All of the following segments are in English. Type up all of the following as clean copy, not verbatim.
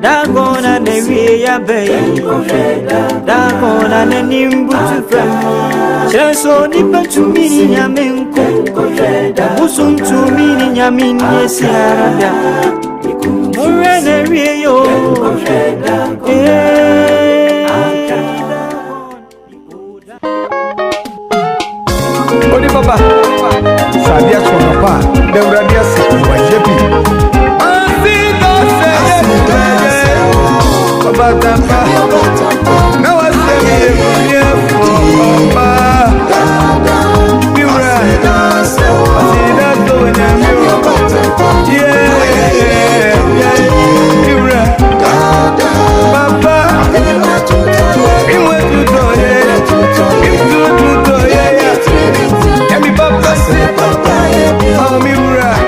Dagona nevi ya bay, Dagona nenimbu to friend. Cheso nipa to me nyamenko, Musum to me nyamin yes ya. Murene rio, Odi papa, Sadia to papa, the radius was jeppy. Now I say here for Mama. You right. I see that going on. Yeah. You right. Papa. In what you do, yeah. Let me papa say, oh, me right.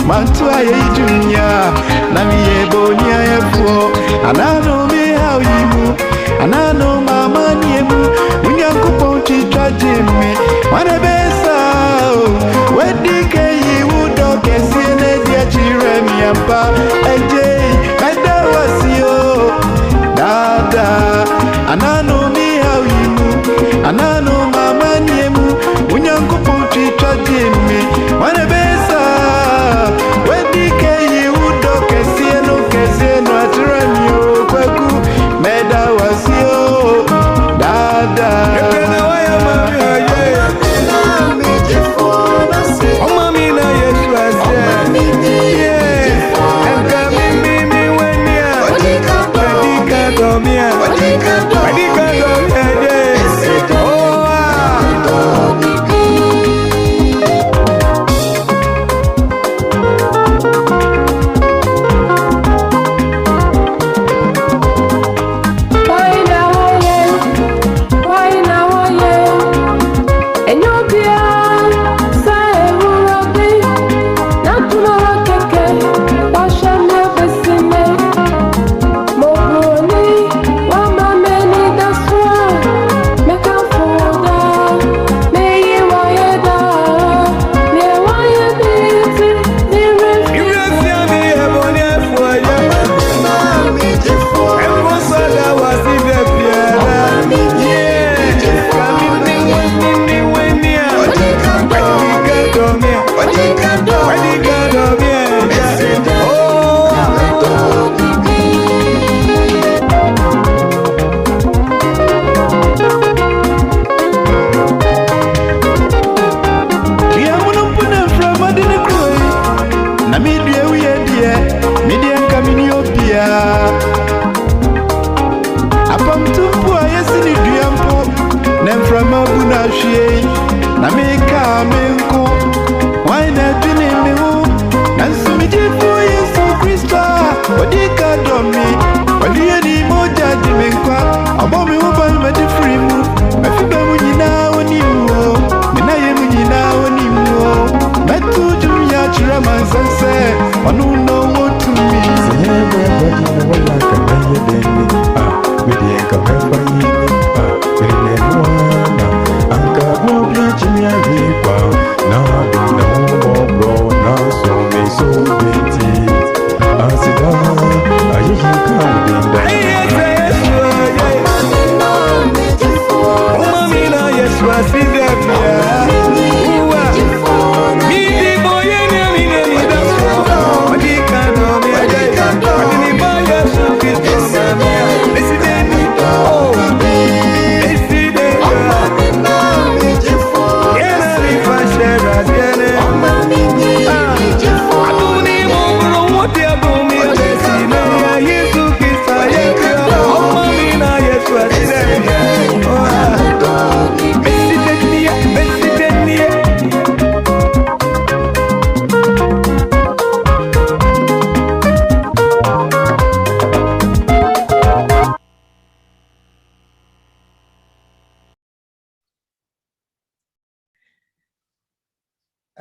Mantua ye junior, nami ye bonia ye fo. Anano me how you, anano mama niemu. Unyanku ponchi trajimi, wane besa. Wedike ye wudo kesine dia chiremi ampa. Eje, kada wasio, dada. Anano me how you, anano mama niemu. Unyanku ponchi trajimi, wane besa.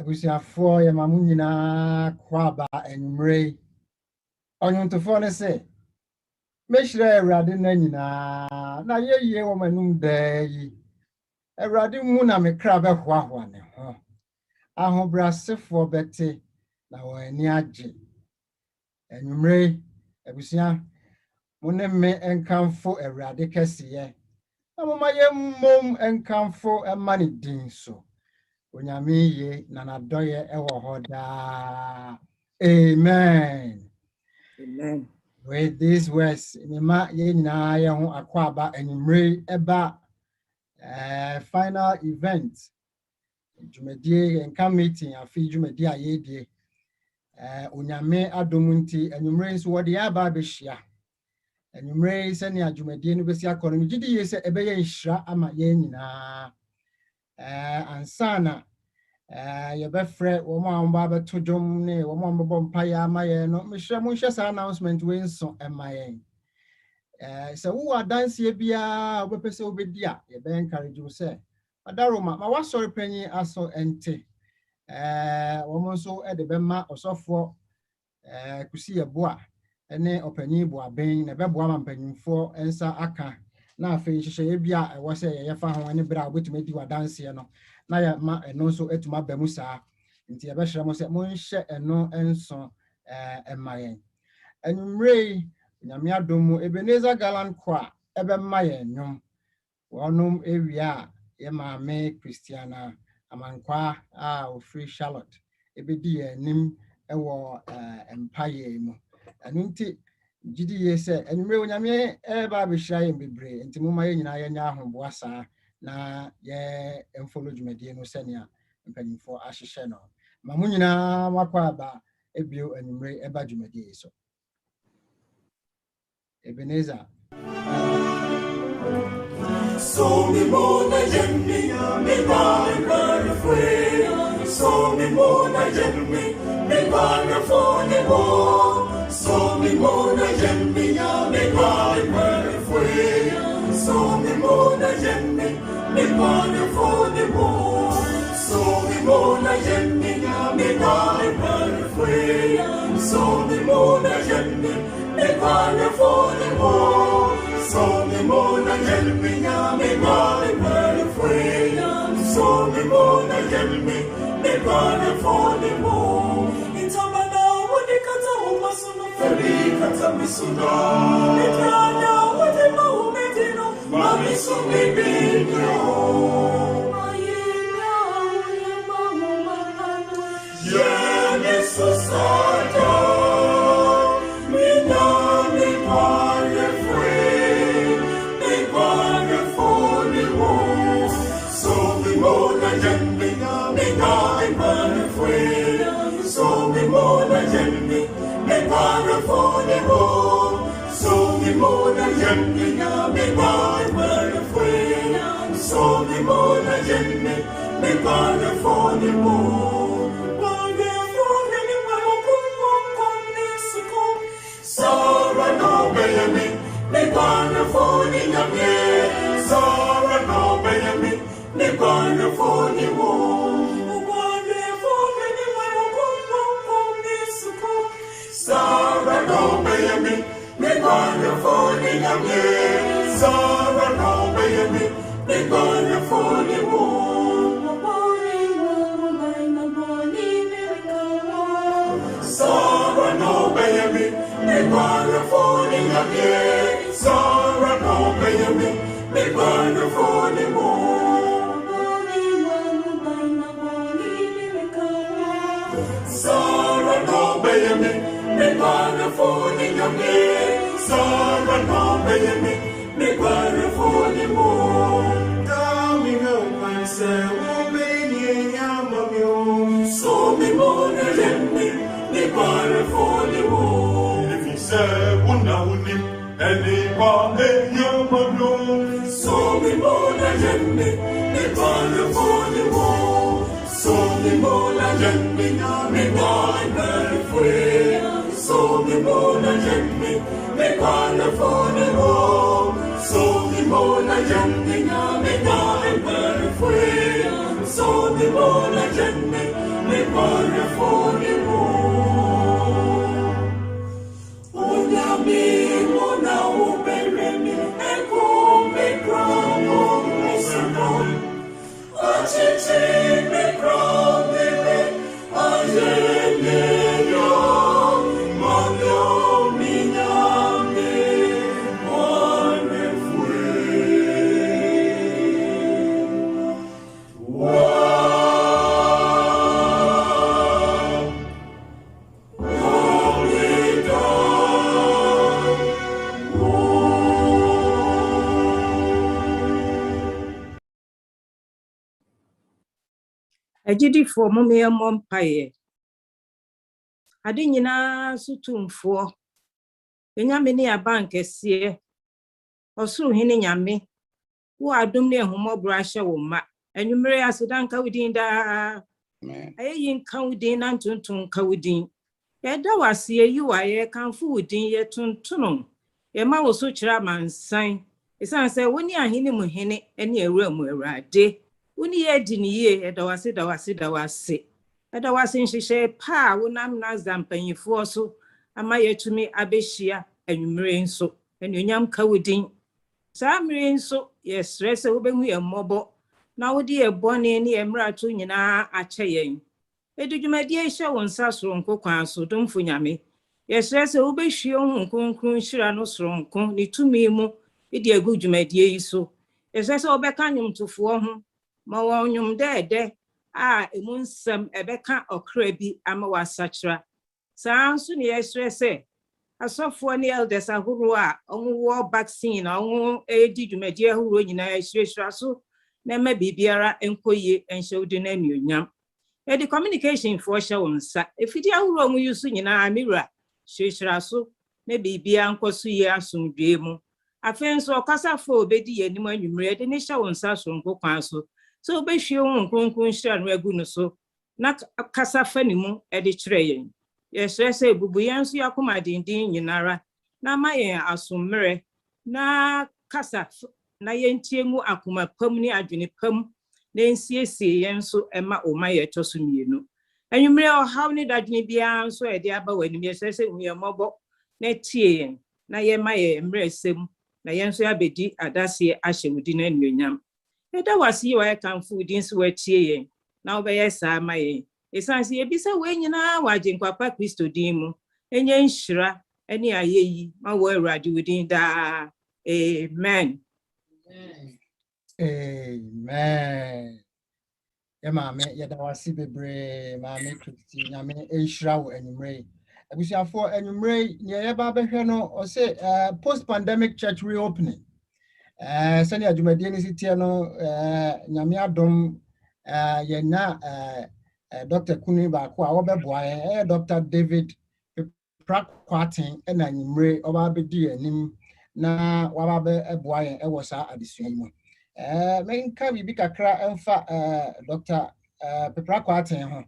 abusuafoɔ yɛ ma mo nyinaa kwaba enumere ɔnwontofo ne se mehyira Awurade na nyinaa na yɛyie wɔ manum daa yi Awurade mu na me kra bɛhoahoa ne ho ahobrasefoɔ bɛte na wɔn ani agye enumere abusua mo ne me enkamfo Awurade kɛseyɛ na mo ma yɛmmom enkamfo ɛma ne din so Onyamiye nanadoye ewo hoda. Amen. Amen. With these words, mema ye nyina ye ho akwaba enumre eba final event. Dwumadie enka meeting afi dwumadie ayedie. Onyame adomunti enumre nso wode aba behia. Enumre se ne dwumadie no besi akọ no gidi ye se ebeye nhira ama ye nyina. Ansana yɛbɛfrɛ wɔn a wɔba bɛto dwom ne wɔn a wɔbɔ mpaeɛ ama yɛn no mehyɛ mo nhyɛ saa announcement wei nso ɛma yɛn sɛ wowɔ adanseɛ biara wobɛpɛ sɛ wobɛdi a yɛbɛyɛ encourage wo sɛ adaroma ma wasɔre panyin aso ɛnte wɔn nso de bɛma ɔsɔfoɔ kusi yɛboa ne ɔpanyin boaben na ɛbɛboa ma mpanyinfoɔ nsa aka na afei hyehyɛ bi a ɛwɔ sɛ yɛfa ho ne bere a wobɛtumi di wadanseɛ no na yɛ ma ɛno nso etuma ba mu saa nti yɛbɛhyɛ mo sɛ monhyɛ ɛno nso ɛma yɛn enumre nyame adom mu Ebenezer Galant Choir ɛbɛma yɛn nnwom wɔnom ewia yɛ maame Christiana Amankwa a ofiri Charlotte ebedi yɛn nim ɛwɔ empire mu ɛno nti gidi ye se enumre onyame eba behyira yɛn bebre nti moma yɛn nyinaa yɛnya ahoboa saa na yɛ emfollow dwumadie no sɛnea mpanyinfo ahyehyɛ no ma mo nyinaa makɔ aba ebio enumre eba dwumadie so Ebenezer so mi mona jenni mi bana fue so mi mona jenni mi bana fone mo so mi mona jenni mi bana fue so mi mona jenni mi bana fone mo so mi mona jenni mi bana fue so mi mona jenni mi bana fone mo so mi mona jenni mi bana fue so mi mona jenni mi bana fone mo intamana wodi kata umasuna feri kata misuna mitranya wodi maumedino mamisumi binyo mayina maumana yene susada mina mi bana fue mi bana fone mo so mi mona jenni mi bana fue so mi mona jenni mi bana fone mo so mi mona jenni mi bana fue so mi mona jenni mi bana fone mo bana fone ni mo con nisco sara no beyami mi bana fone na me sara no beyami mi bana fone mo Sara no bayami, me gonna phone in a me. Sara no bayami, me gonna phone in Sara no bayami, me gonna phone in a me. Sara no bayami, me gonna phone in unim enipa enyamano so mi mona jemmi mi bana foni wo so mi mona jemmi mi bana fwe so mi mona jemmi mi bana foni wo so mi mona jemmi mi bana fwe so mi mona jemmi mi bana foni wo Mona uberemi eko me cromo misakon Achichi me cromo ajene yo Manyo minyame Mone fue Agidifo momye mompaye ade nyina sutumfo enyame ne abanke sie osuru hene nyame wo adom ne ehomobro ahye wo ma enwumere asedanka wudin da ayi nka wudin na ntuntun ka wudin yeda wase yi waye kanfo wudin ye tuntuno ye ma wo so kira mansan esan se woni ahene mu hene ene ewura mu awurade woni ye di ni ye eda wase eda wase nhihye pa wonam Nagsda mpanyifo so ama yetumi abehia anwumere nso enuonyam ka wudin sa mmere nso ye stress wo behu ye mmobo na wodi ye bone ne ye mrato nyina ache yen edudwumadi ehye won sa soronko kwan so domfo nyame ye stress wo behwie ohun konkron hira no soronko ne tumi mu edi agudwumadi yi so ye stress wo beka nwumtofo ho ma wonyum dede a emunsem ebeka okra bi ama wasachra sanso ne ye stress asofo ne elders ahuru a onwo vaccine onwo edi dwumadi ahuru nyina ehwehwira so na ma bibiara enkoye enhyewde na anuonyam the communication for shawonsa efidi ahuru onwo yusu nyina amira hwehwira so na bibia nkoso ye asomdwe mu afenso okasafo obedi yanim anwumre de ne shawonsa so nkokwan so obehwie won kronkron hira no agu no so na kasafa ni mu de kire yen yesese ebubu yanso yakoma dindin nyinara na mayen asomre na kasa na yentiemu akoma pam ni adwene pam na nsiesie yenso ema oma yetoso mienu anwumre ohaw ni dadwene bia nso de aba wani yesese huyemobo na tie yen na ye maye mresem na yenso abedi adase ahye wudi na anuonyam eda wase wa kanfo wudi nso watie yen na obeye saa maye esansi ebisa we nyina waje nkwapa Kristo din mu enye nhyira ene ayeyi ma wo awurade wudin da amen Amen. Mame yeda wase bebre mame Kristi nyame enhyira wo anwumre abusiafo anwumre ne yeba behwe no o say post pandemic church reopening sani adwumadi ni sitie no nyame adom yenya Dr. Kuni ba ko a wobeboa Dr. David Prakwaten na nyimre oba bedi anim na waba be eboa yen ewo sa adesua mu menka bibi kakra emfa Dr. Prakwaten ho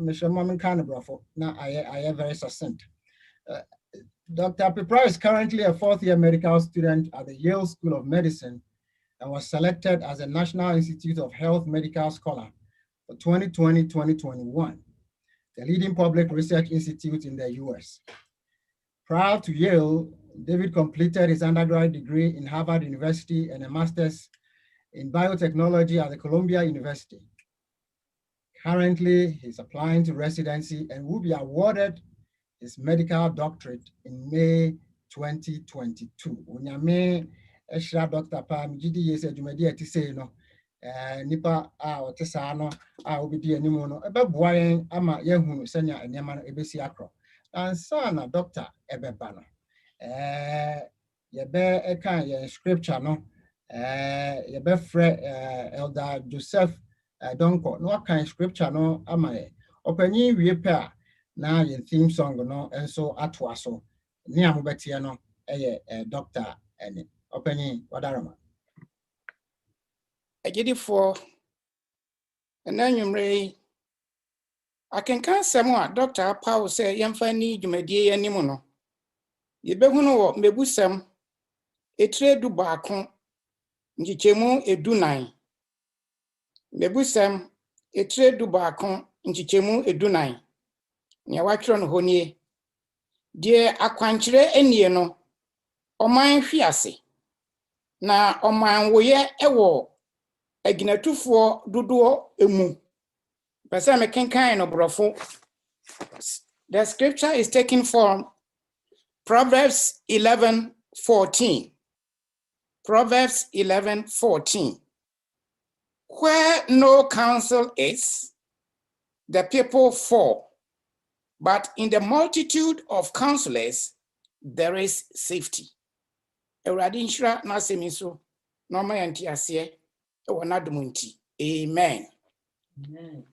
meshema menka ne brofo na aye very succinct. Dr. Pepra is currently a fourth-year medical student at the Yale School of Medicine and was selected as a National Institute of Health Medical Scholar for 2020-2021, the leading public research institute in the US. Prior to Yale, David completed his undergraduate degree in Harvard University and a master's in biotechnology at the Columbia University. Currently, he's applying to residency and will be awarded his medical doctorate in May 2022. Unyame Eshra Dr. Pam Gidi yes adwumadi ati sei no nipa a otesa no a obedi animu no ebeboa yen ama yehunu senya enema no ebesi akro ansa na doctor ebeba no yebe eka ye scripture no yebe frɛ Elder Joseph Donko no aka scripture no ama ye opanyin wie pe a na your theme song no enso atwa so ni amobetie no doctor ene opani wadarama Agidifo enanwumre akenkan sɛm a Dr. Paul sɛ yɛmfa ni dwumadie anim no yɛbɛhunu wɔ mbebusɛm etire du baako nchichemu edunan mbebusɛm etire du baako nchichemu edunan nea watwerɛ no hɔ nie die akwankyerɛ enie no ɔman hwiase na ɔman woyɛ ɛwɔ aginatufoɔ dodoɔ emu. Pɛsɛ mekenkan no borɔfo. The scripture is taken from Proverbs 11:14. Proverbs 11:14. Where no counsel is, the people fall, but in the multitude of counselors, there is safety. Awurade nhyira n'asɛm so na ɔma yɛn nteaseɛ ɛwɔ n'adom nti. Amen. Amen.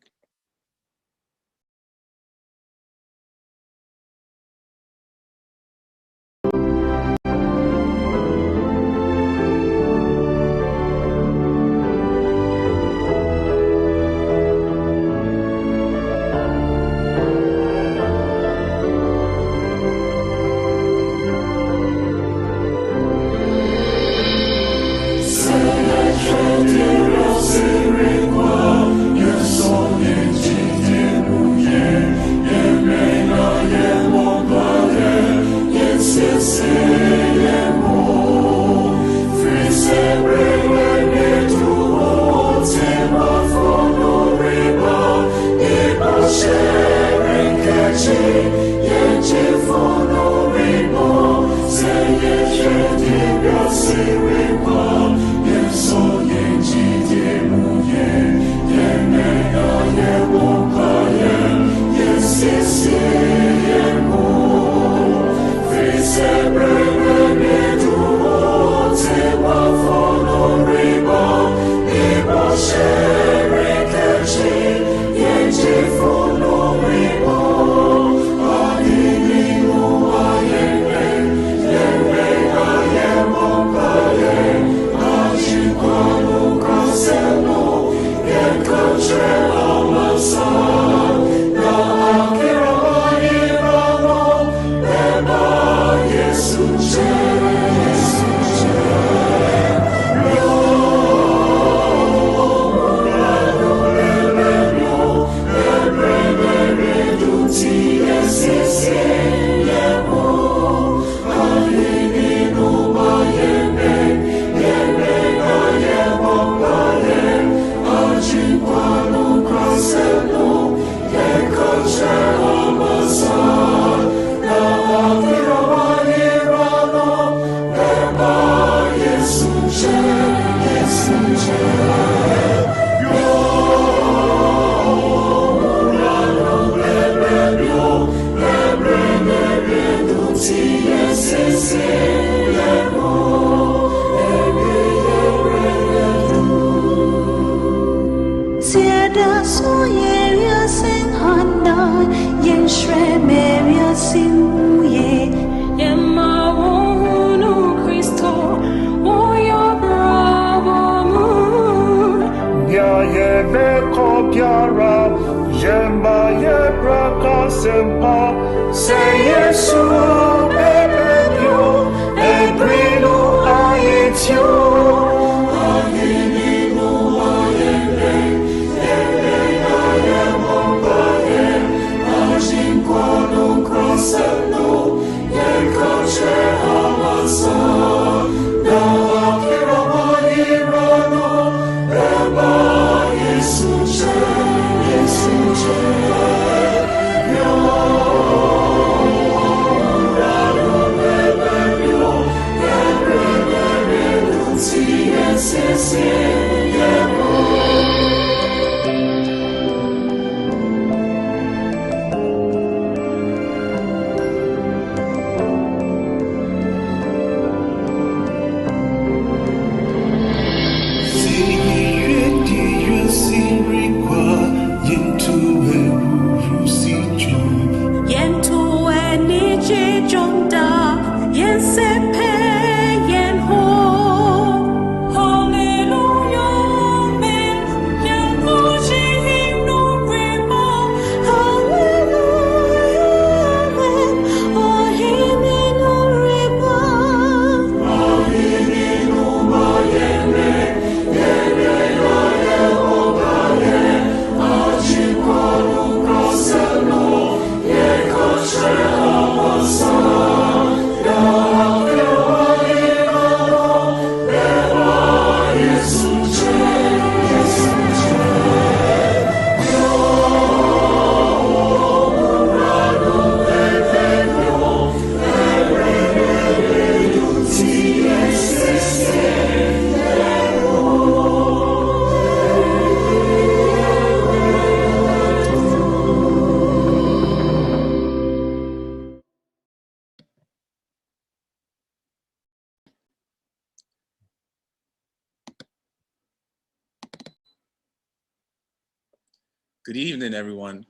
Good evening, everyone.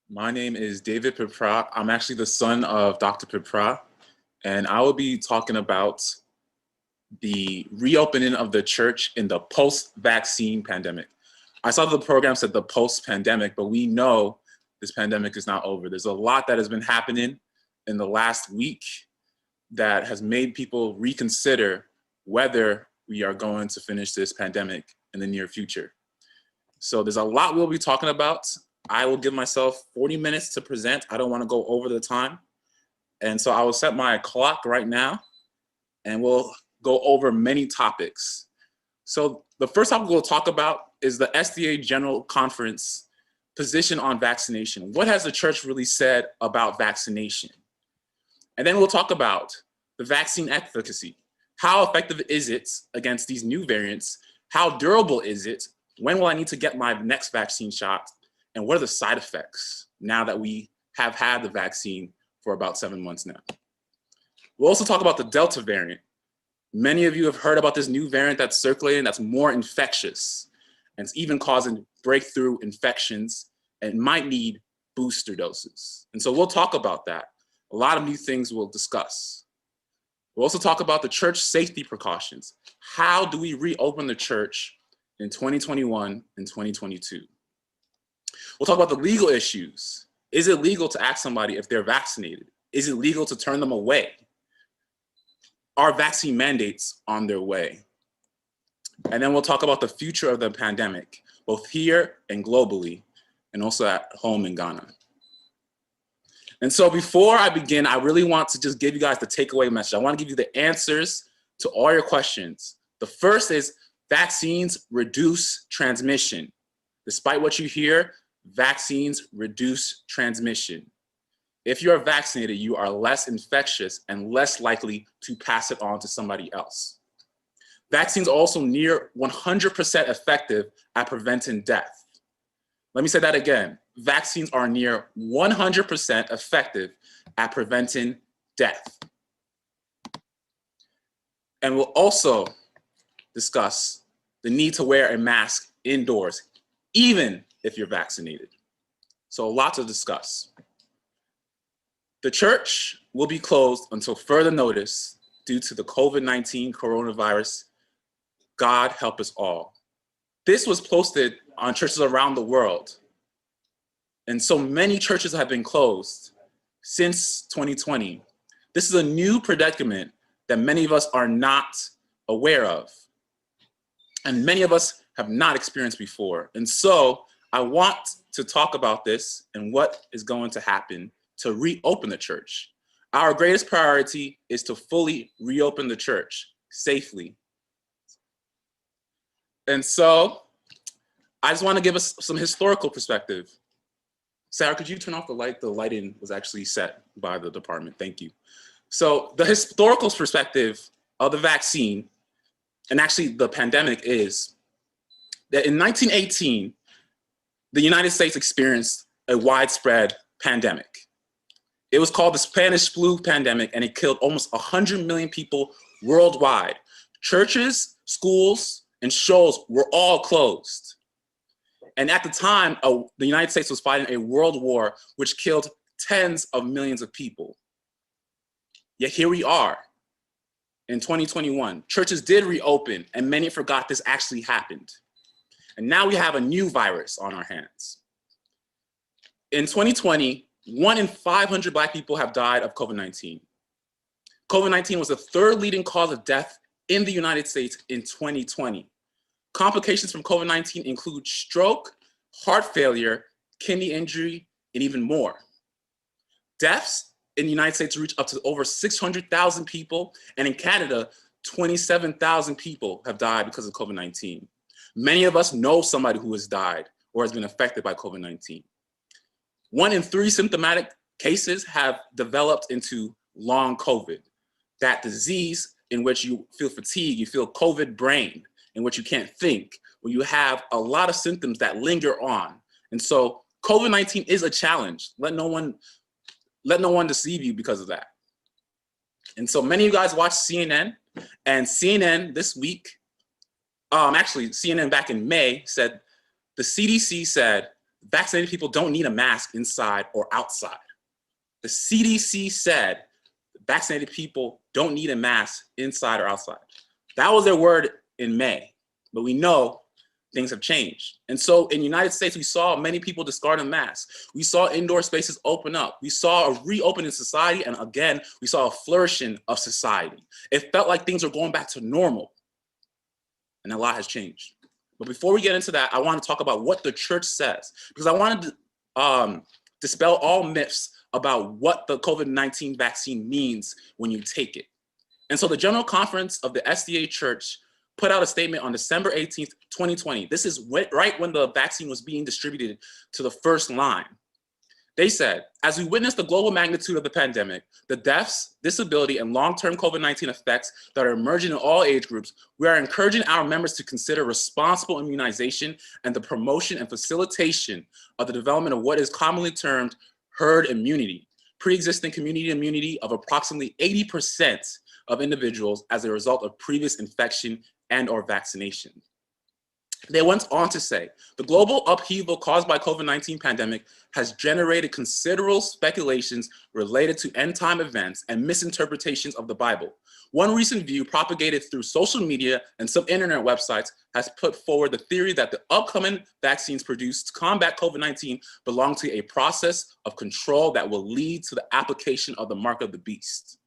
My name is David Pipra. I'm actually the son of Dr. Pipra, and I will be talking about the reopening of the church in the post-vaccine pandemic. I saw the program said the post-pandemic, but we know this pandemic is not over. There's a lot that has been happening in the last week that has made people reconsider whether we are going to finish this pandemic in the near future. So there's a lot we'll be talking about. I will give myself 40 minutes to present. I don't want to go over the time. And so I will set my clock right now and we'll go over many topics. So the first topic we'll talk about is the SDA General Conference position on vaccination. What has the church really said about vaccination? And then we'll talk about the vaccine efficacy. How effective is it against these new variants? How durable is it? When will I need to get my next vaccine shot? And what are the side effects now that we have had the vaccine for about 7 months now? We'll also talk about the Delta variant. Many of you have heard about this new variant that's circulating that's more infectious, and it's even causing breakthrough infections and might need booster doses. And so we'll talk about that. A lot of new things we'll discuss. We'll also talk about the church safety precautions. How do we reopen the church in 2021 and 2022? We'll talk about the legal issues. Is it legal to ask somebody if they're vaccinated? Is it legal to turn them away? Are vaccine mandates on their way? And then we'll talk about the future of the pandemic, both here and globally, and also at home in Ghana. And so before I begin, I really want to just give you guys the takeaway message. I want to give you the answers to all your questions. The first is vaccines reduce transmission. Despite what you hear, vaccines reduce transmission. If you are vaccinated, you are less infectious and less likely to pass it on to somebody else. Vaccines are also near 100% effective at preventing death. Let me say that again. Vaccines are near 100% effective at preventing death. And we'll also discuss the need to wear a mask indoors, even if you're vaccinated. So a lot to discuss. The church will be closed until further notice due to the COVID-19 coronavirus. God help us all. This was posted on churches around the world. And so many churches have been closed since 2020. This is a new predicament that many of us are not aware of. And many of us have not experienced before. And so I want to talk about this and what is going to happen to reopen the church. Our greatest priority is to fully reopen the church safely. And so I just want to give us some historical perspective. Sarah, could you turn off the light? The lighting was actually set by the department. Thank you. So the historical perspective of the vaccine, and actually the pandemic, is that in 1918, the United States experienced a widespread pandemic. It was called the Spanish flu pandemic, and it killed almost 100 million people worldwide. Churches, schools, and shows were all closed. And at the time, the United States was fighting a world war which killed tens of millions of people. Yet here we are in 2021. Churches did reopen, and many forgot this actually happened. And now we have a new virus on our hands. In 2020, 1 in 500 Black people have died of COVID-19. COVID-19 was the third leading cause of death in the United States in 2020. Complications from COVID-19 include stroke, heart failure, kidney injury, and even more. Deaths in the United States reach up to over 600,000 people, and in Canada, 27,000 people have died because of COVID-19. Many of us know somebody who has died or has been affected by COVID-19. 1 in 3 symptomatic cases have developed into long COVID, that disease in which you feel fatigue, you feel COVID brain, in which you can't think, where you have a lot of symptoms that linger on. And so COVID-19 is a challenge. Let no one deceive you because of that. And so many of you guys watch CNN, and CNN this week, actually CNN back in May said, the CDC said vaccinated people don't need a mask inside or outside. The CDC said vaccinated people don't need a mask inside or outside. That was their word in May, but we know things have changed. And so in the United States, we saw many people discarding masks. We saw indoor spaces open up. We saw a reopening society. And again, we saw a flourishing of society. It felt like things were going back to normal. And a lot has changed. But before we get into that, I want to talk about what the church says, because I wanted to dispel all myths about what the COVID-19 vaccine means when you take it. And so the General Conference of the SDA Church put out a statement on December 18th, 2020. This is right when the vaccine was being distributed to the first line. They said, as we witness the global magnitude of the pandemic, the deaths, disability, and long-term COVID-19 effects that are emerging in all age groups, we are encouraging our members to consider responsible immunization and the promotion and facilitation of the development of what is commonly termed herd immunity, pre-existing community immunity of approximately 80% of individuals as a result of previous infection and or vaccination. They went on to say, the global upheaval caused by COVID-19 pandemic has generated considerable speculations related to end-time events and misinterpretations of the Bible. One recent view propagated through social media and some internet websites has put forward the theory that the upcoming vaccines produced to combat COVID-19 belong to a process of control that will lead to the application of the mark of the beast.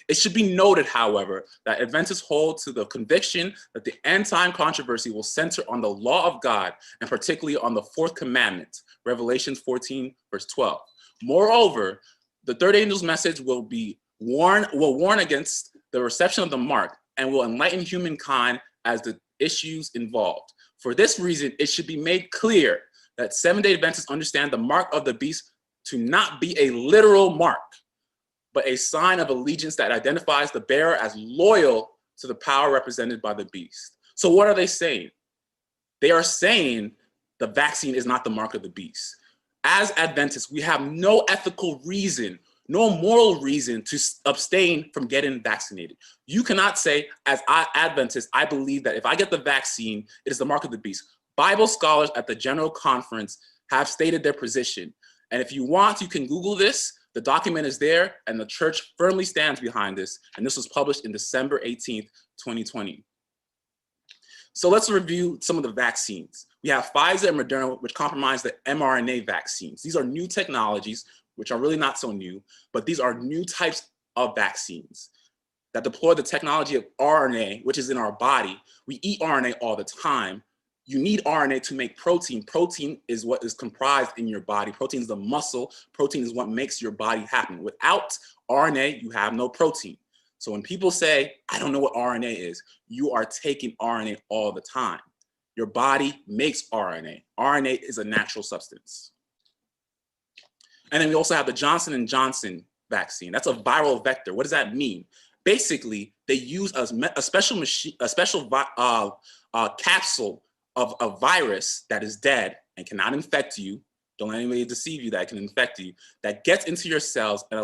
It should be noted, however, that Adventists hold to the conviction that the end-time controversy will center on the law of God, and particularly on the fourth commandment, Revelation 14, verse 12. Moreover, the third angel's message will warn against the reception of the mark and will enlighten humankind as the issues involved. For this reason, it should be made clear that Seventh-day Adventists understand the mark of the beast to not be a literal mark, but a sign of allegiance that identifies the bearer as loyal to the power represented by the beast. So what are they saying? They are saying the vaccine is not the mark of the beast. As Adventists, we have no ethical reason, no moral reason to abstain from getting vaccinated. You cannot say, as Adventists, I believe that if I get the vaccine, it is the mark of the beast. Bible scholars at the General Conference have stated their position. And if you want, you can Google this. The document is there, and the church firmly stands behind this, and this was published in December 18th, 2020. So let's review some of the vaccines. We have Pfizer and Moderna, which comprise the mRNA vaccines. These are new technologies, which are really not so new, but these are new types of vaccines that deploy the technology of RNA, which is in our body. We eat RNA all the time. You need RNA to make protein. Protein is what is comprised in your body. Protein is the muscle. Protein is what makes your body happen. Without RNA, you have no protein. So when people say, I don't know what RNA is, you are taking RNA all the time. Your body makes RNA. RNA is a natural substance. And then we also have the Johnson & Johnson vaccine. That's a viral vector. What does that mean? Basically, they use a special capsule of a virus that is dead and cannot infect you. Don't let anybody deceive you that it can infect you. That gets into your cells and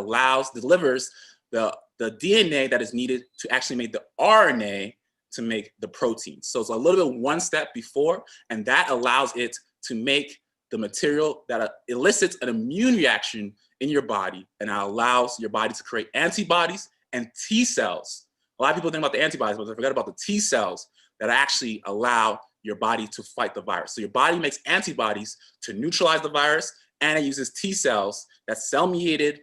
delivers the DNA that is needed to actually make the RNA to make the protein. So it's a little bit one step before, and that allows it to make the material that elicits an immune reaction in your body, and that allows your body to create antibodies and T cells. A lot of people think about the antibodies, but they forget about the T cells that actually allow your body to fight the virus. So your body makes antibodies to neutralize the virus, and it uses T cells, that's cell-mediated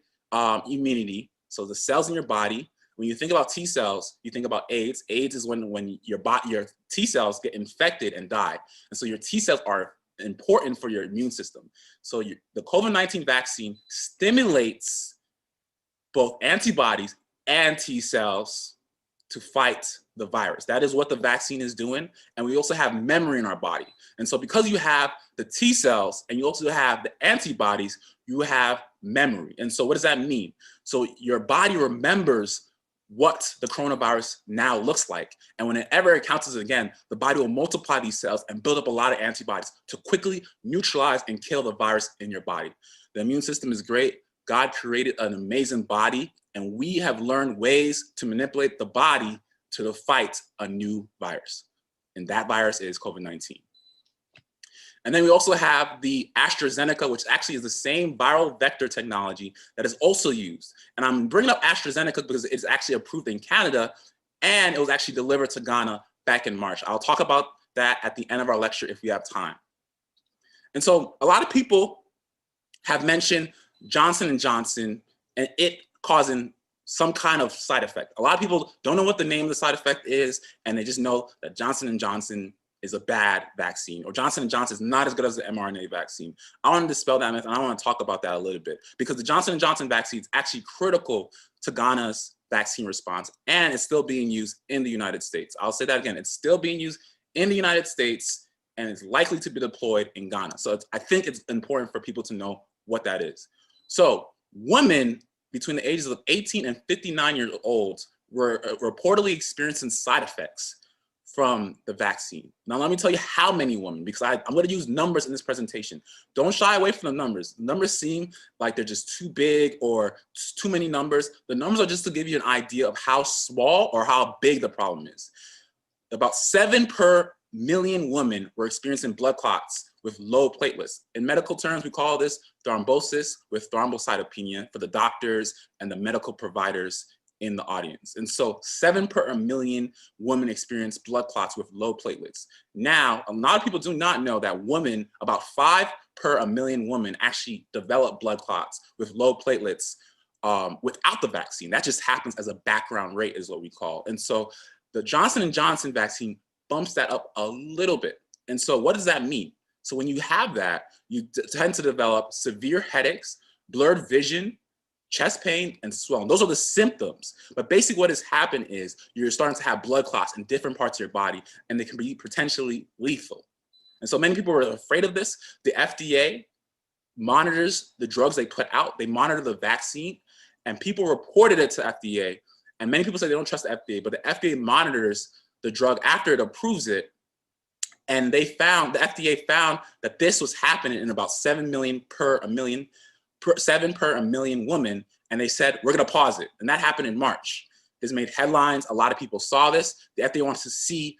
immunity. So the cells in your body, when you think about T cells, you think about AIDS. AIDS is when your T cells get infected and die. And so your T cells are important for your immune system. So the COVID-19 vaccine stimulates both antibodies and T cells to fight the virus. That is what the vaccine is doing. And we also have memory in our body. And so because you have the T cells and you also have the antibodies, you have memory. And so what does that mean? So your body remembers what the coronavirus now looks like. And whenever it encounters it again, the body will multiply these cells and build up a lot of antibodies to quickly neutralize and kill the virus in your body. The immune system is great. God created an amazing body, and we have learned ways to manipulate the body to fight a new virus. And that virus is COVID-19. And then we also have the AstraZeneca, which actually is the same viral vector technology that is also used. And I'm bringing up AstraZeneca because it's actually approved in Canada, and it was actually delivered to Ghana back in March. I'll talk about that at the end of our lecture if we have time. And so a lot of people have mentioned Johnson & Johnson and it causing some kind of side effect. A lot of people don't know what the name of the side effect is, and they just know that Johnson & Johnson is a bad vaccine, or Johnson & Johnson is not as good as the mRNA vaccine. I want to dispel that myth, and I want to talk about that a little bit, because the Johnson & Johnson vaccine is actually critical to Ghana's vaccine response, and it's still being used in the United States. I'll say that again, it's still being used in the United States, and it's likely to be deployed in Ghana. So I think it's important for people to know what that is. So women between the ages of 18 and 59 years old were reportedly experiencing side effects from the vaccine. Now, let me tell you how many women, because I'm going to use numbers in this presentation. Don't shy away from the numbers. The numbers seem like they're just too big or too many numbers. The numbers are just to give you an idea of how small or how big the problem is. About 7 per million women were experiencing blood clots with low platelets. In medical terms, we call this thrombosis with thrombocytopenia for the doctors and the medical providers in the audience. And so 7 per million women experience blood clots with low platelets. Now, a lot of people do not know that women, about 5 per million women actually develop blood clots with low platelets without the vaccine. That just happens as a background rate is what we call. And so the Johnson & Johnson vaccine bumps that up a little bit. And so what does that mean? So when you have that, you tend to develop severe headaches, blurred vision, chest pain, and swelling. Those are the symptoms. But basically what has happened is you're starting to have blood clots in different parts of your body, and they can be potentially lethal. And so many people are afraid of this. The FDA monitors the drugs they put out. They monitor the vaccine, and people reported it to FDA. And many people say they don't trust the FDA, but the FDA monitors the drug after it approves it. And the FDA found that this was happening in about 7 per million women. And they said, we're gonna pause it. And that happened in March. This made headlines. A lot of people saw this. The FDA wants to see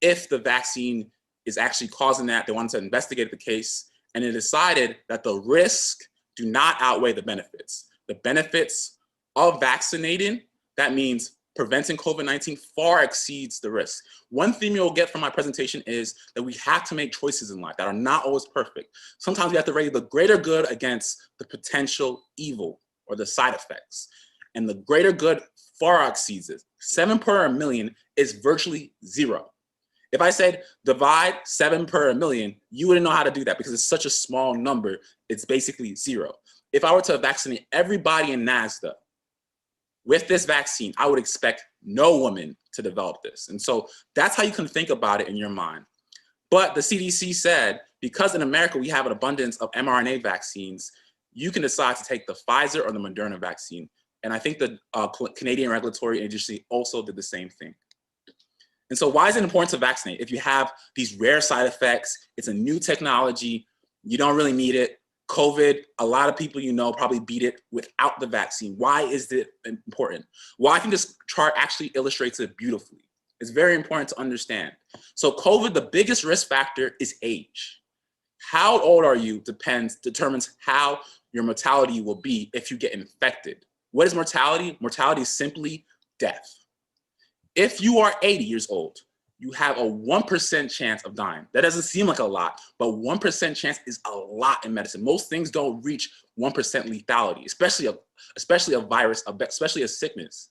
if the vaccine is actually causing that. They wanted to investigate the case. And it decided that the risk do not outweigh the benefits. The benefits of vaccinating, that means preventing COVID-19, far exceeds the risk. One theme you'll get from my presentation is that we have to make choices in life that are not always perfect. Sometimes we have to weigh the greater good against the potential evil or the side effects. And the greater good far exceeds it. 7 per million is virtually 0. If I said divide 7 per million, you wouldn't know how to do that because it's such a small number, it's basically 0. If I were to vaccinate everybody in Nagsda with this vaccine, I would expect no woman to develop this. And so that's how you can think about it in your mind. But the CDC said, because in America we have an abundance of mRNA vaccines, you can decide to take the Pfizer or the Moderna vaccine. And I think the Canadian Regulatory Agency also did the same thing. And so why is it important to vaccinate? If you have these rare side effects, it's a new technology, you don't really need it. COVID, a lot of people you know probably beat it without the vaccine. Why is it important? Well, I think this chart actually illustrates it beautifully. It's very important to understand. So COVID, the biggest risk factor is age. How old are you determines how your mortality will be if you get infected. What is mortality? Mortality is simply death. If you are 80 years old, you have a 1% chance of dying. That doesn't seem like a lot, but 1% chance is a lot in medicine. Most things don't reach 1% lethality, especially a virus, especially a sickness.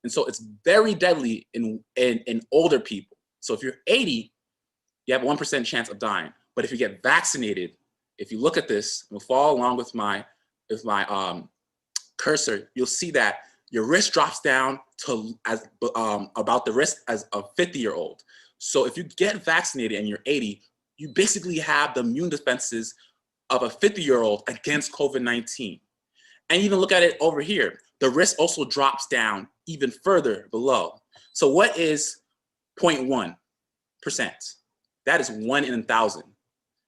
And so it's very deadly in older people. So if you're 80, you have a 1% chance of dying. But if you get vaccinated, if you look at this, we'll follow along with my cursor, you'll see that your risk drops down to about the risk as a 50-year-old. So if you get vaccinated and you're 80, you basically have the immune defenses of a 50-year-old against COVID-19. And even look at it over here. The risk also drops down even further below. So what is 0.1%? That is 1 in 1,000.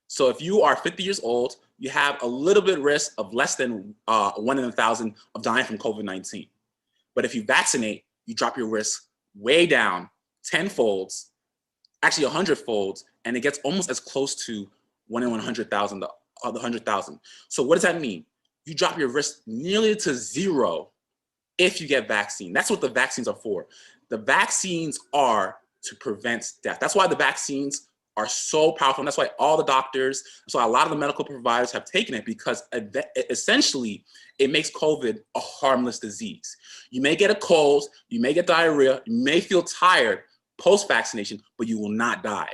So if you are 50 years old, you have a little bit risk of less than 1 in 1,000 of dying from COVID-19. But if you vaccinate, you drop your risk way down 10-folds, actually 100-folds, and it gets almost as close to 1 in 100,000, the 100,000. So what does that mean? You drop your risk nearly to 0 if you get vaccine. That's what the vaccines are for. The vaccines are to prevent death. That's why the vaccines are so powerful. And that's why all the doctors, that's why a lot of the medical providers have taken it, because essentially it makes COVID a harmless disease. You may get a cold, you may get diarrhea, you may feel tired post-vaccination, but you will not die.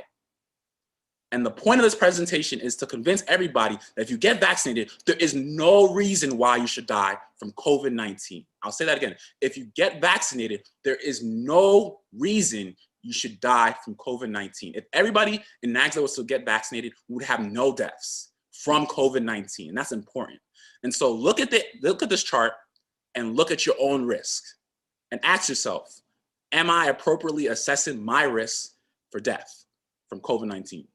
And the point of this presentation is to convince everybody that if you get vaccinated, there is no reason why you should die from COVID-19. I'll say that again. If you get vaccinated, there is no reason you should die from COVID-19. If everybody in Nagsda was to get vaccinated, we would have no deaths from COVID-19, and that's important. And so look at this chart and look at your own risk and ask yourself, am I appropriately assessing my risk for death from COVID-19?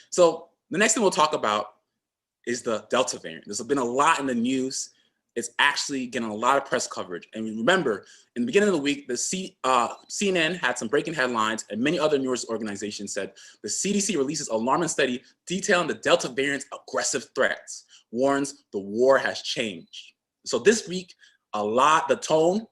So the next thing we'll talk about is the Delta variant. There's been a lot in the news. It's actually getting a lot of press coverage. And remember, in the beginning of the week, the CNN had some breaking headlines, and many other news organizations said the CDC releases alarming study detailing the Delta variant's aggressive threats, warns the war has changed. So this week, the tone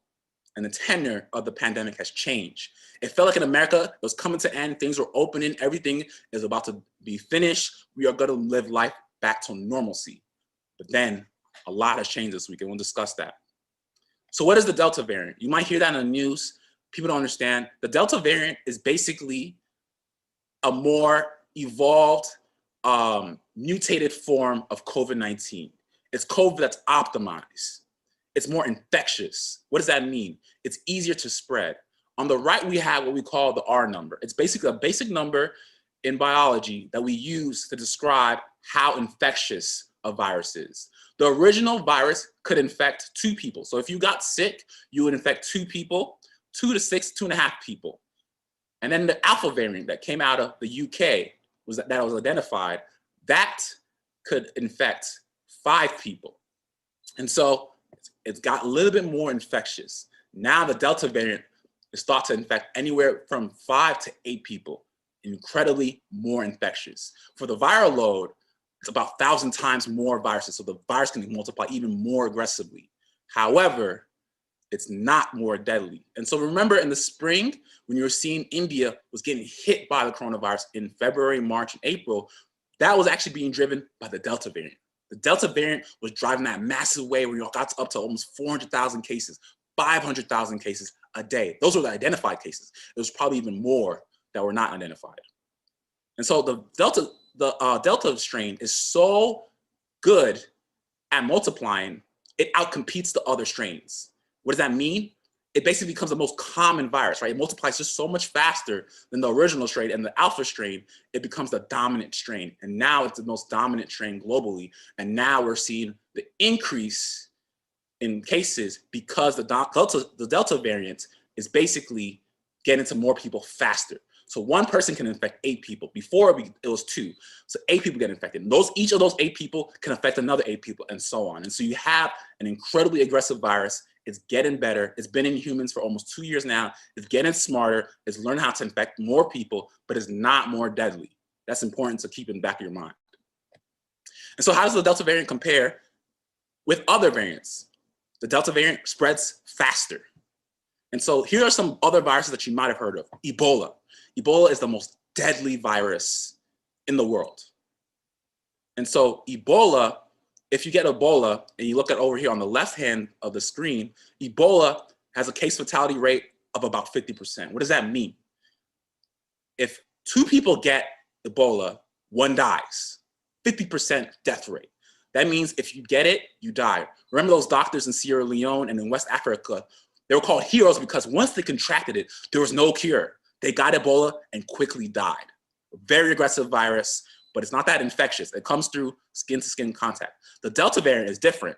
and the tenor of the pandemic has changed. It felt like in America, it was coming to end, things were opening, everything is about to be finished. We are gonna live life back to normalcy. But then a lot has changed this week, and we'll discuss that. So what is the Delta variant? You might hear that in the news. People don't understand. The Delta variant is basically a more evolved, mutated form of COVID-19. It's COVID that's optimized. It's more infectious. What does that mean? It's easier to spread. On the right, we have what we call the R number. It's basically a basic number in biology that we use to describe how infectious a virus is. The original virus could infect 2 people. So if you got sick, you would infect 2 people, 2 to 6, 2.5 people. And then the Alpha variant that came out of the UK that was identified, that could infect 5 people. And so it's got a little bit more infectious. Now the Delta variant is thought to infect anywhere from 5 to 8 people, incredibly more infectious. For the viral load, it's about 1,000 times more viruses, so the virus can multiply even more aggressively. However, it's not more deadly. And so remember in the spring, when you were seeing India was getting hit by the coronavirus in February, March, and April, that was actually being driven by the Delta variant. The Delta variant was driving that massive wave where you got up to almost 400,000 cases, 500,000 cases a day. Those were the identified cases. There was probably even more that were not identified. And so the Delta strain is so good at multiplying, it outcompetes the other strains. What does that mean? It basically becomes the most common virus, right? It multiplies just so much faster than the original strain, and the Alpha strain, it becomes the dominant strain. And now it's the most dominant strain globally. And now we're seeing the increase in cases because the Delta variant is basically getting to more people faster. So one person can infect 8 people. Before it was 2. So 8 people get infected. And each of those 8 people can affect another 8 people, and so on. And so you have an incredibly aggressive virus. It's getting better. It's been in humans for almost 2 years now. It's getting smarter. It's learning how to infect more people, but it's not more deadly. That's important to keep in the back of your mind. And so how does the Delta variant compare with other variants? The Delta variant spreads faster. And so here are some other viruses that you might have heard of. Ebola. Ebola is the most deadly virus in the world. And so Ebola, if you get Ebola and you look at over here on the left hand of the screen, Ebola has a case fatality rate of about 50%. What does that mean? If 2 people get Ebola, 1 dies, 50% death rate. That means if you get it, you die. Remember those doctors in Sierra Leone and in West Africa? They were called heroes because once they contracted it, there was no cure. They got Ebola and quickly died. A very aggressive virus, but it's not that infectious. It comes through skin-to-skin contact. The Delta variant is different.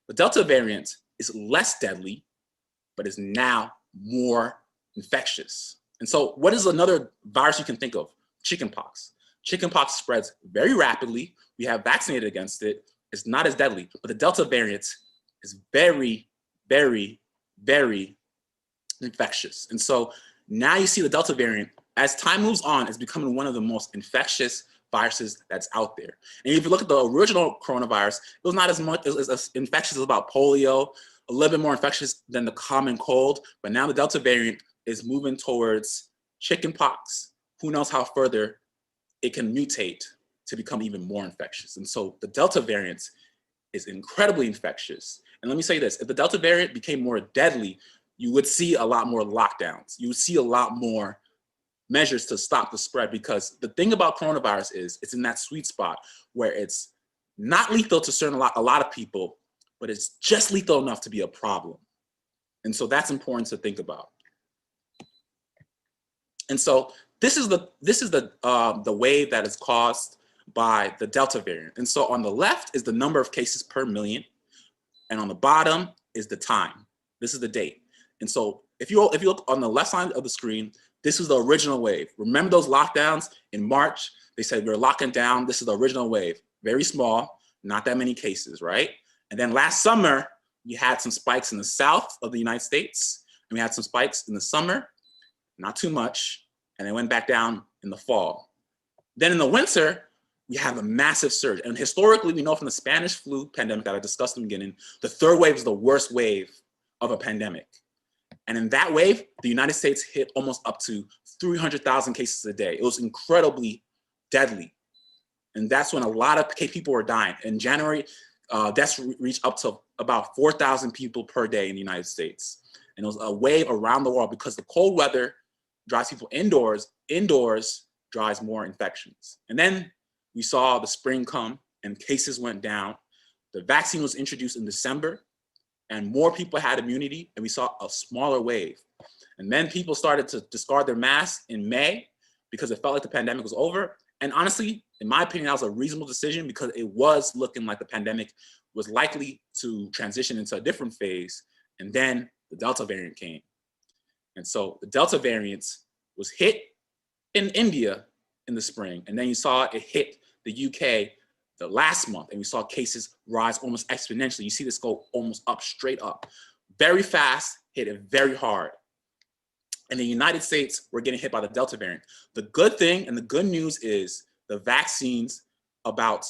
The Delta variant is less deadly, but is now more infectious. And so what is another virus you can think of? Chickenpox. Chickenpox spreads very rapidly. We have vaccinated against it. It's not as deadly, but the Delta variant is very, very, very infectious. And so now you see the Delta variant, as time moves on, is becoming one of the most infectious viruses that's out there. And if you look at the original coronavirus, it was not as much as infectious as about polio, a little bit more infectious than the common cold, but now the Delta variant is moving towards chickenpox. Who knows how further it can mutate to become even more infectious. And so the Delta variant is incredibly infectious. And let me say this, if the Delta variant became more deadly, you would see a lot more lockdowns. You would see a lot more measures to stop the spread, because the thing about coronavirus is it's in that sweet spot where it's not lethal to a lot of people, but it's just lethal enough to be a problem. And so that's important to think about. And so this is the wave that is caused by the Delta variant. And so on the left is the number of cases per million, and on the bottom is the time. This is the date. And so if you look on the left side of the screen, this is the original wave. Remember those lockdowns in March? They said we're locking down. This is the original wave. Very small, not that many cases, right? And then last summer, we had some spikes in the south of the United States, and we had some spikes in the summer, not too much, and they went back down in the fall. Then in the winter, we have a massive surge. And historically, we know from the Spanish flu pandemic that I discussed in the beginning, the third wave is the worst wave of a pandemic. And in that wave, the United States hit almost up to 300,000 cases a day. It was incredibly deadly. And that's when a lot of people were dying. In January, deaths reached up to about 4,000 people per day in the United States. And it was a wave around the world because the cold weather drives people indoors. Indoors drives more infections. And then we saw the spring come and cases went down. The vaccine was introduced in December, and more people had immunity, and we saw a smaller wave. And then people started to discard their masks in May because it felt like the pandemic was over. And honestly, in my opinion, that was a reasonable decision because it was looking like the pandemic was likely to transition into a different phase. And then the Delta variant came. And so the Delta variant was hit in India in the spring, and then you saw it hit the UK the last month, and we saw cases rise almost exponentially. You see this go almost up, straight up. Very fast, hit it very hard. In the United States, we're getting hit by the Delta variant. The good thing and the good news is the vaccines, about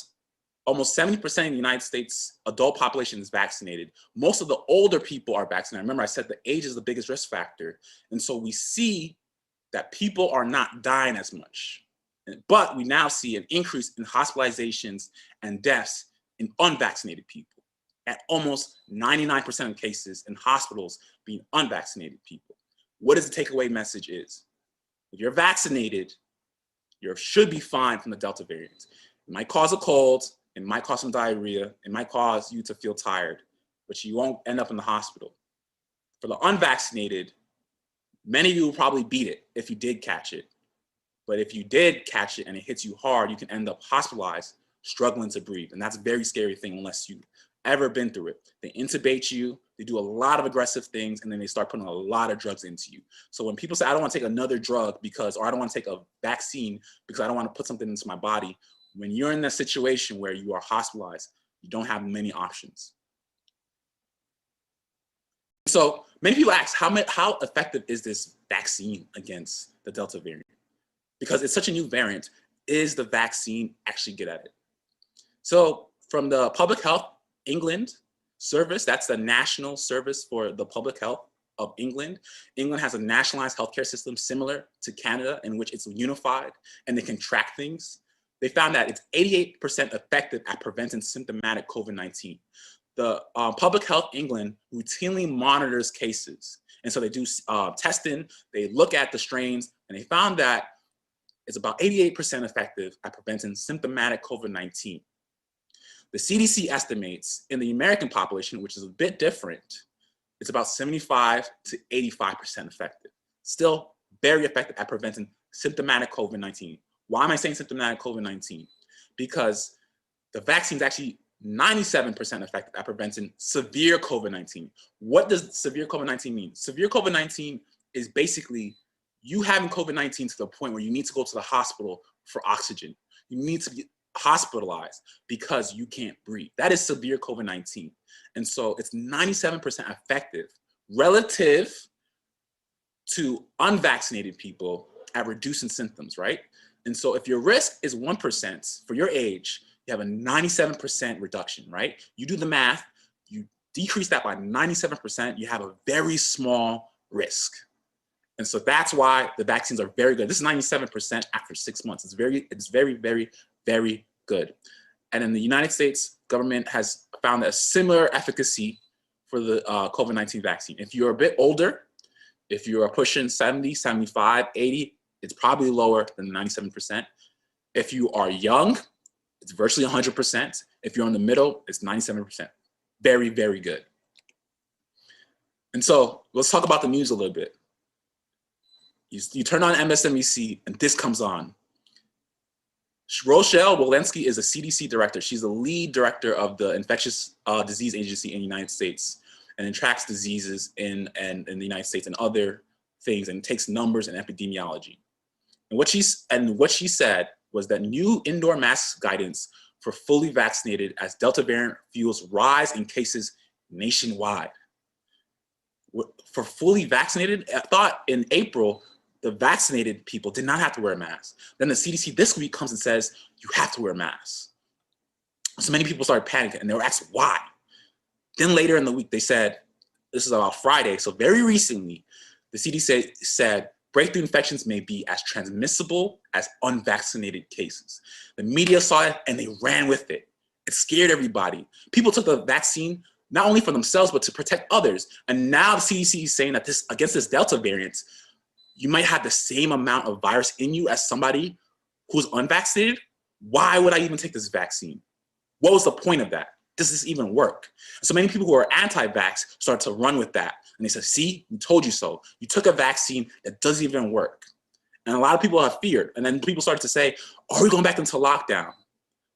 almost 70% of the United States adult population is vaccinated. Most of the older people are vaccinated. Remember, I said the age is the biggest risk factor. And so we see that people are not dying as much. But we now see an increase in hospitalizations and deaths in unvaccinated people, at almost 99% of cases in hospitals being unvaccinated people. What is the takeaway message is? If you're vaccinated, you should be fine from the Delta variant. It might cause a cold, it might cause some diarrhea, it might cause you to feel tired, but you won't end up in the hospital. For the unvaccinated, many of you will probably beat it if you did catch it. But if you did catch it and it hits you hard, you can end up hospitalized, struggling to breathe. And that's a very scary thing unless you've ever been through it. They intubate you, they do a lot of aggressive things, and then they start putting a lot of drugs into you. So when people say, I don't want to take another drug or I don't want to take a vaccine because I don't want to put something into my body, when you're in that situation where you are hospitalized, you don't have many options. So many people ask, how effective is this vaccine against the Delta variant? Because it's such a new variant, is the vaccine actually good at it? So from the Public Health England service, that's the national service for the public health of England. England has a nationalized healthcare system similar to Canada, in which it's unified and they can track things. They found that it's 88% effective at preventing symptomatic COVID-19. The Public Health England routinely monitors cases. And so they do testing, they look at the strains, and they found that it's about 88% effective at preventing symptomatic COVID-19. The CDC estimates in the American population, which is a bit different, it's about 75 to 85% effective. Still very effective at preventing symptomatic COVID-19. Why am I saying symptomatic COVID-19? Because the vaccine is actually 97% effective at preventing severe COVID-19. What does severe COVID-19 mean? Severe COVID-19 is basically you having COVID-19 to the point where you need to go to the hospital for oxygen. You need to be hospitalized because you can't breathe. That is severe COVID-19. And so it's 97% effective relative to unvaccinated people at reducing symptoms, right? And so if your risk is 1% for your age, you have a 97% reduction, right? You do the math, you decrease that by 97%, you have a very small risk. And so that's why the vaccines are very good. This is 97% after 6 months. It's very, very, very good. And in the United States, government has found a similar efficacy for the COVID-19 vaccine. If you're a bit older, if you are pushing 70, 75, 80, it's probably lower than 97%. If you are young, it's virtually 100%. If you're in the middle, it's 97%. Very, very good. And so let's talk about the news a little bit. You turn on MSNBC and this comes on. Rochelle Walensky is a CDC director. She's the lead director of the Infectious Disease Agency in the United States, and it tracks diseases in the United States and other things, and takes numbers and epidemiology. And what she said was that new indoor mask guidance for fully vaccinated as Delta variant fuels rise in cases nationwide. For fully vaccinated, I thought in April, the vaccinated people did not have to wear a mask. Then the CDC this week comes and says, you have to wear a mask. So many people started panicking and they were asked why. Then later in the week, they said, this is about Friday, so very recently, the CDC said breakthrough infections may be as transmissible as unvaccinated cases. The media saw it and they ran with it. It scared everybody. People took the vaccine not only for themselves, but to protect others. And now the CDC is saying that against this Delta variant, you might have the same amount of virus in you as somebody who's unvaccinated. Why would I even take this vaccine? What was the point of that? Does this even work? So many people who are anti-vax start to run with that. And they say, see, we told you so. You took a vaccine that doesn't even work. And a lot of people have feared. And then people started to say, are we going back into lockdown?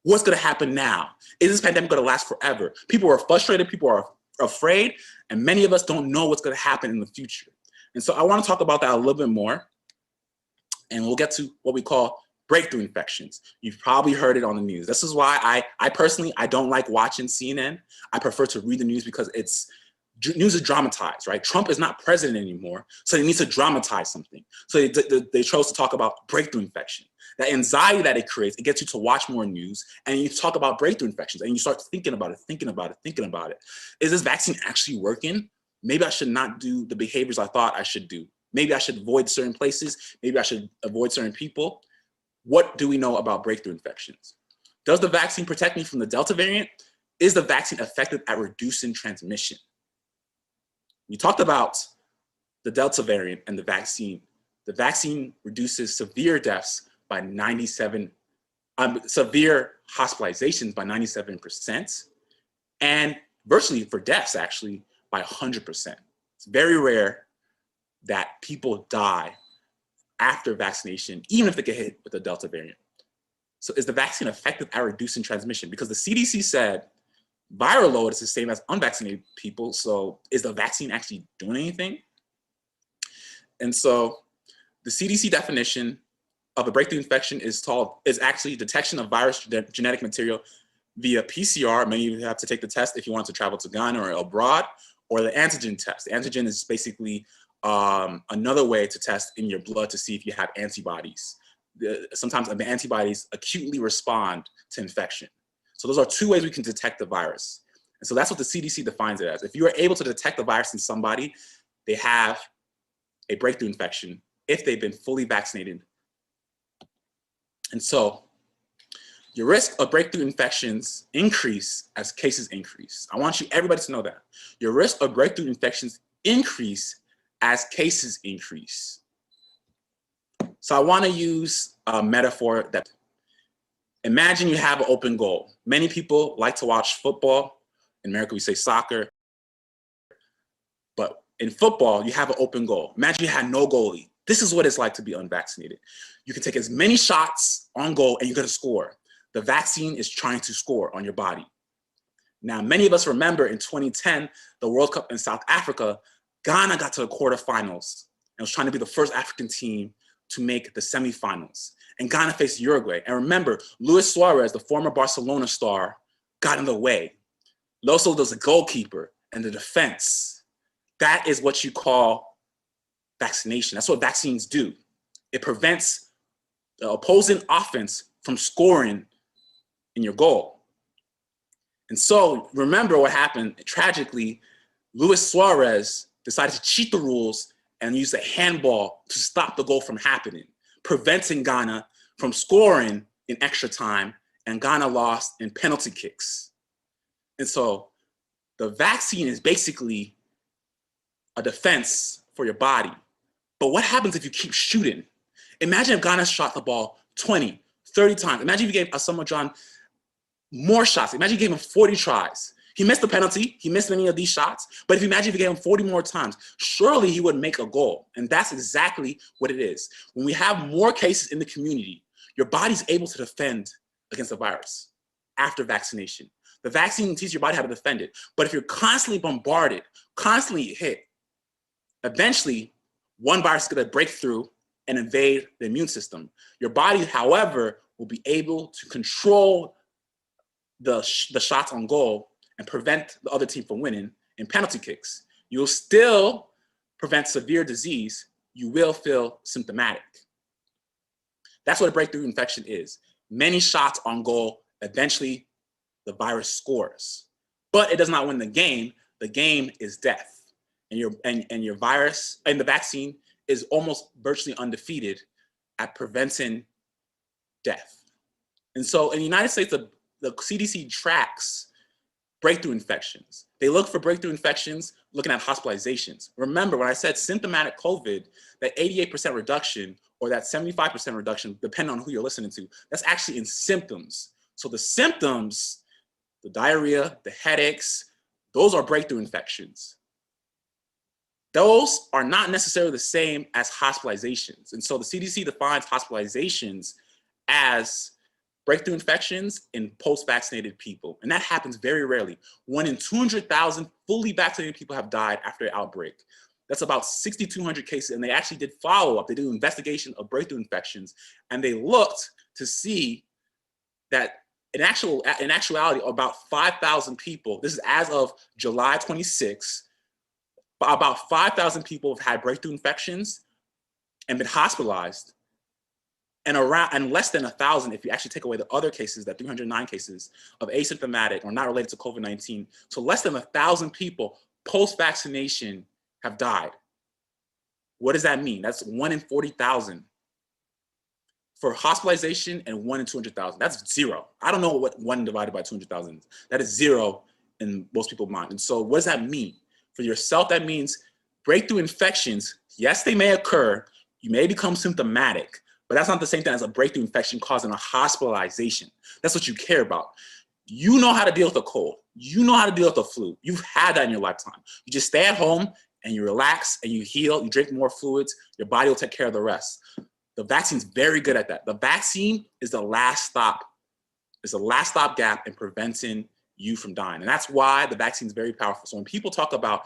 What's going to happen now? Is this pandemic going to last forever? People are frustrated. People are afraid. And many of us don't know what's going to happen in the future. And so I want to talk about that a little bit more. And we'll get to what we call breakthrough infections. You've probably heard it on the news. This is why I personally, I don't like watching CNN. I prefer to read the news because news is dramatized, right? Trump is not president anymore, so they need to dramatize something. So they chose to talk about breakthrough infection. That anxiety that it creates, it gets you to watch more news, and you talk about breakthrough infections, and you start thinking about it. Is this vaccine actually working? Maybe I should not do the behaviors I thought I should do. Maybe I should avoid certain places. Maybe I should avoid certain people. What do we know about breakthrough infections? Does the vaccine protect me from the Delta variant? Is the vaccine effective at reducing transmission? We talked about the Delta variant and the vaccine. The vaccine reduces severe deaths by severe hospitalizations by 97%, and virtually for deaths actually by 100%. It's very rare that people die after vaccination, even if they get hit with the Delta variant. So is the vaccine effective at reducing transmission? Because the CDC said viral load is the same as unvaccinated people. So is the vaccine actually doing anything? And so the CDC definition of a breakthrough infection is actually detection of virus genetic material via PCR. Many of you have to take the test if you want to travel to Ghana or abroad, or the antigen test. The antigen is basically another way to test in your blood to see if you have antibodies. Sometimes the antibodies acutely respond to infection. So those are two ways we can detect the virus. And so that's what the CDC defines it as. If you are able to detect the virus in somebody, they have a breakthrough infection if they've been fully vaccinated. And so your risk of breakthrough infections increase as cases increase. I want everybody to know that. Your risk of breakthrough infections increase as cases increase. So I want to use a metaphor that, imagine you have an open goal. Many people like to watch football. In America, we say soccer. But in football, you have an open goal. Imagine you had no goalie. This is what it's like to be unvaccinated. You can take as many shots on goal and you're going to score. The vaccine is trying to score on your body. Now, many of us remember in 2010, the World Cup in South Africa, Ghana got to the quarterfinals and was trying to be the first African team to make the semifinals. And Ghana faced Uruguay. And remember, Luis Suarez, the former Barcelona star, got in the way. Also, there's a goalkeeper and the defense. That is what you call vaccination. That's what vaccines do. It prevents the opposing offense from scoring in your goal. And so remember what happened. Tragically, Luis Suarez decided to cheat the rules and use a handball to stop the goal from happening, preventing Ghana from scoring in extra time, and Ghana lost in penalty kicks. And so the vaccine is basically a defense for your body. But what happens if you keep shooting? Imagine if Ghana shot the ball 20, 30 times. Imagine if you gave Asamoah Gyan more shots. Imagine you gave him 40 tries. He missed the penalty. He missed many of these shots. But if you imagine if you gave him 40 more times, surely he would make a goal. And that's exactly what it is. When we have more cases in the community, your body's able to defend against the virus after vaccination. The vaccine teaches your body how to defend it. But if you're constantly bombarded, constantly hit, eventually one virus is going to break through and invade the immune system. Your body, however, will be able to control the shots on goal and prevent the other team from winning in penalty kicks. You'll still prevent severe disease. You will feel symptomatic. That's what a breakthrough infection is. Many shots on goal, eventually the virus scores. But it does not win the game. The game is death. And your virus and the vaccine is almost virtually undefeated at preventing death. And so in the United States, the CDC tracks breakthrough infections. They look for breakthrough infections looking at hospitalizations. Remember, when I said symptomatic COVID, that 88% reduction or that 75% reduction, depending on who you're listening to, that's actually in symptoms. So the symptoms, the diarrhea, the headaches, those are breakthrough infections. Those are not necessarily the same as hospitalizations. And so the CDC defines hospitalizations as breakthrough infections in post-vaccinated people. And that happens very rarely. 1 in 200,000 fully vaccinated people have died after an outbreak. That's about 6,200 cases. And they actually did follow-up. They did an investigation of breakthrough infections. And they looked to see that in actuality, about 5,000 people, this is as of July 26, about 5,000 people have had breakthrough infections and been hospitalized, and less than 1,000 if you actually take away the other cases, that 309 cases of asymptomatic or not related to COVID-19. So less than 1,000 people post-vaccination have died. What does that mean? That's 1 in 40,000 for hospitalization and 1 in 200,000. That's zero. I don't know what 1 divided by 200,000 is. That is zero in most people's mind. And so what does that mean? For yourself, that means breakthrough infections, yes, they may occur. You may become symptomatic, but that's not the same thing as a breakthrough infection causing a hospitalization. That's what you care about. You know how to deal with a cold. You know how to deal with the flu. You've had that in your lifetime. You just stay at home and you relax and you heal, you drink more fluids, your body will take care of the rest. The vaccine's very good at that. The vaccine is the last stop. It's the last stop gap in preventing you from dying. And that's why the vaccine is very powerful. So when people talk about,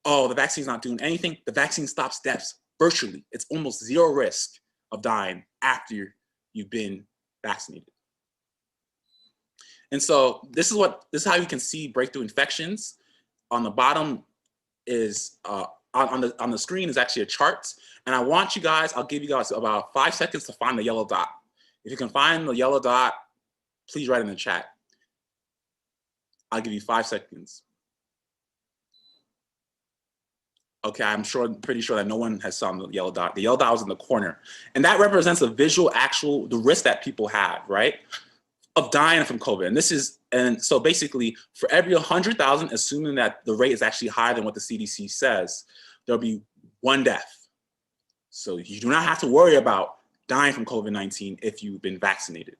oh, the vaccine's not doing anything, the vaccine stops deaths virtually. It's almost zero risk of dying after you've been vaccinated. And so this is how you can see breakthrough infections. On the bottom is, on the screen is actually a chart. And I want you guys, I'll give you guys about 5 seconds to find the yellow dot. If you can find the yellow dot, please write in the chat. I'll give you 5 seconds. Okay, pretty sure that no one has saw the yellow dot. The yellow dot was in the corner. And that represents the the risk that people have, right? Of dying from COVID. And so basically for every 100,000, assuming that the rate is actually higher than what the CDC says, there'll be 1 death. So you do not have to worry about dying from COVID-19 if you've been vaccinated.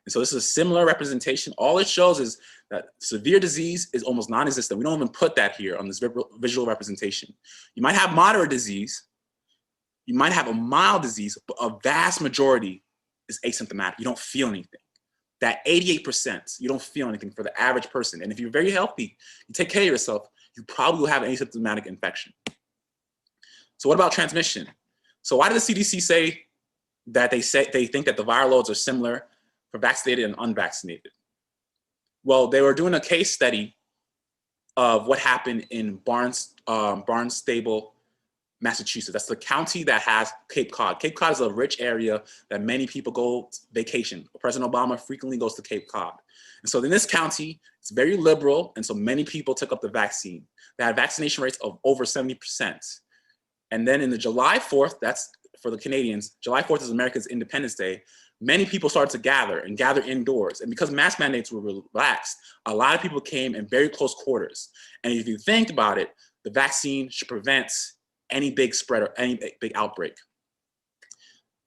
And so this is a similar representation. All it shows is that severe disease is almost non-existent. We don't even put that here on this visual representation. You might have moderate disease. You might have a mild disease, but a vast majority is asymptomatic. You don't feel anything. That 88%, you don't feel anything for the average person. And if you're very healthy, you take care of yourself, you probably will have an asymptomatic infection. So what about transmission? So why does the CDC say that they think that the viral loads are similar for vaccinated and unvaccinated? Well, they were doing a case study of what happened in Barnstable Massachusetts. That's the county that has Cape Cod. Cape Cod is a rich area that many people go vacation. President Obama frequently goes to Cape Cod. And so in this county, it's very liberal, and so many people took up the vaccine. They had vaccination rates of over 70%. And then in the July 4th, that's for the Canadians, July 4th is America's Independence Day, many people started to gather indoors. And because mask mandates were relaxed, a lot of people came in very close quarters. And if you think about it, the vaccine should prevent any big spread or any big outbreak.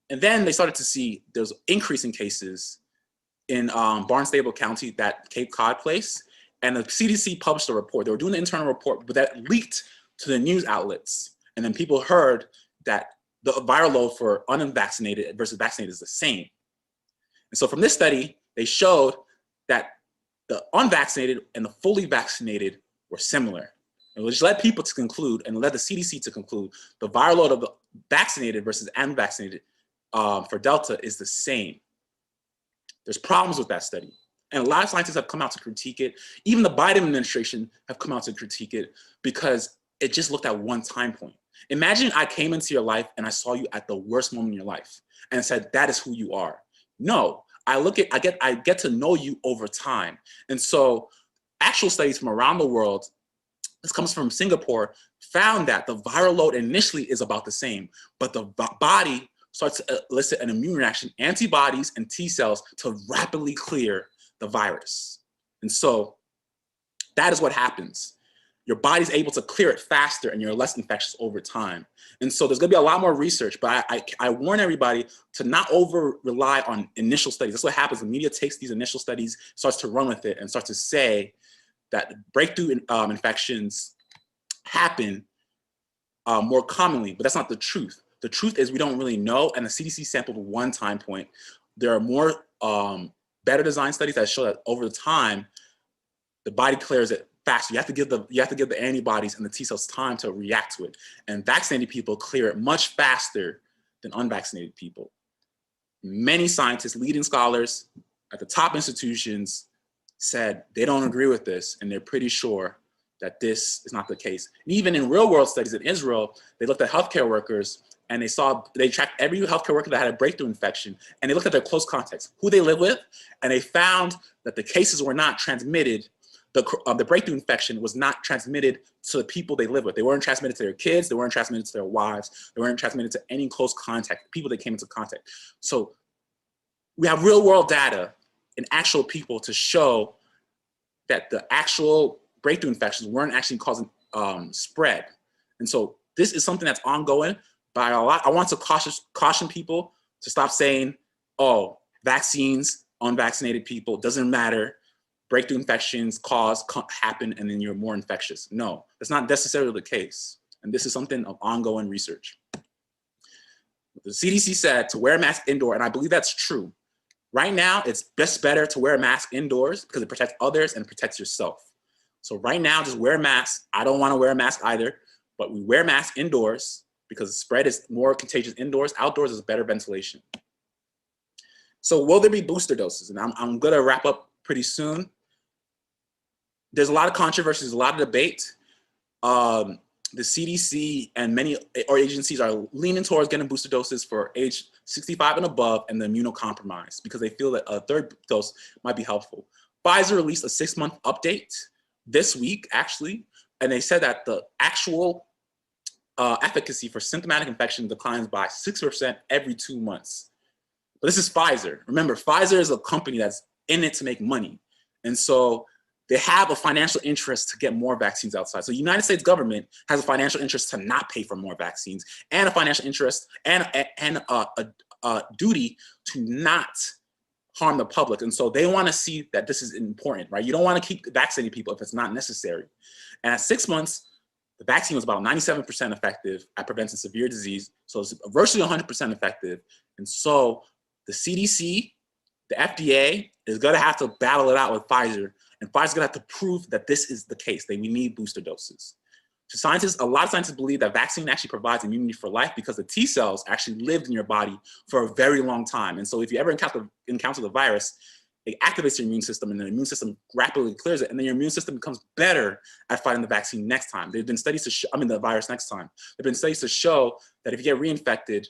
And then they started to see there's increasing cases in Barnstable County, that Cape Cod place. And the CDC published a report. They were doing the internal report, but that leaked to the news outlets. And then people heard that the viral load for unvaccinated versus vaccinated is the same. And so from this study, they showed that the unvaccinated and the fully vaccinated were similar. And which led people to conclude, and led the CDC to conclude, the viral load of the vaccinated versus unvaccinated for Delta is the same. There's problems with that study. And a lot of scientists have come out to critique it. Even the Biden administration have come out to critique it because it just looked at one time point. Imagine I came into your life and I saw you at the worst moment in your life and said, that is who you are. No, I get to know you over time. And so actual studies from around the world, this comes from Singapore, found that the viral load initially is about the same, but the body starts to elicit an immune reaction, antibodies and T cells to rapidly clear the virus. And so that is what happens. Your body's able to clear it faster and you're less infectious over time. And so there's gonna be a lot more research, but I warn everybody to not over rely on initial studies. That's what happens. The media takes these initial studies, starts to run with it and starts to say that breakthrough infections happen more commonly, but that's not the truth. The truth is we don't really know, and the CDC sampled one time point. There are more better design studies that show that over the time, the body clears it faster. You have to give the antibodies and the T cells time to react to it. And vaccinated people clear it much faster than unvaccinated people. Many scientists, leading scholars at the top institutions said they don't agree with this, and they're pretty sure that this is not the case. And even in real world studies in Israel, they looked at healthcare workers and they tracked every healthcare worker that had a breakthrough infection, and they looked at their close contacts, who they live with, and they found that the cases were not transmitted. The breakthrough infection was not transmitted to the people they live with. They weren't transmitted to their kids. They weren't transmitted to their wives. They weren't transmitted to any close contact, people they came into contact. So we have real world data and actual people to show that the actual breakthrough infections weren't actually causing spread. And so this is something that's ongoing, but I want to caution people to stop saying, oh, vaccines, unvaccinated people, doesn't matter. Breakthrough infections happen and then you're more infectious. No, that's not necessarily the case. And this is something of ongoing research. The CDC said to wear a mask indoor, and I believe that's true. Right now, it's just better to wear a mask indoors because it protects others and protects yourself. So right now, just wear a mask. I don't want to wear a mask either, but we wear masks indoors because the spread is more contagious indoors. Outdoors is better ventilation. So will there be booster doses? And I'm going to wrap up pretty soon. There's a lot of controversy, there's a lot of debate. The CDC and many agencies are leaning towards getting booster doses for age 65 and above and the immunocompromised because they feel that a third dose might be helpful. Pfizer released a 6-month update this week, actually, and they said that the actual efficacy for symptomatic infection declines by 6% every 2 months. But this is Pfizer. Remember, Pfizer is a company that's in it to make money. And so they have a financial interest to get more vaccines outside. So the United States government has a financial interest to not pay for more vaccines and a financial interest and a duty to not harm the public. And so they want to see that this is important, right? You don't want to keep vaccinating people if it's not necessary. And at 6 months, the vaccine was about 97% effective at preventing severe disease. So it's virtually 100% effective. And so the CDC, the FDA is going to have to battle it out with Pfizer. And Pfizer's gonna have to prove that this is the case, that we need booster doses. So scientists, a lot of scientists believe that vaccine actually provides immunity for life because the T cells actually lived in your body for a very long time. And so if you ever encounter the virus, it activates your immune system, and the immune system rapidly clears it, and then your immune system becomes better at fighting the vaccine next time. There've been studies to show, the virus next time. There've been studies to show that if you get reinfected,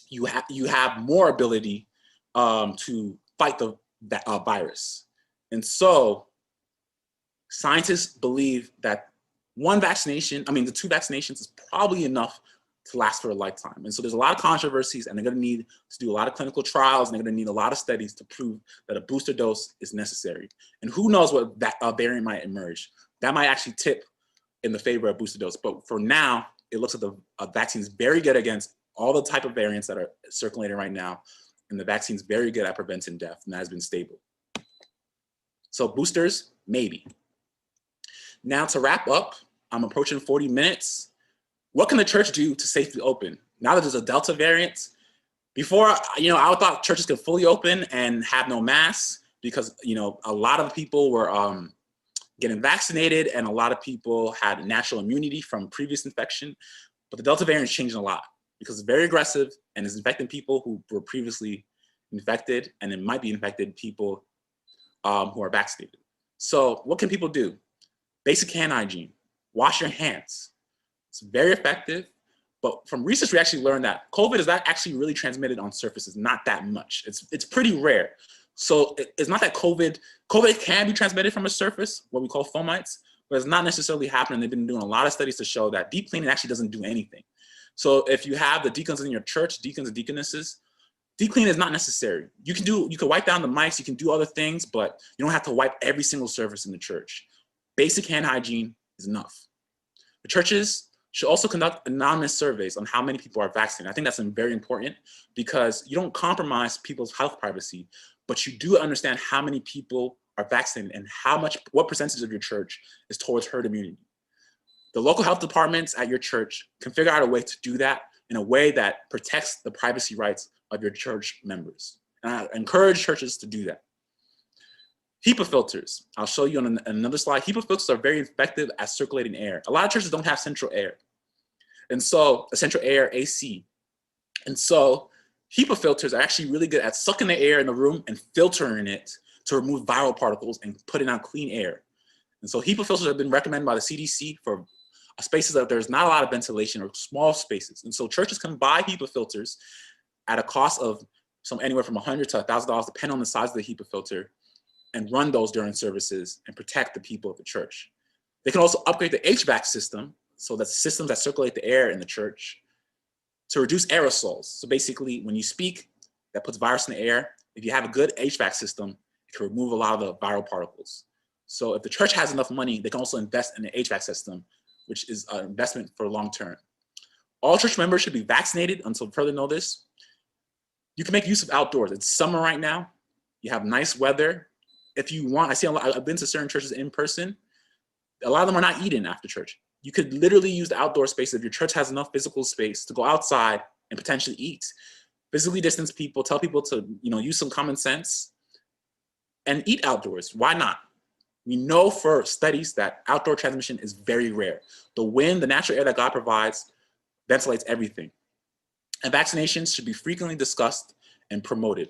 you have more ability to fight the virus. And so scientists believe that the 2 vaccinations is probably enough to last for a lifetime. And so there's a lot of controversies, and they're going to need to do a lot of clinical trials, and they're going to need a lot of studies to prove that a booster dose is necessary. And who knows what that variant might emerge. That might actually tip in the favor of booster dose. But for now, it looks like the vaccine is very good against all the type of variants that are circulating right now. And the vaccine is very good at preventing death, and that has been stable. So boosters, maybe. Now to wrap up, I'm approaching 40 minutes. What can the church do to safely open? Now that there's a Delta variant, before, I thought churches could fully open and have no masks because, a lot of people were getting vaccinated and a lot of people had natural immunity from previous infection. But the Delta variant is changing a lot because it's very aggressive and is infecting people who were previously infected, and it might be infected people who are vaccinated. So what can people do? Basic hand hygiene, wash your hands. It's very effective, but from research, we actually learned that COVID is not actually really transmitted on surfaces, not that much. It's pretty rare. So it's not that COVID can be transmitted from a surface, what we call fomites, but it's not necessarily happening. They've been doing a lot of studies to show that deep cleaning actually doesn't do anything. So if you have the deacons in your church, deacons and deaconesses, deep cleaning is not necessary. You can wipe down the mics, you can do other things, but you don't have to wipe every single surface in the church. Basic hand hygiene is enough. The churches should also conduct anonymous surveys on how many people are vaccinated. I think that's very important because you don't compromise people's health privacy, but you do understand how many people are vaccinated and what percentage of your church is towards herd immunity. The local health departments at your church can figure out a way to do that in a way that protects the privacy rights of your church members. And I encourage churches to do that. HEPA filters, I'll show you on another slide. HEPA filters are very effective at circulating air. A lot of churches don't have central air. And so, central air, AC. And so, HEPA filters are actually really good at sucking the air in the room and filtering it to remove viral particles and putting out clean air. And so, HEPA filters have been recommended by the CDC for spaces that there's not a lot of ventilation or small spaces. And so, churches can buy HEPA filters at a cost of anywhere from $100 to $1,000, depending on the size of the HEPA filter, and run those during services and protect the people of the church. They can also upgrade the HVAC system, so that's systems that circulate the air in the church, to reduce aerosols. So basically, when you speak, that puts virus in the air. If you have a good HVAC system, it can remove a lot of the viral particles. So if the church has enough money, they can also invest in the HVAC system, which is an investment for long term. All church members should be vaccinated until further notice. You can make use of outdoors. It's summer right now. You have nice weather. If you want, I've been to certain churches in person. A lot of them are not eating after church. You could literally use the outdoor space if your church has enough physical space to go outside and potentially eat. Physically distance people, tell people to use some common sense and eat outdoors. Why not? We know for studies that outdoor transmission is very rare. The wind, the natural air that God provides, ventilates everything. And vaccinations should be frequently discussed and promoted.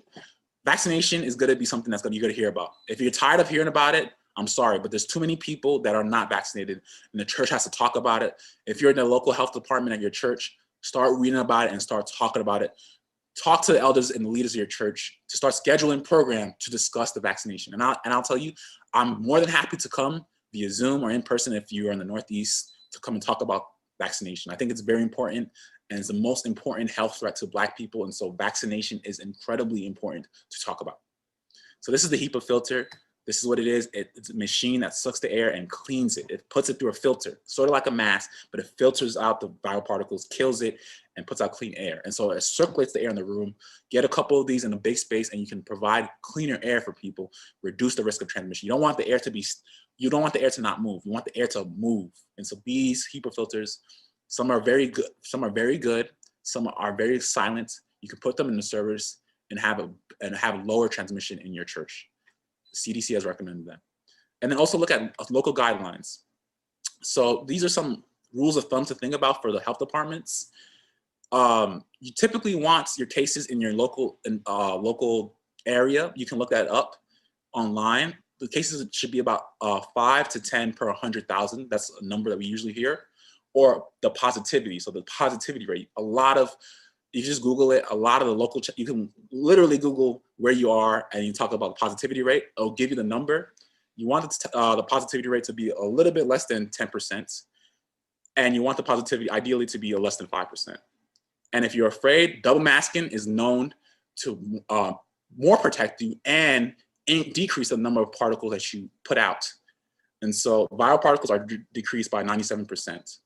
Vaccination is going to be something that's you're going to hear about. If you're tired of hearing about it, I'm sorry, but there's too many people that are not vaccinated, and the church has to talk about it. If you're in the local health department at your church, start reading about it and start talking about it. Talk to the elders and the leaders of your church to start scheduling programs to discuss the vaccination. And I'll tell you, I'm more than happy to come via Zoom or in person if you are in the Northeast to come and talk about vaccination. I think it's very important, and it's the most important health threat to Black people. And so vaccination is incredibly important to talk about. So this is the HEPA filter. This is what it is. It's a machine that sucks the air and cleans it. It puts it through a filter, sort of like a mask, but it filters out the viral particles, kills it, and puts out clean air. And so it circulates the air in the room. Get a couple of these in a big space, and you can provide cleaner air for people, reduce the risk of transmission. You don't want the air to not move. You want the air to move. And so these HEPA filters, some are very good, some are very silent. You can put them in the servers and have lower transmission in your church. The CDC has recommended that. And then also look at local guidelines. So these are some rules of thumb to think about for the health departments. You typically want your cases in your local area. You can look that up. online, the cases should be about 5 to 10 per 100,000. That's a number that we usually hear. Or the positivity. So the positivity rate, you just Google it, a lot of the local, you can literally Google where you are and you talk about the positivity rate, it'll give you the number. You want the positivity rate to be a little bit less than 10%. And you want the positivity ideally to be less than 5%. And if you're afraid, double masking is known to more protect you and decrease the number of particles that you put out. And so viral particles are decreased by 97%.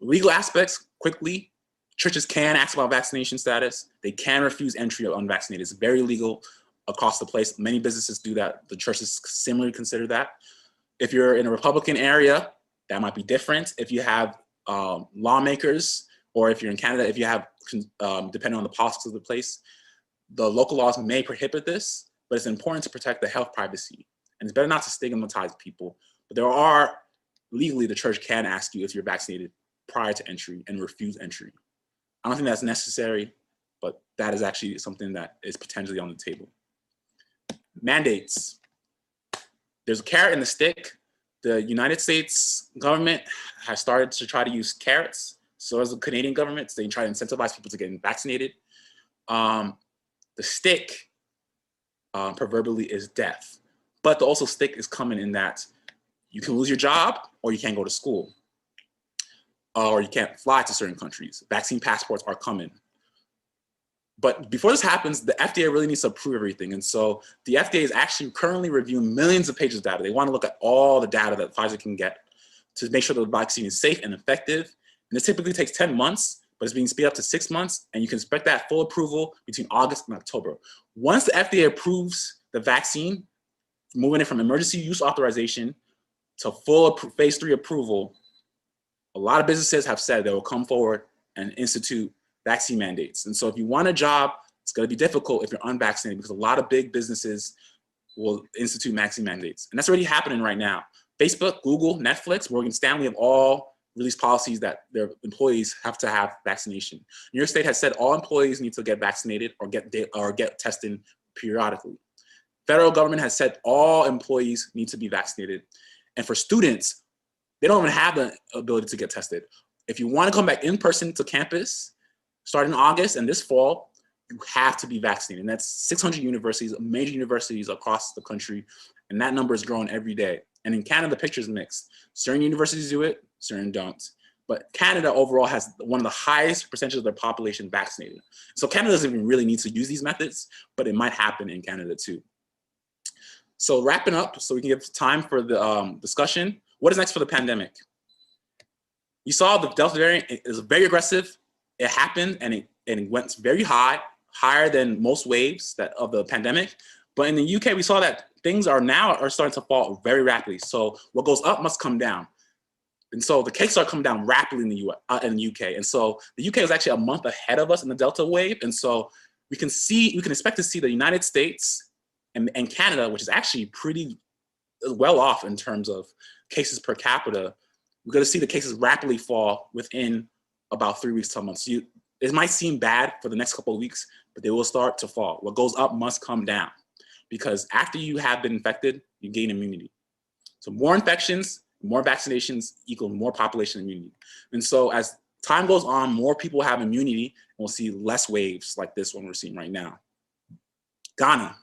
Legal aspects, quickly, churches can ask about vaccination status. They can refuse entry of unvaccinated. It's very legal across the place. Many businesses do that. The churches similarly consider that. If you're in a Republican area, that might be different. If you have lawmakers, or if you're in Canada, if you have, depending on the politics of the place, the local laws may prohibit this, but it's important to protect the health privacy. And it's better not to stigmatize people. But there are, legally, the church can ask you if you're vaccinated prior to entry and refuse entry. I don't think that's necessary, but that is actually something that is potentially on the table. Mandates. There's a carrot and the stick. The United States government has started to try to use carrots. So as the Canadian government, they try to incentivize people to get vaccinated. The stick, proverbially, is death. But the also stick is coming in that you can lose your job or you can't go to school. Or you can't fly to certain countries. Vaccine passports are coming. But before this happens, the FDA really needs to approve everything. And so the FDA is actually currently reviewing millions of pages of data. They want to look at all the data that Pfizer can get to make sure that the vaccine is safe and effective. And this typically takes 10 months, but it's being speeded up to 6 months. And you can expect that full approval between August and October. Once the FDA approves the vaccine, moving it from emergency use authorization to full phase 3 approval, a lot of businesses have said they will come forward and institute vaccine mandates. And so if you want a job, it's going to be difficult if you're unvaccinated because a lot of big businesses will institute vaccine mandates. And that's already happening right now. Facebook, Google, Netflix, Morgan Stanley have all released policies that their employees have to have vaccination. New York State has said all employees need to get vaccinated or get tested periodically. Federal government has said all employees need to be vaccinated. And for students, they don't even have the ability to get tested. If you want to come back in person to campus, starting in August and this fall, you have to be vaccinated. And that's 600 universities, major universities across the country. And that number is growing every day. And in Canada, the picture is mixed. Certain universities do it, certain don't. But Canada overall has one of the highest percentages of their population vaccinated. So Canada doesn't even really need to use these methods, but it might happen in Canada too. So wrapping up, so we can give time for the discussion. What is next for the pandemic? You saw the Delta variant is very aggressive. It happened and it went very high, higher than most waves of the pandemic. But in the UK, we saw that things are starting to fall very rapidly. So what goes up must come down. And so the cases are coming down rapidly in the UK. And so the UK is actually a month ahead of us in the Delta wave. And so we can expect to see the United States and Canada, which is actually pretty well off in terms of cases per capita. We're going to see the cases rapidly fall within about 3 weeks to a month. So it might seem bad for the next couple of weeks, but they will start to fall. What goes up must come down because after you have been infected, you gain immunity. So more infections, more vaccinations equal more population immunity. And so as time goes on, more people have immunity, and we'll see less waves like this one we're seeing right now. Ghana.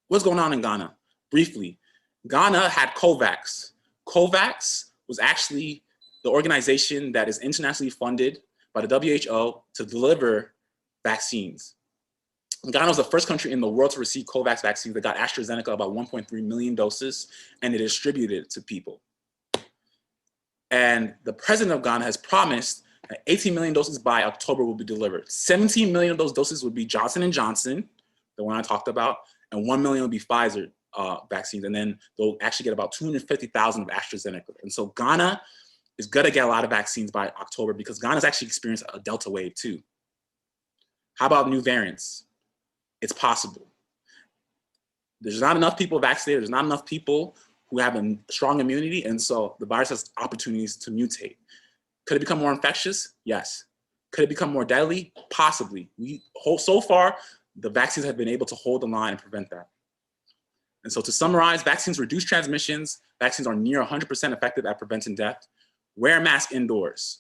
What's going on in Ghana? Briefly, Ghana had COVAX. COVAX was actually the organization that is internationally funded by the WHO to deliver vaccines. Ghana was the first country in the world to receive COVAX vaccines. They got AstraZeneca about 1.3 million doses, and they distributed it to people. And the president of Ghana has promised that 18 million doses by October will be delivered. 17 million of those doses would be Johnson & Johnson, the one I talked about, and 1 million will be Pfizer vaccines. And then they'll actually get about 250,000 of AstraZeneca. And so Ghana is gonna get a lot of vaccines by October because Ghana's actually experienced a Delta wave too. How about new variants? It's possible. There's not enough people vaccinated. There's not enough people who have a strong immunity. And so the virus has opportunities to mutate. Could it become more infectious? Yes. Could it become more deadly? Possibly. So far, the vaccines have been able to hold the line and prevent that. And so to summarize, vaccines reduce transmissions. Vaccines are near 100% effective at preventing death. Wear a mask indoors.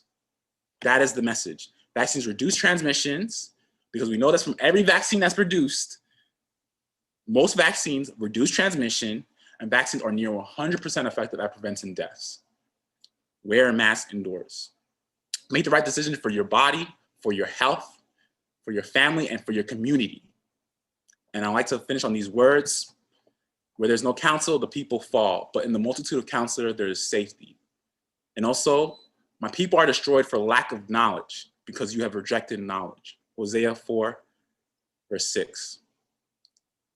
That is the message. Vaccines reduce transmissions because we know this from every vaccine that's produced. Most vaccines reduce transmission, and vaccines are near 100% effective at preventing deaths. Wear a mask indoors. Make the right decision for your body, for your health, for your family, and for your community. And I like to finish on these words. Where there's no counsel, the people fall, but in the multitude of counselors, there is safety. And also, my people are destroyed for lack of knowledge because you have rejected knowledge. Hosea 4, verse 6.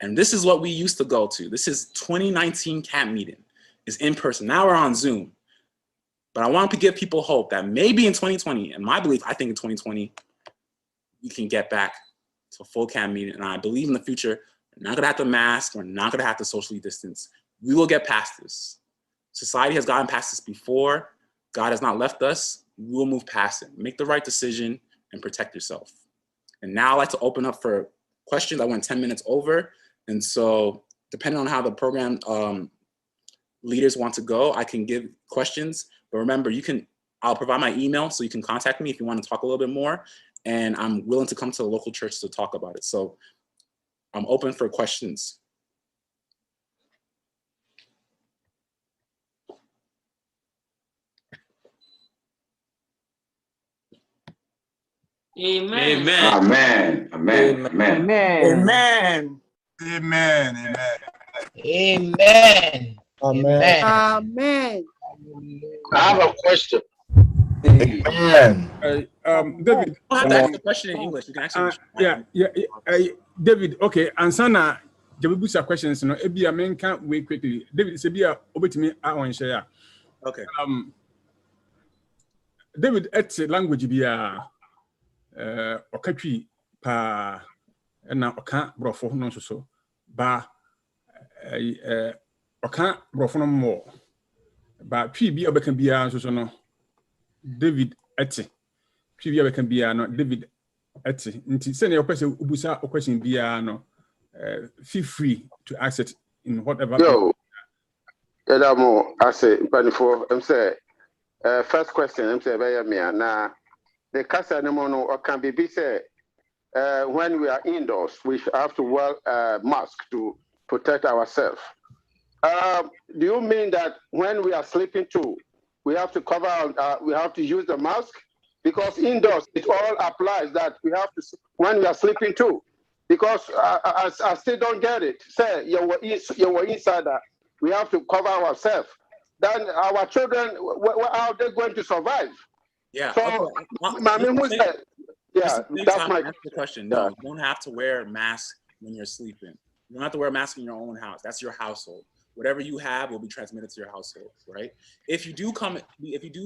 And this is what we used to go to. This is 2019 camp meeting. It's in person. Now we're on Zoom. But I want to give people hope that maybe in 2020, and my belief, I think in 2020, we can get back to full camp meeting. And I believe in the future, we're not gonna have to mask, we're not gonna have to socially distance. We will get past this. Society has gotten past this before. God has not left us. We will move past it. Make the right decision and protect yourself. And now I'd like to open up for questions. I went 10 minutes over. And so depending on how the program leaders want to go, I can give questions. But remember, I'll provide my email so you can contact me if you want to talk a little bit more. And I'm willing to come to the local church to talk about it. So I'm open for questions. Amen. Amen. Amen. Amen. Amen. Amen. Amen. Amen. Amen. I have a question. Amen. David. You don't have to ask the question in English. You can actually. David, okay. Ansana, the Bubusa questions, no, Ebi, I mean, can't wait quickly. David, Sebia, over to me, I want to share. Okay. David, it's a language, be Okatwi, pa, and now Oka, Brofo, no so, ba, Oka, Brofo, no more. But P.B. Obekan Bia, so no. David, eti. P.B. Obekan Bia, no, David. Send your question, Ubusa, or question Biano. Feel free to ask it in whatever. Yo, I say, before I'm say, first question, I'm say, now the casa no or can be said when we are indoors, we have to wear a mask to protect ourselves. Do you mean that when we are sleeping too, we have to cover, we have to use the mask? Because indoors, it all applies that we have to, when we are sleeping too. Because I still don't get it. Say, you were inside that. We have to cover ourselves. Then our children, how are they going to survive? Yeah. So, Okay. I mean, who's that? Yeah, that's my question. No, you don't have to wear a mask when you're sleeping. You don't have to wear a mask in your own house. That's your household. Whatever you have will be transmitted to your household, right? If you do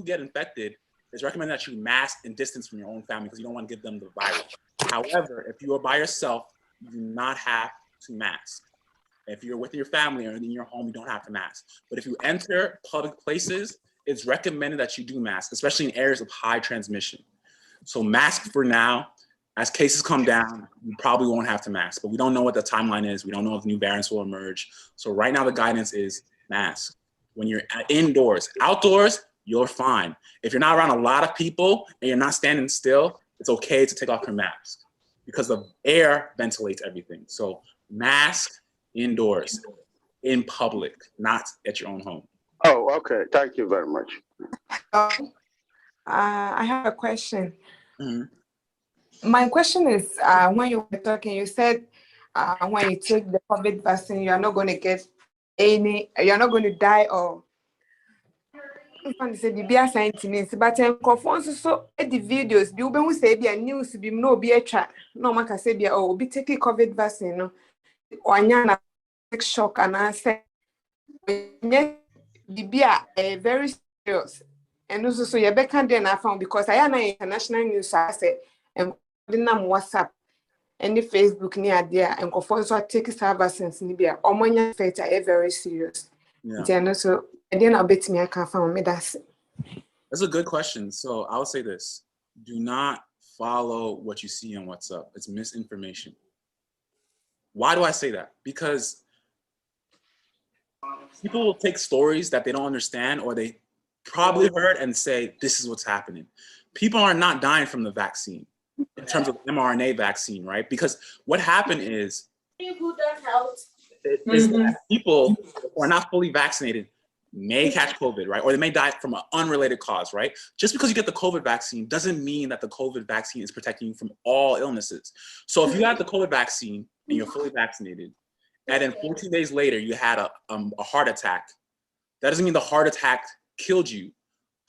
get infected, it's recommended that you mask and distance from your own family because you don't want to give them the virus. However, if you are by yourself, you do not have to mask. If you're with your family or in your home, you don't have to mask. But if you enter public places, it's recommended that you do mask, especially in areas of high transmission. So mask for now. As cases come down, you probably won't have to mask, but we don't know what the timeline is. We don't know if new variants will emerge. So right now the guidance is mask. When you're indoors, outdoors, you're fine. If you're not around a lot of people and you're not standing still, it's okay to take off your mask because the air ventilates everything. So mask indoors, in public, not at your own home. Oh, okay. Thank you very much. I have a question. Mm-hmm. My question is, when you were talking, you said when you take the COVID vaccine, you are not going to get you're not going to die or say be a scientist, but so the videos, you be say be a news, be no be a chat, no man can say be be taking COVID vaccine, no, or nyana shock and I say, be a very serious. And also, so you better than I found because I am international news. I say, and WhatsApp, any Facebook near there, and so take vaccines in Libya. Or my faith are very serious. Yeah. So I didn't bet me. I can't find me. That's a good question. So I'll say this: do not follow what you see on WhatsApp. It's misinformation. Why do I say that? Because people will take stories that they don't understand or they probably heard and say, this is what's happening. People are not dying from the vaccine in terms of mRNA vaccine, right? Because what happened is that people who are not fully vaccinated may catch COVID, right? Or they may die from an unrelated cause, right? Just because you get the COVID vaccine doesn't mean that the COVID vaccine is protecting you from all illnesses. So if you had the COVID vaccine and you're fully vaccinated, and then 14 days later you had a heart attack, that doesn't mean the heart attack killed you.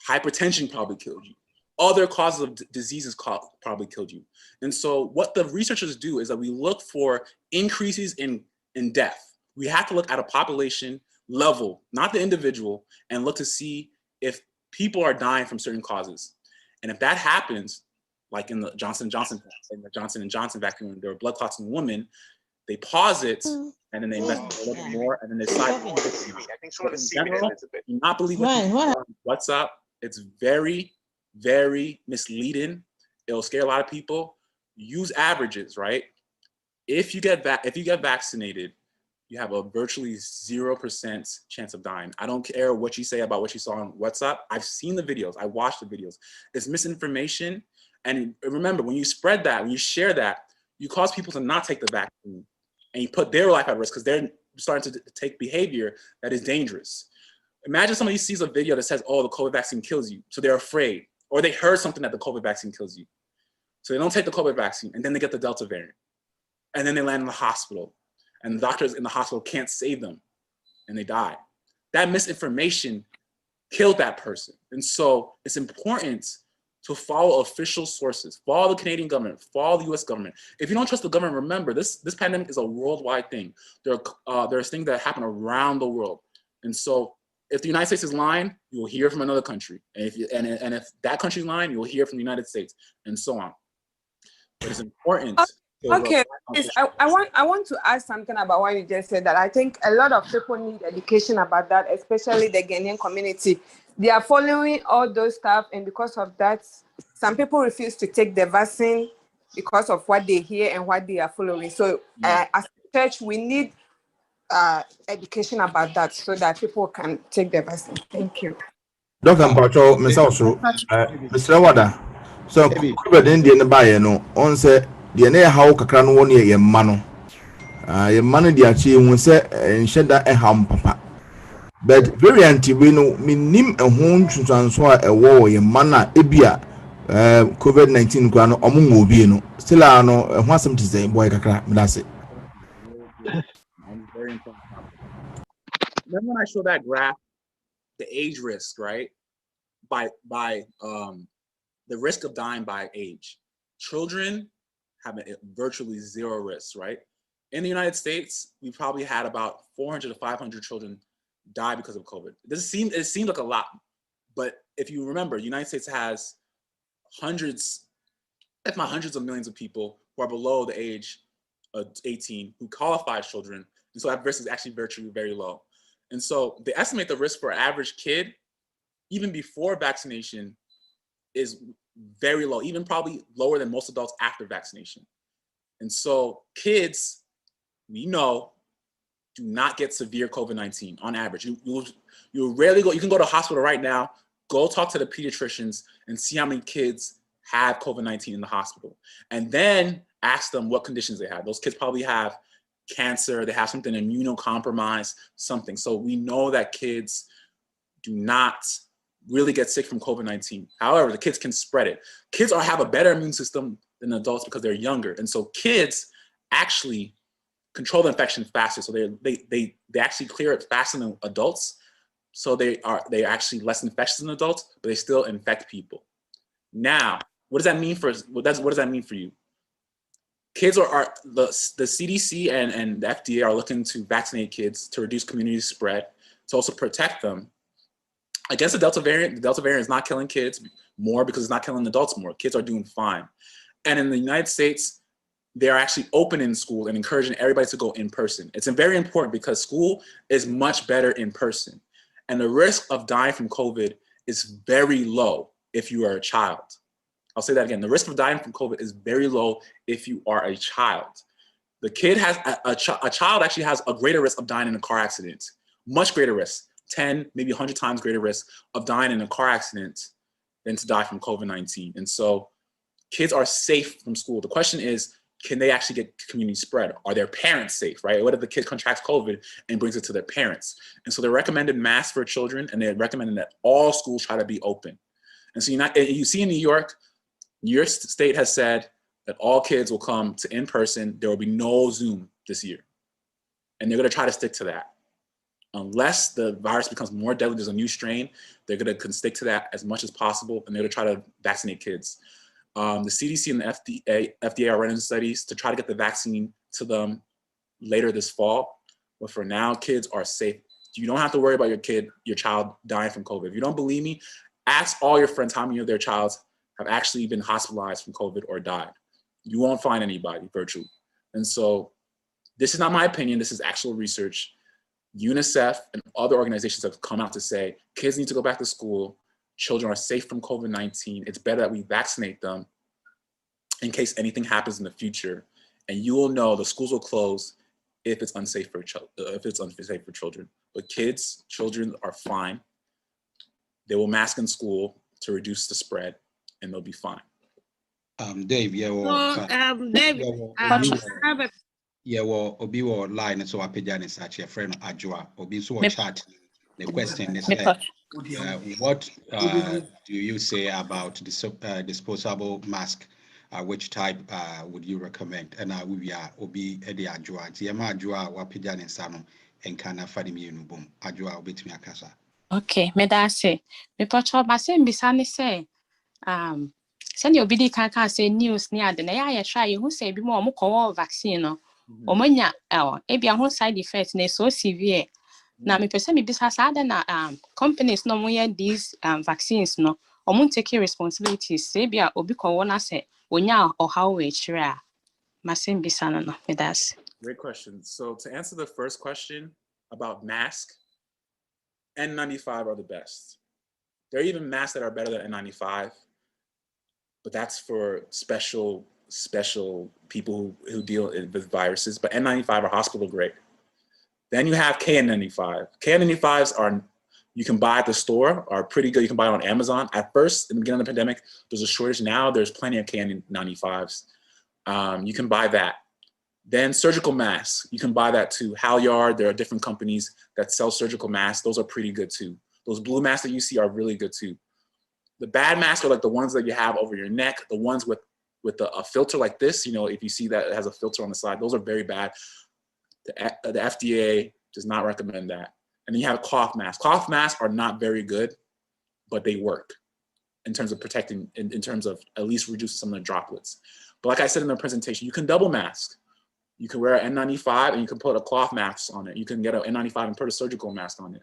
Hypertension probably killed you. Other causes of diseases probably killed you. And so what the researchers do is that we look for increases in death. We have to look at a population level, not the individual, and look to see if people are dying from certain causes. And if that happens, like in the Johnson & Johnson vaccine, when there were blood clots in women, they pause it and then they investigate a little bit more and then they decide. Do not believe what's up. It's very, very misleading. It'll scare a lot of people. Use averages, right? If you get vaccinated, you have a virtually 0% chance of dying. I don't care what you say about what you saw on WhatsApp. I've seen the videos. I watched the videos. It's misinformation. And remember, when you spread that, when you share that, you cause people to not take the vaccine and you put their life at risk because they're starting to take behavior that is dangerous. Imagine somebody sees a video that says, oh, the COVID vaccine kills you. So they're afraid, or they heard something that the COVID vaccine kills you. So they don't take the COVID vaccine and then they get the Delta variant. And then they land in the hospital. And the doctors in the hospital can't save them and they die. That misinformation killed that person. And so it's important to follow official sources, follow the Canadian government, follow the US government. If you don't trust the government, remember this pandemic is a worldwide thing. There's things that happen around the world. And so if the United States is lying, you will hear from another country. And if that country's lying, you will hear from the United States and so on. But it's important. Okay, I want to ask something about what you just said, that I think a lot of people need education about that, especially the Ghanaian community. They are following all those stuff, and because of that, some people refuse to take the vaccine because of what they hear and what they are following. So as a church, we need education about that so that people can take the vaccine. Thank you. Dr. Mpacho, Mr. Wada, so COVID in the Bayano, on say, the near how Kakran one year, your mano. Your money, the achieve, when say, and shed that a ham papa. But very anti we know, me nim a home to transfer a war, your mana, ebia, COVID-19 grano, omungo bino. Still, I know, want some to say, boy, Kakra, that's it. Very important. Remember when I showed that graph, the age risk, right? By the risk of dying by age. Children have virtually zero risk, right? In the United States, we probably had about 400 to 500 children die because of COVID. It seemed like a lot, but if you remember, the United States has hundreds, if not hundreds of millions of people who are below the age of 18 who qualify as children. And so that risk is actually virtually very low. And so they estimate the risk for an average kid, even before vaccination, is very low, even probably lower than most adults after vaccination. And so kids, we know, do not get severe COVID-19 on average. You rarely go, you can go to a hospital right now, go talk to the pediatricians and see how many kids have COVID-19 in the hospital. And then ask them what conditions they have. Those kids probably have cancer, they have something immunocompromised, something. So we know that kids do not really get sick from COVID-19. However, the kids can spread it. Kids have a better immune system than adults because they're younger. And so kids actually control the infection faster. So they actually clear it faster than adults. So they're actually less infectious than adults, but they still infect people. Now, what does that mean for what does that mean for you? Kids the CDC and the FDA are looking to vaccinate kids to reduce community spread, to also protect them against the Delta variant. The Delta variant is not killing kids more because it's not killing adults more. Kids are doing fine. And in the United States, they're actually opening school and encouraging everybody to go in person. It's very important because school is much better in person. And the risk of dying from COVID is very low if you are a child. I'll say that again. The risk of dying from COVID is very low if you are a child. The kid has, a child actually has a greater risk of dying in a car accident, much greater risk, 10, maybe 100 times greater risk of dying in a car accident than to die from COVID-19. And so kids are safe from school. The question is, can they actually get community spread? Are their parents safe, right? What if the kid contracts COVID and brings it to their parents? And so they recommended masks for children, and they recommended that all schools try to be open. And so you see in New York State has said that all kids will come to in-person. There will be no Zoom this year. And they're gonna try to stick to that. Unless the virus becomes more deadly, there's a new strain, they're gonna stick to that as much as possible, and they're gonna try to vaccinate kids. The CDC and the FDA are running studies to try to get the vaccine to them later this fall. But for now, kids are safe. You don't have to worry about your child dying from COVID. If you don't believe me, ask all your friends how many of their child have actually been hospitalized from COVID or died. You won't find anybody virtually. And so this is not my opinion, this is actual research. UNICEF and other organizations have come out to say, kids need to go back to school. Children are safe from COVID-19. It's better that we vaccinate them in case anything happens in the future. And you will know the schools will close if it's unsafe for children. But children are fine. They will mask in school to reduce the spread, and they'll be fine. Dave, yeah, well, Dave, yeah, well, Obi or line so I paid in such a friend Ajua, Obi so chat. The question is what do you say about disposable mask? Which type would you recommend? And we are Obi Edi Ajua, Tiama Ajua, Wapijan and Sano, and Kana Fadimi Nubum, Ajua Obi to Akasa. Okay, me da say. Me pocho ba say mbisa ne say send your BD can say news near the na try who say be more mo vaccine no. Omanya ebi ho side effects na so severe. Na me pese me bisa sa na companies no mo these vaccines no. Omo take responsibilities say bia obi kowo na say onya or how we chira. Masem bisa no me da say. Great question. So to answer the first question about mask, N95 are the best. There are even masks that are better than N95, but that's for special people who deal with viruses. But N95 are hospital grade. Then you have KN95. KN95s are, you can buy at the store, are pretty good. You can buy it on Amazon. At first, in the beginning of the pandemic, there's a shortage. Now there's plenty of KN95s. You can buy that. Then surgical masks, you can buy that too. Halyard, there are different companies that sell surgical masks. Those are pretty good too. Those blue masks that you see are really good too. The bad masks are like the ones that you have over your neck, the ones with a filter like this, you know, if you see that it has a filter on the side, those are very bad. The FDA does not recommend that. And then you have cloth masks. Cloth masks are not very good, but they work in terms of protecting, in terms of at least reducing some of the droplets. But like I said in the presentation, you can double mask. You can wear an N95 and you can put a cloth mask on it. You can get an N95 and put a surgical mask on it.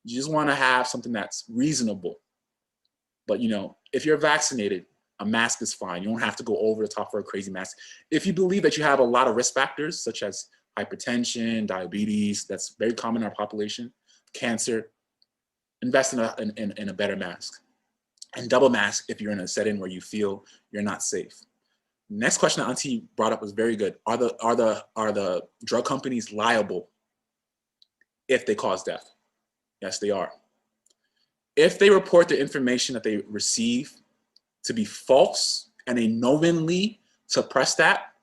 You just want to have something that's reasonable. But you know, if you're vaccinated, a mask is fine. You don't have to go over the top for a crazy mask. If you believe that you have a lot of risk factors, such as hypertension, diabetes, that's very common in our population, cancer, invest in a better mask. And double mask if you're in a setting where you feel you're not safe. Next question that Auntie brought up was very good. Are the drug companies liable if they cause death? Yes, they are. If they report the information that they receive to be false and they knowingly suppress that,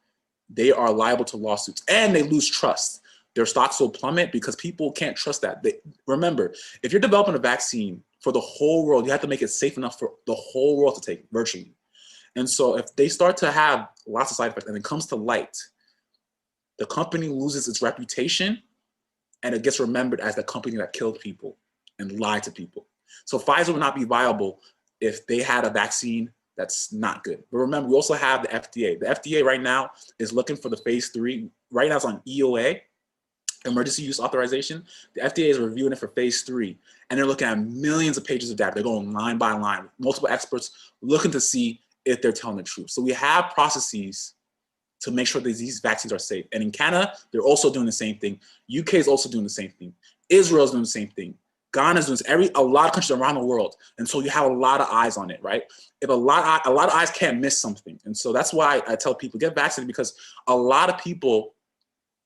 they are liable to lawsuits and they lose trust. Their stocks will plummet because people can't trust that. Remember, if you're developing a vaccine for the whole world, you have to make it safe enough for the whole world to take virtually. And so if they start to have lots of side effects and it comes to light, the company loses its reputation and it gets remembered as the company that killed people and lied to people. So Pfizer would not be viable if they had a vaccine that's not good. But remember, we also have the FDA. The FDA right now is looking for the phase 3. Right now it's on EOA, emergency use authorization. The FDA is reviewing it for phase 3. And they're looking at millions of pages of data. They're going line by line, multiple experts looking to see if they're telling the truth. So we have processes to make sure that these vaccines are safe. And in Canada, they're also doing the same thing. UK is also doing the same thing. Israel's doing the same thing. Ghana's doing this, a lot of countries around the world. And so you have a lot of eyes on it, right? If a lot of eyes can't miss something. And so that's why I tell people get vaccinated, because a lot of people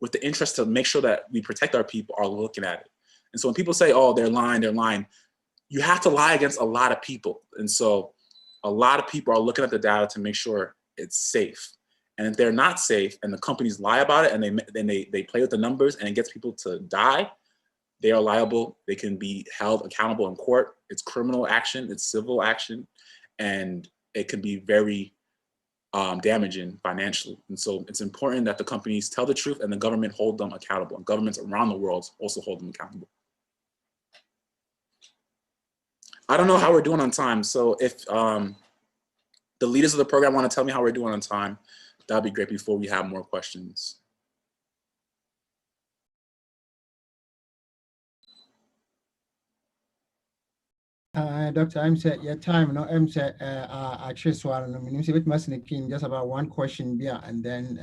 with the interest to make sure that we protect our people are looking at it. And so when people say, oh, they're lying, you have to lie against a lot of people. And so a lot of people are looking at the data to make sure it's safe. And if they're not safe and the companies lie about it and they play with the numbers and it gets people to die, they are liable. They can be held accountable in court. It's criminal action, it's civil action, and it can be very damaging financially. And so it's important that the companies tell the truth and the government hold them accountable. And governments around the world also hold them accountable. I don't know how we're doing on time. So if the leaders of the program want to tell me how we're doing on time, that'd be great before we have more questions. Doctor, I'm saying your time. No, I'm saying actually, so I don't know. Bit must sneak just about one question here, and then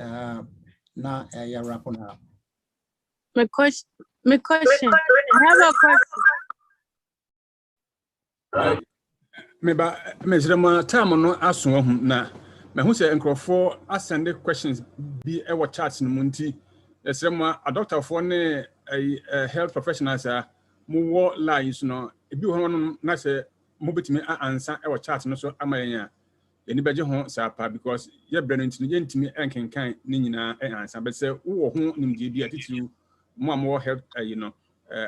now you're wrapping up. My question. I have a question. Meba time no aso ho na me hu say nkrofo asende questions bi e wo chat no munti esrema a doctor for ne health professionals mo wo lines no ebi ho no na say mo betimi answer e wo chat no so amayanya eni beje ho sapa because ye bre no ntini ye ntimi enkenkan ni nyina answer but say wo ho nimdi bi atitiru mo health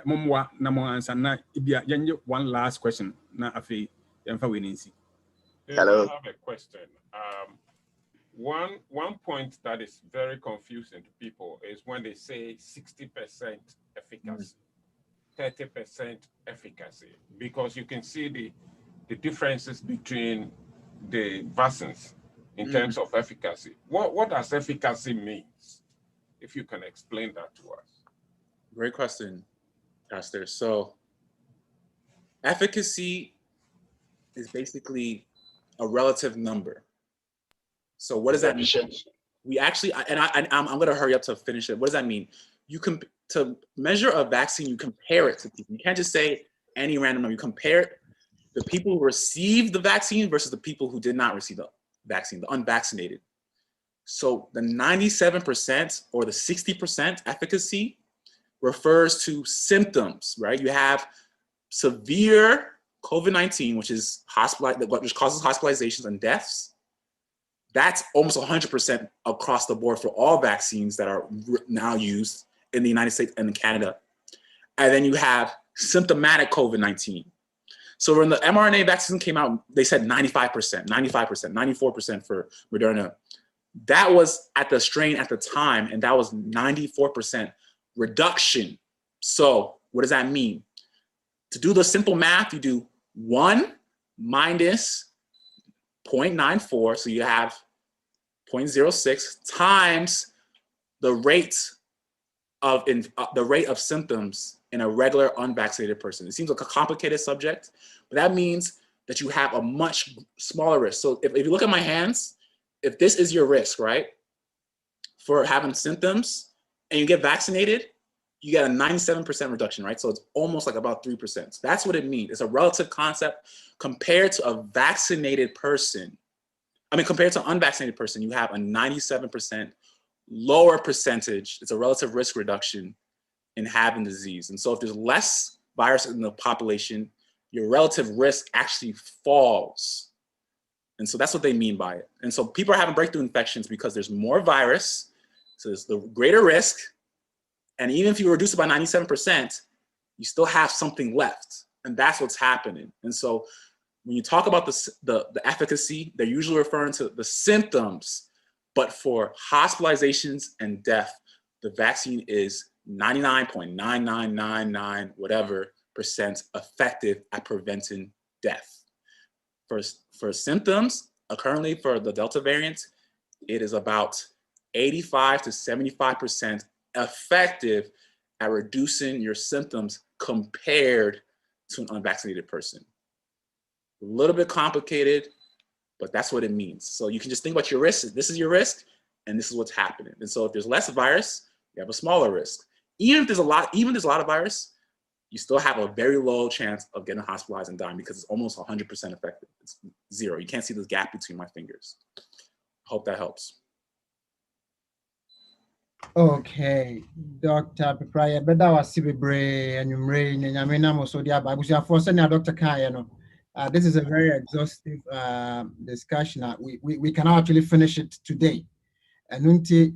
mo na mo answer na ibia yenye one last question na afi. Hello. I have a question. One point that is very confusing to people is when they say 60% efficacy, 30% efficacy, because you can see the differences between the vaccines in terms of efficacy. What does efficacy means? If you can explain that to us. Great question, Pastor. So efficacy is basically a relative number. So what does that mean? We actually, I'm going to hurry up to finish it. What does that mean? You can, to measure a vaccine, you compare it to people. You can't just say any random number. You compare the people who received the vaccine versus the people who did not receive the vaccine, the unvaccinated. So the 97% or the 60% efficacy refers to symptoms, right? You have severe COVID-19, which is which causes hospitalizations and deaths. That's almost 100% across the board for all vaccines that are now used in the United States and in Canada. And then you have symptomatic COVID-19. So when the mRNA vaccine came out, they said 95%, 94% for Moderna. That was at the strain at the time, and that was 94% reduction. So what does that mean? To do the simple math, you do 1 minus 0.94, so you have 0.06 times the rate of symptoms in a regular unvaccinated person. It seems like a complicated subject, but that means that you have a much smaller risk. So if you look at my hands, if this is your risk, right, for having symptoms and you get vaccinated, you get a 97% reduction, right? So it's almost like about 3%. So that's what it means. It's a relative concept. Compared to a vaccinated person, compared to an unvaccinated person, you have a 97% lower percentage. It's a relative risk reduction in having disease. And so if there's less virus in the population, your relative risk actually falls. And so that's what they mean by it. And so people are having breakthrough infections because there's more virus, so there's the greater risk. And even if you reduce it by 97%, you still have something left. And that's what's happening. And so when you talk about the efficacy, they're usually referring to the symptoms. But for hospitalizations and death, the vaccine is 99.9999 whatever percent effective at preventing death. For symptoms, currently for the Delta variant, it is about 85 to 75% effective at reducing your symptoms compared to an unvaccinated person. A little bit complicated, but that's what it means. So you can just think about your risk. This is your risk, and this is what's happening. And so if there's less virus, you have a smaller risk. Even if there's a lot of virus, you still have a very low chance of getting hospitalized and dying because it's almost 100% effective. It's 0. You can't see this gap between my fingers. I hope that helps. Okay, Dr. Pipraya, better was Sibibre and Umre, and Yamina Mosodia, Babusia for Senior Dr. Kayano. This is a very exhaustive discussion. We cannot actually finish it today. And until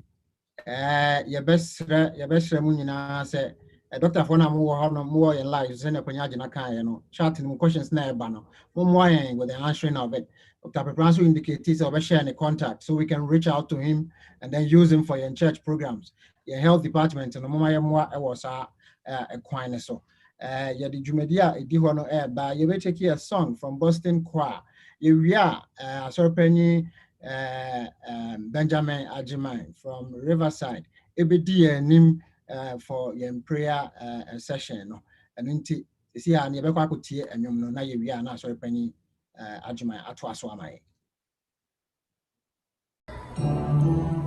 your best Munina said, Dr. Fona more in life, Zena Panyajina Kayano, chatting questions never, no more with the answering of it. Dr. Pipranso indicates of sharing a contact so we can reach out to him and then use him for your church programs. Your health department and more was a quine so. Yadi Jumedia, a Dihono air by you take a song from Boston Choir. You are Sorpenny Benjamin Ajimai from Riverside. Ebedi nim for your prayer session. And inti see how near Bakuti and you know na you are not Sorpenny Ajimai Atwaswamai. Thank you.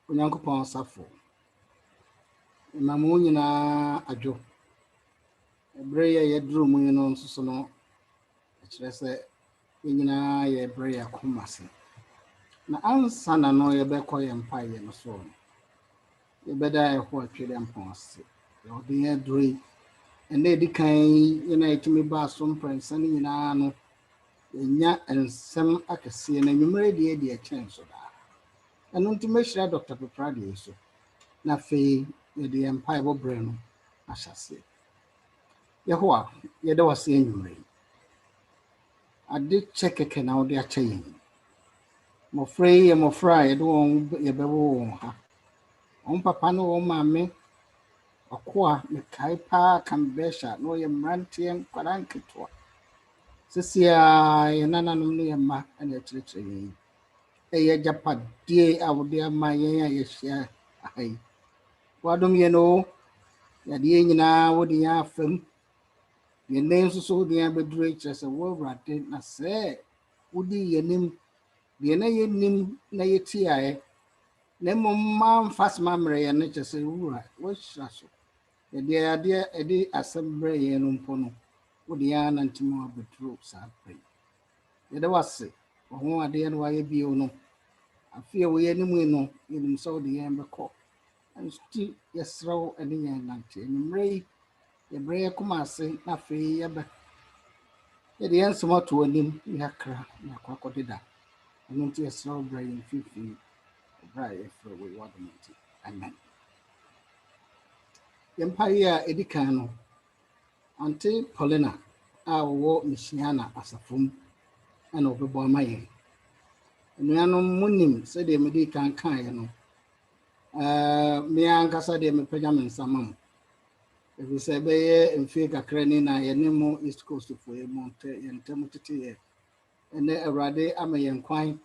Onyankopɔn safo na mo nyinaa adwo ebre ye yeduru mu no nso so no kyerɛ sɛ nyinaa yɛ ebre yɛ komase na ansa na no yɛbɛkɔ yɛ mpaeɛ no so yɛbɛda ɛho atwere mpɔn ase yɛde yɛduru ɛna edi kan yɛna yɛtumi ba so mprɛnsa no nyinaa no yɛnya nsɛm akɛseɛ na nwumere deɛ deɛ kyɛn so daa ɛno nti mɛhyira Dr. Pepra deɛ so na afei yɛde yɛn mpaeɛ bɔbrɛ no ahyɛse Yehowa yɛda wase nwumere ade kyɛ kɛkɛ na wode akyɛ yɛn mmɔfra yi yɛ mmɔfra a yɛde wɔn yɛbɛwɔ wɔn ha wɔn papa no wɔn maame ɔkoa mekae paa kambɛhya na ɔyɛ mmeranteɛ nkwadaa nketewa sesia yɛn nananom no yɛ mma ɛna akyerɛkyerɛ yɛn ɛyɛ agyapadeɛ a wode ama yɛn a yɛhyia aha yi wadom yɛn o yɛde yɛn nyinaa wode yɛn afam yɛn nso so wode yɛn abɛduru akyerɛ sɛ wo Awurade na sɛ wode yɛnim deɛ na yɛnim na yɛtiaeɛ na mmom ma mfasoma mmerɛ yɛn no kyerɛ sɛ wura wɔahyira so yɛde adeɛ ɛde asɛm brɛ yɛn no mpo no wode yɛn anantim abɛduru saa pɛ yɛde wase ho adeɛ no wayɛ bio no afei wo yɛnim no yɛnim sɛ wode yɛn bɛkɔ nti yɛsrɛw ɛne yɛn nante nwummerɛ yi yɛbrɛ yɛ koma ase na afei yɛbɛ yɛde yɛn nsɛm ato anim yɛakra na akɔakɔdeda ɛno nti yɛsrɛw brɛ yɛn fifiri brɛ a yɛfrɛ wo wadom nti amen yɛmpaeɛ a ɛdi kan no ante Paulina a wɔwɔ Michiana asafom ɛna ɔbɛbɔ ama yɛn nnuanom munim sɛdeɛ mede kan kaeɛ no me ankasa deɛ mepɛgya me nsa ma mo ɛfiri sɛ ɛbɛyɛ mfie kakra ni na yɛne mo East Coast fo yɛ mo yɛntɛm teteyɛ ɛnɛ Awurade ama yɛn kwan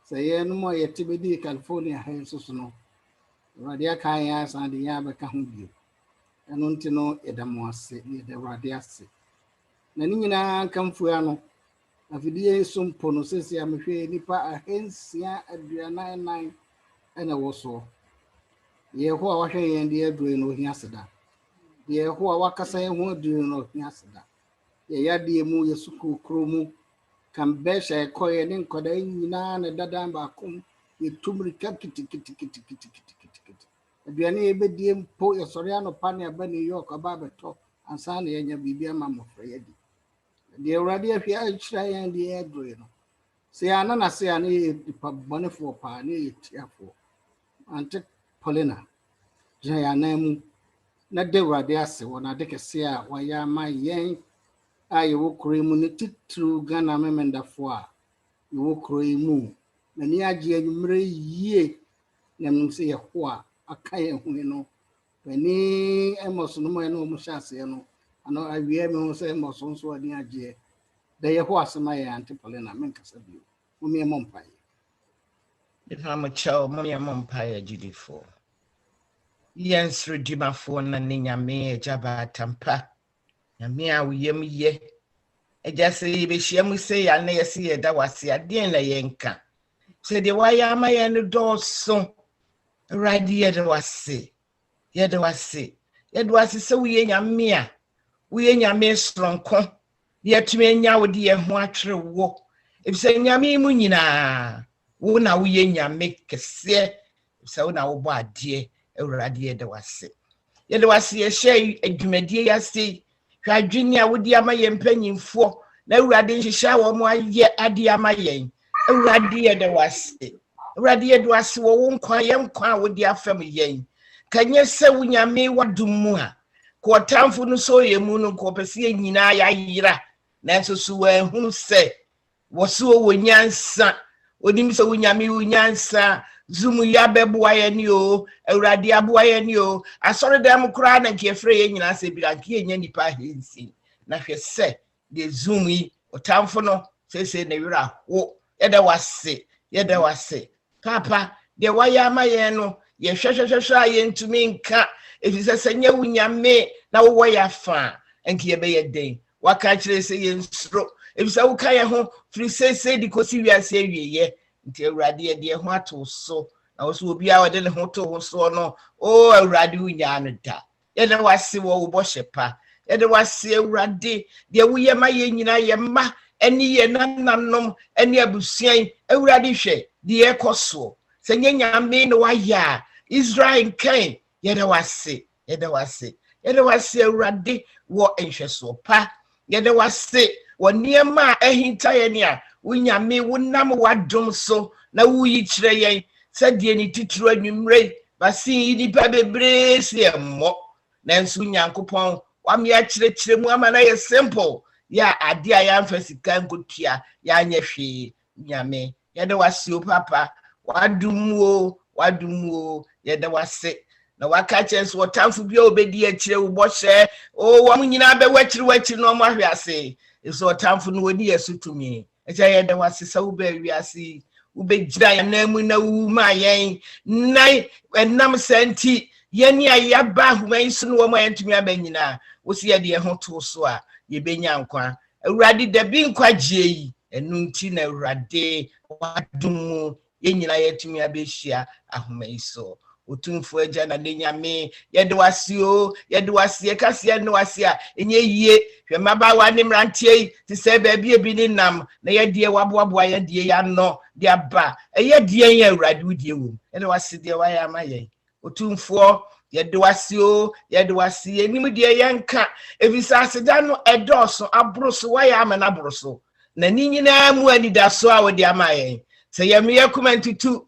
sɛ yɛn no mo a yɛte bɛdi California ha nso so no Awurade aka yɛn asan de yɛn abɛka ho bio ɛno nti no yɛda mo ase yɛda Awurade ase na ne nyinaa nkamfua no afidie so mpo no sɛsi a mehwɛ nipa 649 ɛna wɔ so yɛho a wahwɛ yɛn de aduro no ohia seda yɛho a wakasa yɛn ho aduro no ohia seda yɛyadeɛ mu yɛsukukuro mu kambɛhya ɛkɔyɛ ne nkɔda nyinaa na dadan baako yɛtumrika kitikitikitikitikitikiti aduane yɛbɛdie mpo yɛsɔre anɔpa ne aba New York aba abɛtɔ ansa na yɛnya biribi ama mmɔfra yɛdi deɛ Awurade ahwɛ akyerɛ yɛn de aduro no sɛ yɛana na sɛ yɛane yɛ nipa bɔnefoɔ paa ne yɛ tiafoɔ ante Paulina gyina yɛanan mu na da Awurade ase wɔ n'ade kɛse a wɔayɛ ama yɛn a yɛwɔ kuro yi mu ne titiriw Ghana memendafoɔ a yɛwɔ kuro yi mu n'ani agye anwummerɛ yie na mmom sɛ yɛho a aka yɛn ho no pani ɛmɔso no mu ɛne ɔmo hyɛ aseɛ no ano awie me ho sɛ ɛmɔso nso ani agyeɛ da yɛho asɛm ayɛ ante Paulina menkasa bio momiɛmɔ mpaeɛ If mo kyɛw momiɛmɔ mpaeɛ agyidifoɔ yɛn soro dwumafoɔ na ne Nyame agya baatampa Nyame a woyam yɛ agya sɛ yɛbɛhyia mu sɛ yɛ na yɛsɛ yɛda wase adeɛ na yɛnka sɛ deɛ wayɛ ama yɛn no dɔɔso Awurade yɛde wase sɛ woyɛ Nyame a woyɛ Nyame soronko yɛtumi anya wo de yɛn ho atwere wo efisɛ Nyame mu nyinaa wo na woyɛ Nyame kɛseɛ efisɛ wo na wobɔ adeɛ Awurade yɛde wase yɛhyɛ adwumadie yɛase hwɛ adwene a wode ama yɛn mpanyimfoɔ na Awurade nhyehyɛ wɔ mo ayɛ ade ama yɛn Awurade yɛde wase wɔ wo nkwa yɛn nkwa a wode afam yɛn kanyɛ sɛ wo Nyame wadom mu a kɔtamfo no so yɛ mu no kɔpɛsɛ nyinaa yɛayera nanso so wɔahunu sɛ wɔso wɔ nyansa onim sɛ wo Nyame wo nyansa Zoom ya bɛboa yɛn ni o Awurade aboa yɛn ni o asɔre dɛm koraa na nkɛfrɛ yɛn nyinaa sɛ biranke yɛnya nipa hensi na hwɛ sɛ de Zoom yi otamfo no sɛ na wira ho yɛda wase papa de wayɛ ama yɛn no yɛhwɛhwɛhwɛ a yɛntumi nka efisɛ sɛ nyɛ wo Nyame na wowɔ yɛ afa enke yɛbɛyɛ den waka kyerɛ sɛ yɛnsuro if so kaya ho free say the kosi wi ase wiye nti awurade de ho ato so na wo so obi a wode ne ho to ho so no o awurade unya no da ye de wase wo bo hyepa ye de wase awurade de wo ye ma ye nyina ye ma eni ye nananom eni abusuan awurade hwe de ekoso se nyanyame no wa ya Israel kan ye de wase awurade wo enhweso pa ye de wase wo niema ehinta ye ne a unyame wonam wadom so na wuyi kire yen sadie ni titiro anwumre basi ni pa bebre se emmo nanso nyankopon wame akire mu ama na ye simple ya ade a ya mfasika nkotua ya anya hwe nyame ye de wase papa wadumuo ye de wase na waka chance wotamfo bia obedi akire wo bɔhye o wam nyina be wakiri no mo ahwe ase eso wotamfo no woni yesutumi eja ye de wase sa wo ba wiase wo be gira ya na mu na wu ma yen nai enam santi yeni ayaba human so no mo yentumi abanyina wo se ye de ho to so a ye benya nkwa awurade da bi nkwa gie yi enu nti na awurade wadum yenyina yetumi abehia ahoma so otumfo agya na nyame yede wase kase no wase a enye yie hwemaba wa ne mrantie ti se ba bi ebi ni nam na yede waboaboa yede ya no de aba yede yen awurade wudie wom yede wase de wa ya maye otumfo yede wase enim de yenka ebisa aseda no edoso abroso wa ya amana abroso na ni nyina mu anidaso a wode amaye se yeme yakumantutu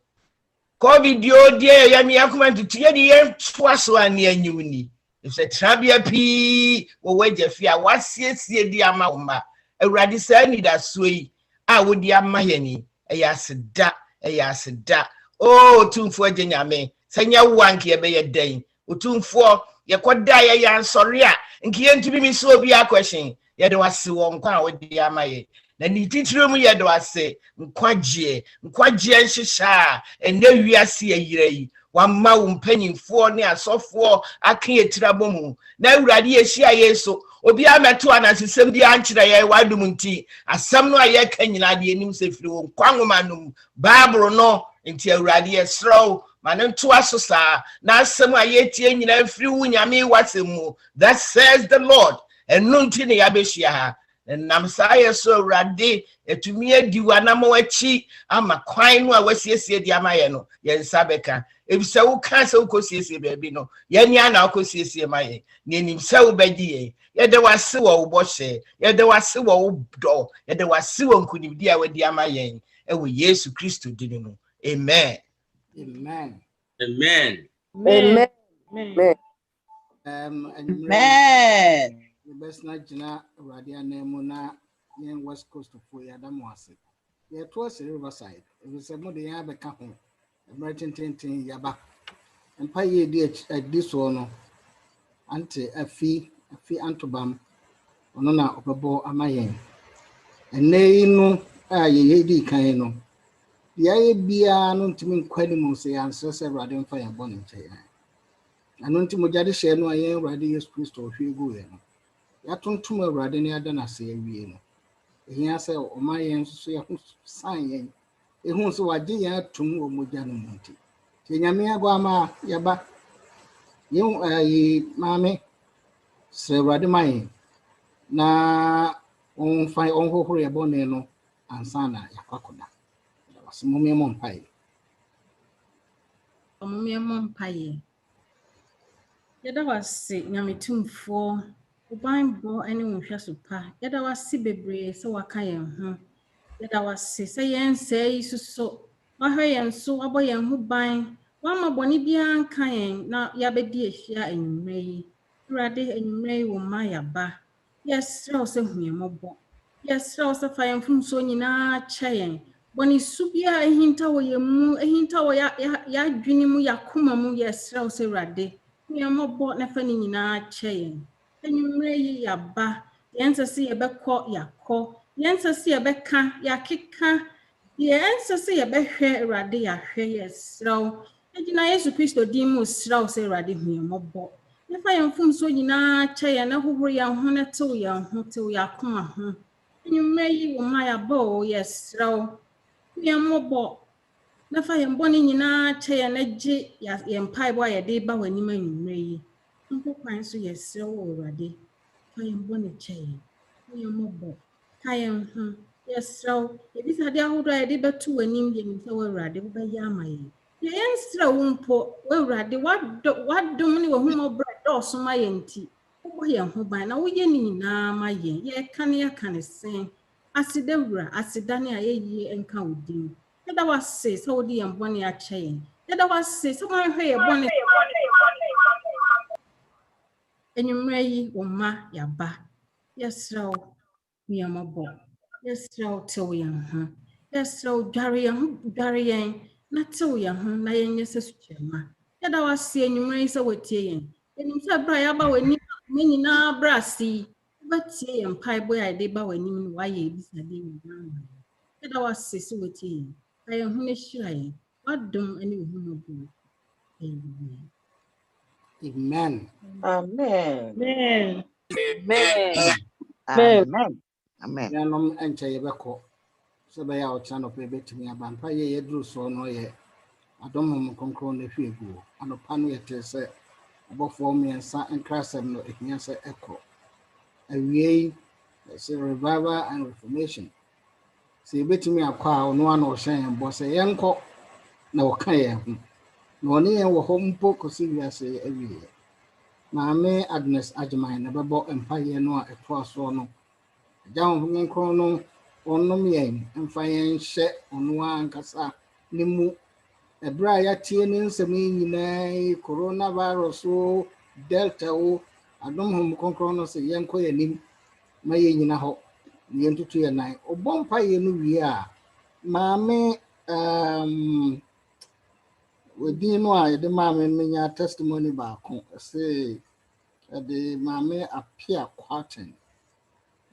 COVID yo die ya mi yakumantu tie di yen twaso ani anyimni if se trabia pi wo waje fi a wasiesie di ama uma awurade sa ni da so yi a wo di ama yani eya aseda o tumfo agye nyame sanya wanke ye be ye den otumfo ye koda ye yansore a nki ye ntumi mi so obi akwahyen ye de wase wo nkwa a wo di ama ye na ni titire mu ye do ase nkwagye nhyehyɛ ene wiase yire yi wamma wo mpanyimfo ne asɔfo aka etirabɔ mu na awurade yehia yeso obi ameto anasesem di ankyerɛ ye wadum nti asɛm no aye ka nyina de enim sefiri wo nkwanwoma num bible no nti awurade yesrɛw mane to aso saa na asɛm aye tie nyina afiri wo nyame wasɛm mu that says the Lord enu nti ne yabehia ha nam saa yeso awurade etumi adi wanam wachi ama kwan no a wasiesie di amaye no ye nsabeka ebisa wo kan se wo kosiesie baabi no ye nia na wo kosiesie maye ne nim se wo bagi ye ye de wase wo bɔhye ye de wase wo dɔ ye de wase wo nkunibdi a wadi amaye ewo Yesu Kristo dini no amen the best na jina awurade anemu na yen West Coast for ya da mo ase ye to ase Riverside e se mo de ya be ka ho emergency yaba empa ye di so no ante afi antobam ono na obebo amayen ene no a ye di kan no ya ye bia no ntimi nkwani mu se yanso se awurade mfa ya bɔ ne nkyɛ ano ntimo jade hye no ayen awurade Yesu Kristo ohwe gu ye no yatontum awurade ne ada na se awie no ehia se o ma yen so ya ho san yen ehu so wagye ya atum o mogya no munti te nyame agwa ama yaba yen ayi maame se awurade mai na on fa on hohoro ye bone no ansa na yakwakoda wasomome mo mpae yɛda wase nyametumfoɔ ubanbɔ ane nhwɛ so pa yɛda wase bebree sɛ waka yɛn ho yɛda wase sɛ yɛn sɛ yi soso wahwɛ yɛn so wabɔ yɛn ho ban wama bɔne biara nka yɛn na yɛabɛdi ahyia anwummerɛ yi awurade anwummerɛ yi wɔ ma yɛaba yɛsrɛ wo sɛ hu yɛn mmɔbɔ yɛsrɛ wo sɛ fa yɛn mfomsoɔ nyinaa kyɛ yɛn bɔne su biara ehinta wɔ yɛn mu ehinta wɔ yɛadwene mu yɛakoma mu yɛsrɛ wo sɛ awurade yɛmmɔbɔ na fa ne nyinaa kyɛ yɛn anwummerɛ yi yɛaba yɛnsɛ sɛ yɛbɛkɔ yɛakɔ yɛnsɛ sɛ yɛbɛka yɛakeka yɛnsɛ sɛ yɛbɛhwɛ awurade yɛahwɛ yɛsrɛ wo agyina Yesu Kristo din mu srɛ wo sɛ awurade hu yɛn mmɔbɔ na fa yɛn mfomsoɔ nyinaa kyɛ yɛn na hohoro yɛn ho na tew yɛn ho tew yɛakoma ho You may my bow, yes, row. Me a mobile. Na fa yɛn bɔne nyinaa kyɛ yɛn na gye yɛn mpaebɔ a yɛde ba w'anim anwummerɛ yi. Mpo kwan so yɛsrɛ wo Awurade. Fa yɛn bɔne kyɛ yɛn. Fa yɛn mmɔbɔ. Ka yɛn ho. Yɛsrɛ wo. Yɛbisade ahodoɔ a yɛde bɛto w'anim yɛnim sɛ wo Awurade wobɛyɛ ama yɛn. Deɛ yɛnsrɛ wo mpo, wo Awurade, w'adom ne w'ahummɔborɔ a dɔɔso ma yɛn nti, wobɔ yɛn ho ban na woyɛ ne nyinaa ma yɛn. Yɛka ne yɛka ne sen. Aseda wura, aseda ne a yɛyie nka wo din. Yɛda wase sɛ wode yɛn bɔne akyɛ yɛn. Yɛda wase sɛ woahwɛ yɛn bɔne. Anwummerɛ yi wo mma yɛaba. Yɛsrɛ wo yɛn mmɔbɔ. Yɛsrɛ wo tew yɛn ho. Yɛsrɛ wo dware yɛn na tew yɛn ho na yɛnyɛ sɛ sukyerɛmma. Yɛda wase anwummerɛ yi sɛ wotie yɛn. Yɛnim sɛ berɛ a yɛaba w'anim ma nyinaa berɛ ase yi, wobɛtie yɛn mpaebɔ a yɛde ba w'anim no woayɛ ebisade nyinaa ma yɛn. Yɛda wase sɛ wotie yɛn. I am Hunishai. What don't any human do? Amen. Amen. Amen. Amen. Amen. Amen. Yanom enche yebeko. So be ya ocha no pe betimi abampa ye yedru so no ye. Adom hom konkron na hwe egu. Anopa no yete se abofo miensa enkrasem no ehia se eko. Awie se revival and reformation. Se betimi akwa no ano hyen bo se yenko na woka ye ho. Na one ye wo ho mpo kosi wiase awie. Maame Agnes Ajiman na bebo empaye no a eto aso no. Down from Chrono on no mean and fine shet on one cassa nimu a briar tiening semi coronavirus delta o I don't home concronos a young coy nim my in a hop the end to your night or bonfire no we are mammy with Dino the mammy minya testimony back say the mammy appear quarten.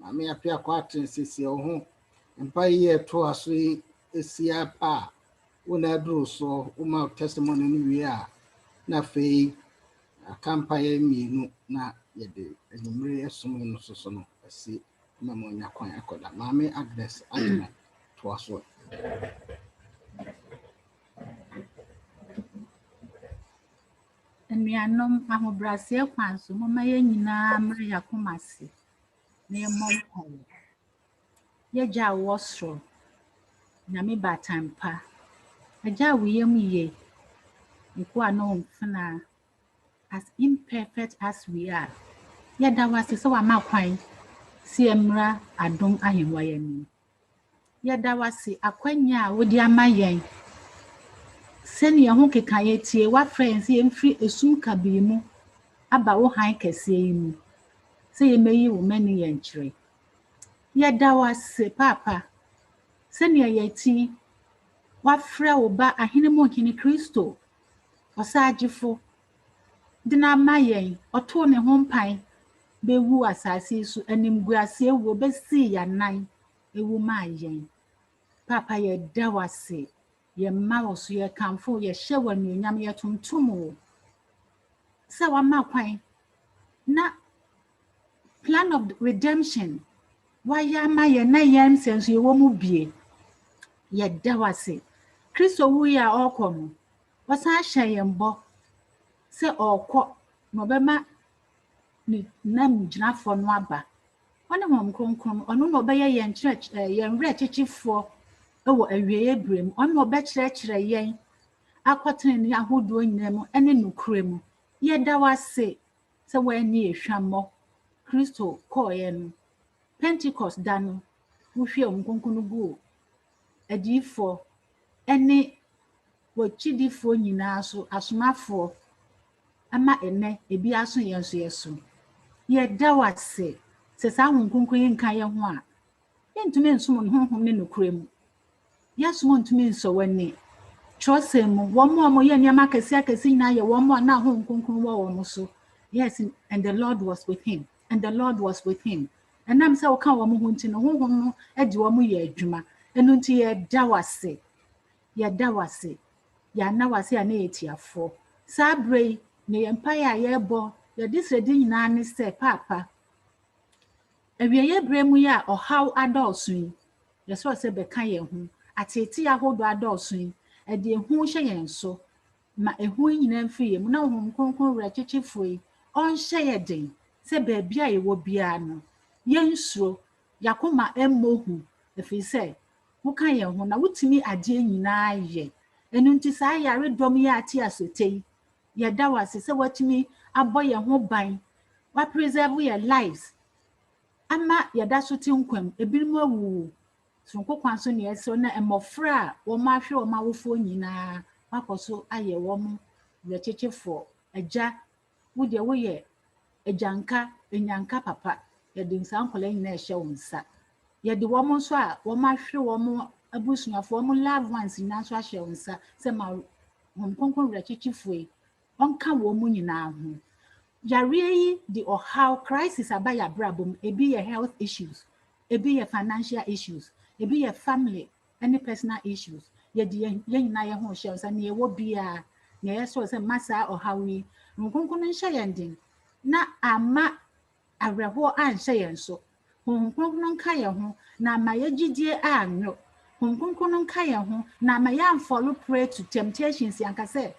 Mame apia kwaten sisi ho mpa ye to aso esia pa wona duro so uma testimony ni wi a na fei akampa ye mienu na ye de enumre esom no so no asi na mo nya kwan akoda Mame Agnes Agime to aso Nnuanom ahobrɛaseɛ kwan so moma yɛn nyinaa mmere yakoma ase na yɛmmɔ mpaeɛ. Yɛgya a wɔ soro, Nyame batampa. Agya a woyɛ mu yie, nkoa na ɔmfena, as imperfect as we are. Yɛda wase sɛ wama kwan si mmra adom ahengua yɛn. Yɛda wase akwanya a wode ama yɛn. Sɛnea ho keka yɛtie wafrɛ yɛn sɛ yɛmfiri esum kabii mu aba wo han kɛseɛ yi mu. Sɛ yɛmɛyi wo mani yɛn kyerɛ. Yɛda wase papa. Sɛnea yɛti wafrɛ wo ba ahene mu hene Kristo. Ɔsagyefo de na ama yɛn ɔtoo ne ho mpan bɛwu asase so animguase ewu bɛsii yɛanan ewu maa yɛn. Papa yɛda wase. Yɛmma wo so yɛkamfo yɛhyɛ wo anuonyam yɛtontom wo. Sɛ wama kwan na plan of redemption wayɛ ama yɛn na yɛn nsɛnso yɛwɔ mu bie. Yɛda wase. Kristo wuyi a ɔkɔ no wɔsan hyɛ yɛn bɔ sɛ ɔkɔ na ɔbɛma ne nam gyinafoɔ no aba. Ɔne Honhom Kronkron ɔno na ɔbɛyɛ yɛn werɛkyekyefoɔ ɛwɔ awiei bere mu. Ɔno na ɔbɛkyerɛkyerɛ yɛn akɔtene ne ahodoɔ nyinaa mu ɛne nokure mu. Yɛda wase sɛ wɔani ehwammɔ. Kristo kɔɔeɛ no Pentecost da no wohwie Honhom Kronkron no gu adiyifoɔ ɛne wɔkyidifoɔ nyinaa so asomafoɔ ama ɛnɛ ebi aso yɛn so yɛso. Yɛda wase sɛ saa Honhom Kronkron yi nka yɛn ho a yɛntumi nsom ne honhom ne nokure mu. Yɛsom ntumi nsɔ w'ani. Kyerɛwsɛm mu wɔn a wɔyɛ nneɛma akɛse nyinaa yɛ wɔn a na Honhom Kronkron wɔ wɔn so. Yes, and the Lord was with him. And the Lord was with him. Ɛnam sɛ wɔka wɔn ho nti no honhom no de wɔn yɛ adwuma. Ɛno nti yɛda wase. Yɛda wase. Yɛana wase a na yɛtiafoɔ. Saa bere yi na yɛn mpaeɛ a yɛrebɔ yɛde srɛdi nyinaa ne sɛ papa Awieye bremu ya ohaw adolso yi. Yeso se beka ye hu. Atete ahodo adolso yi. E de hu hye yen so. Ma ehu nyina mfi ye mu na honhom kronkron wura kyekyefoɔ yi ɔnhyɛ yɛ den sɛ baabi a yɛwɔ biara no yɛnsuro yakoma emmohu efi sɛ woka yɛn ho na wotumi adeɛ nyinaa yɛ ɛno nti saa yare dɔm yi ate asote yi yɛda wase sɛ watumi abɔ yɛn ho ban wa preserve yɛ lives ama yɛda so te nkwam ebinom awuwu sonko kwan so ne ɛsɛ na mmɔfra a wɔn ahwɛ wɔn awofoɔ nyinaa wakɔ so ayɛ wɔn yɛkyekyefoɔ agya wo deɛ woyɛ agyanka enyanka papa yɛde nsa nkɔla nyinaa ɛhyɛ wɔn nsa yɛde wɔn nso a wɔn ahwɛ wɔn abusuafoɔ wɔn loved ones nyinaa nso ahyɛ wɔn nsa sɛ ma wɔn kronkron yɛkyekyefoɔ yi ɔnka wɔn mu nyinaa ho yareɛ yi de ɔhaw crisis aba yɛ abrabɔ mu ebi yɛ health issues ebi yɛ financial issues ebi yɛ family any personal issues yɛde yɛn nyinaa yɛ ho hyɛ nsa ne yɛwɔ biara na yɛsɔ sɛ masa ɔhaw yi nkonkron nhyɛ yɛn den na ama awerɛhoɔ anhyɛ yɛn so nkonkron nka yɛn ho na ama yɛgyidie anwo nkonkron nka yɛn ho na ama yɛamfollow prey to temptations yankasɛ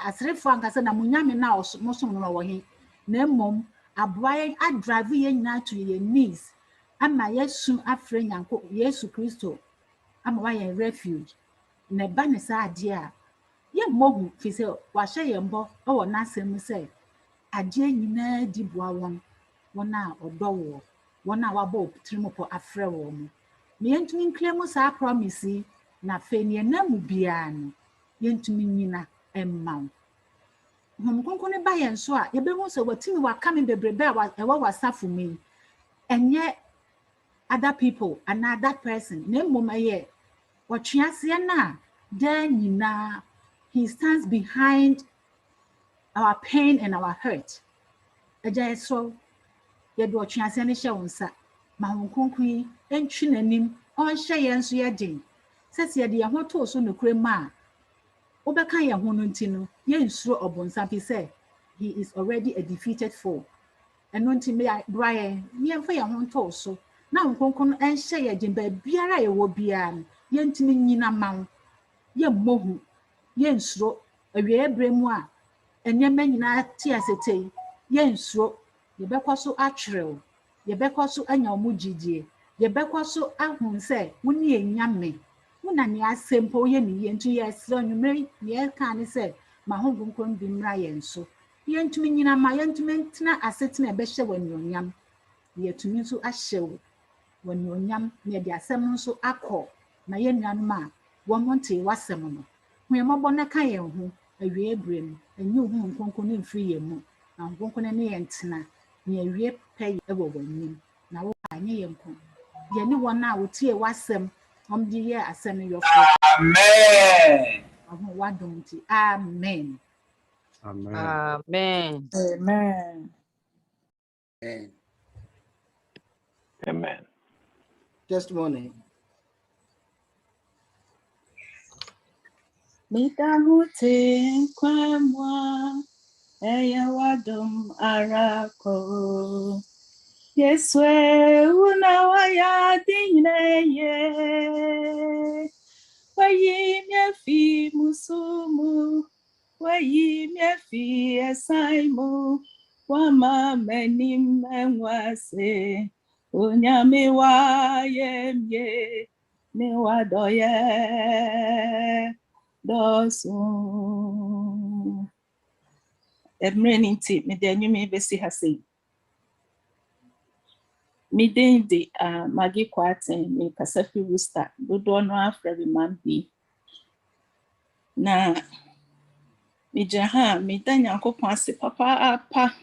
asrefo ankasa na munyame na mosom no wɔ he na mmom aboa yɛn adrive yɛn nyinaa to yɛn knees ama yɛsu afrɛ nyanko yesu kristo ama wayɛ refuge na ba ne saa adeɛ a yɛmmɔhu fi sɛ wahyɛ yɛn bɔ ɛwɔ n'asɛm mu sɛ adeɛ nyinaa di boa wɔn a ɔdɔ wɔ wɔn a wabɔ tirim pɔ afrɛ wɔn mu na yɛntumi nkle mu saa promise yi na afei ne yɛnam mu biara no yɛntumi nyina ɛmma wo honhom ba yɛn so a yɛbɛhu sɛ watumi waka me bebrebe a ɛwɔ wasafo mu yi ɛnyɛ other people and other person na mmom ɛyɛ wɔtwe aseɛ na daa nyinaa he stands behind our pain and our hurt agya yɛsɔ yɛde ɔtwe aseɛ no hyɛ wo nsa ma honhom kronkron yi ɛntwi n'anim ɔnhyɛ yɛn nso yɛ den sɛ sɛ yɛde yɛn ho too so nokura mu a wobɛka yɛn ho no nti no yɛnsuro ɔbonsam fi sɛ he is already a defeated foe ɛno nti bra yɛn yɛmfa yɛn ho ntoo so na nkonkron ɛnhyɛ yɛ den baabiara a yɛwɔ biara no yɛntumi nyina ma wo yɛmmɔhu yɛnsuro awiei berɛ mu a ɛnneɛma nyinaa te asete yi yɛnsuro yɛbɛkɔ so atwerɛw yɛbɛkɔ so anya wo gyidie yɛbɛkɔ so ahu sɛ wo ne yɛnyame wo na ne asɛm mpo yɛ ne yɛ nti yɛsrɛ nnwumere ne yɛka ne sɛ ma ho nkonkron bi mmra yɛn so yɛntumi nyina ma yɛntumi ntena asetena ɛbɛhyɛ wɔ anuonyam yɛtumi nso ahyɛ wo wɔ anuonyam na yɛde asɛm nso akɔ na yɛnnuanom a wɔn nte wasɛm no hu yɛmmɔbɔ na ka yɛn ho awie berɛ mu ɛnyɛ wo nkonkron ne mfiri yɛn mu na nkonkron ne yɛn tena ne awie pɛ ɛwɔ wɔn anim na wo anyɛ yɛn nko yɛne wɔn a wotie wasɛm de yɛ asɛm no yɔfo amen ɔho wadom nti amen Amen. Amen. Amen. Amen. Testimony. Mitahuti kwamwa eya wadom arako Yeswe unawaya dinye wayi myefi musumu wayi myefi esaimu wama menim enwase unyami wa yemye ni wadoye dosu emreninti medenyumi besi hasi Midden de Maggie Quarten, me Pacific Rooster, do no after the man be. Na me jaha, me danyanko pansi papa apa.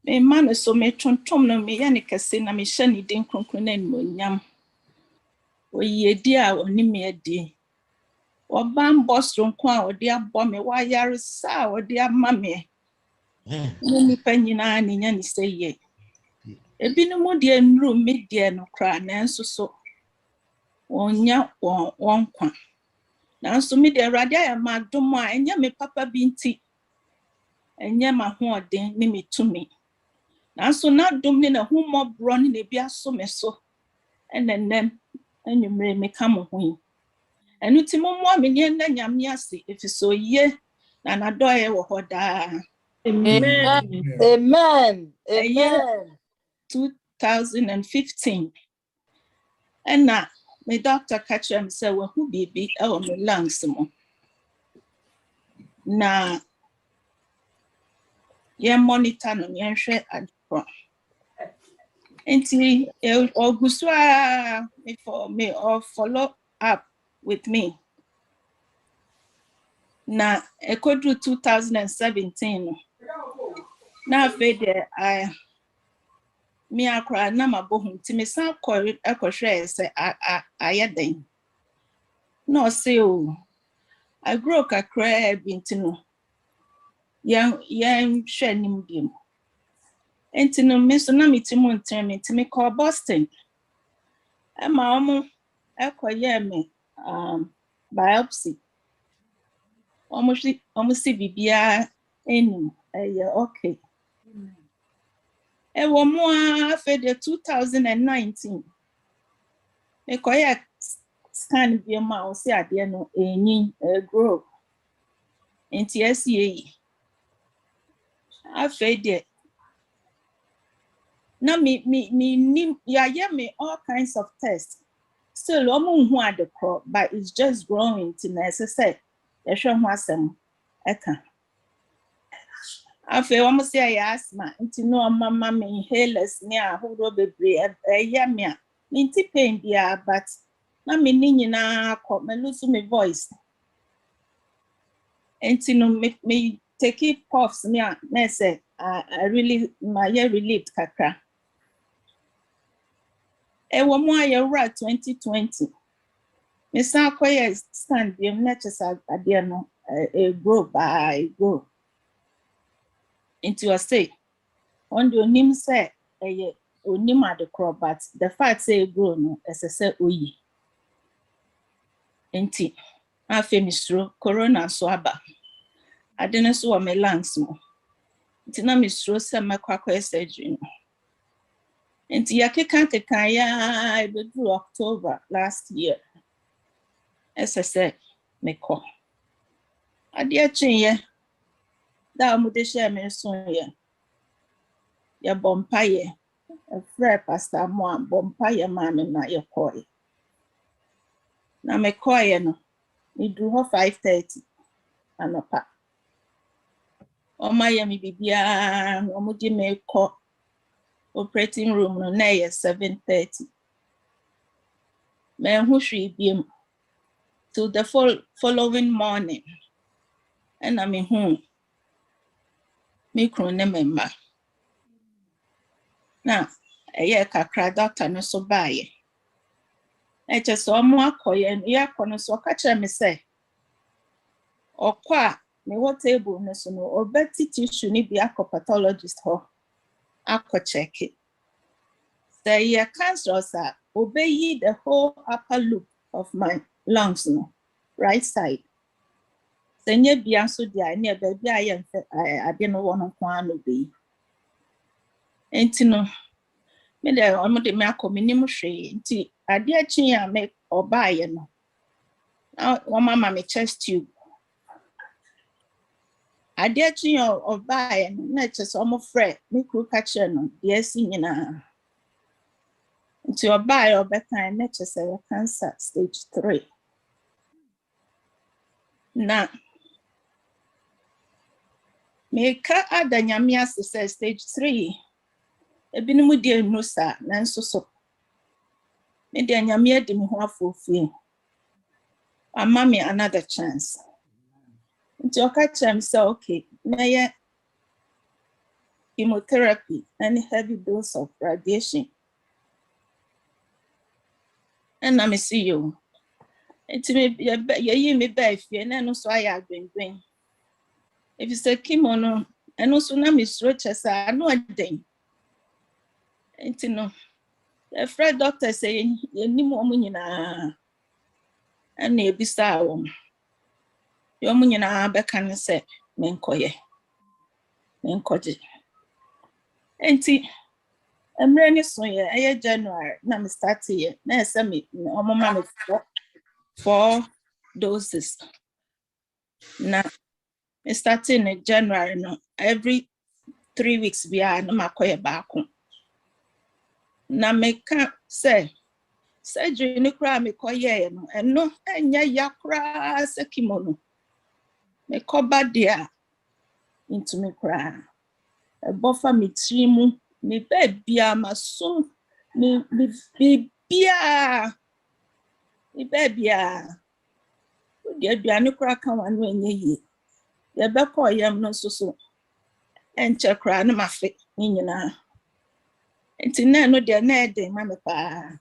Me man so me tontom no me yanika se na me shani den kronkronen mo nyam. O ye dia oni me di. O ban boss ronko a odi abɔ me wa yare sa odi ama me. Ni panyina ni nya ni se ye. Ebinumu de nru media no kra nanso so wonya wonkwa nanso media radio ya madom a enya me papa binti enya ma hoɔden ne metumi nanso na dom ne na humo bro ne na bia so me so enenem enwumre me ka mo ho yi enu ti mo mo me ne na nyame ase efiso ye na na doye wo hoda. Amen. Amen. Amen. 2015 and na my doctor catch him say we who baby e o me lungs mo na ye monitor no ye hwe adko enti ogusua me or follow up with me na ekodru 2017 na afede me akra na mabohum ti me san ekohwe se ayeden no say o I grow kakra bintino yan hwe nim biem entino me so na metimu ntemi me call Boston ma omo ekoye me biopsy omo si bibia enu okay e wo mo afede 2019 me koye scan biem ma o si ade no enyin grow enti asie afede na me ya me all kinds of tests still hu adekro but it's just growing to necessary ehwe ho asem eka afi omo say ya asthma nti no mama me inhalers ni ahoro bebre ya me a nti pain bia but na me ni nyina akọ me lose my voice nti no me take puffs me na say I really my relieved kakra ewo mo ayewra 2020 me san koye stand biem na chesa ade no grow by grow into a say on the onim say onim adekro but the fact say grow no say oyi enti afi misro corona so aba ade no so o me lungs mo enti na misro se makwa surgery no enti yakeka ya ebedu October last year SSA me ko ade chinye da mu de share me so ye ya bompaye frere pastor mo bompaye ma me na ye koy na me koy no me do ho 5:30 anopa o ma ye me bibia o mu di me ko operating room no na ye 7:30 me hu hwe biem till the following morning and I mean me kro ne memma na eye kakra doctor no so baye eche so mo akoye no ye kono so ka kire me say okwa me wo table no so no obeti tissue ni bi akọ pathologist ho akọ check it say ye cancer obey the whole upper loop of my lungs no right side senye bia so dia na be bia ye ade no wono kwa no be enti no me de omo de me akominim hwe enti ade achi ya me obaye no na wo mama me chest tube ade achi ya obaye no na chese omo frɛ me kru ka kire no de asi nyina enti obaye obekan na chese cancer stage 3 na me ka adanyame ase stage 3 ebinum die no sa nanso so me de anyame adi me ho afofie amma me another chance nti okachem say okay na ye chemotherapy and heavy dose of radiation and I see you nti me ye me ba fie na no so aya gbengbeng if you say chemo no eno so na me sro chesa no aden nti no the friend doctor say ye ni mo nyina and e bisa wo yo mo nyina be kan say me nkoje Enti emre ni so ye January na me start here na say me omoma me 4 doses. Na me start in January no every 3 weeks bia na makoye baako. Na me ka say surgery ni kura me koye no eno enya yakra se kimono. Me koba dia into me kura. E bofa me trimu me bebia maso me bibia me bebia the aduane kura kan wa no enye yi ye be ko yam no so enche kura na mafe ni nyina enti na no de na ede ma me pa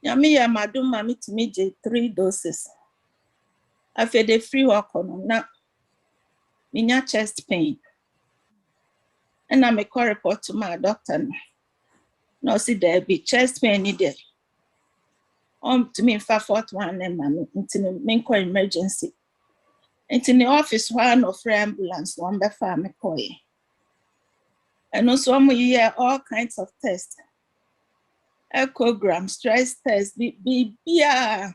yami ya madum ma mitimi je 3 doses afi de free work no na minya chest pain and I me call report to my doctor no see there be chest pain ni there to me fa 4th one and mama into me call emergency into the office one of ambulance one be fa me call and also hear all kinds of tests echogram stress test be yeah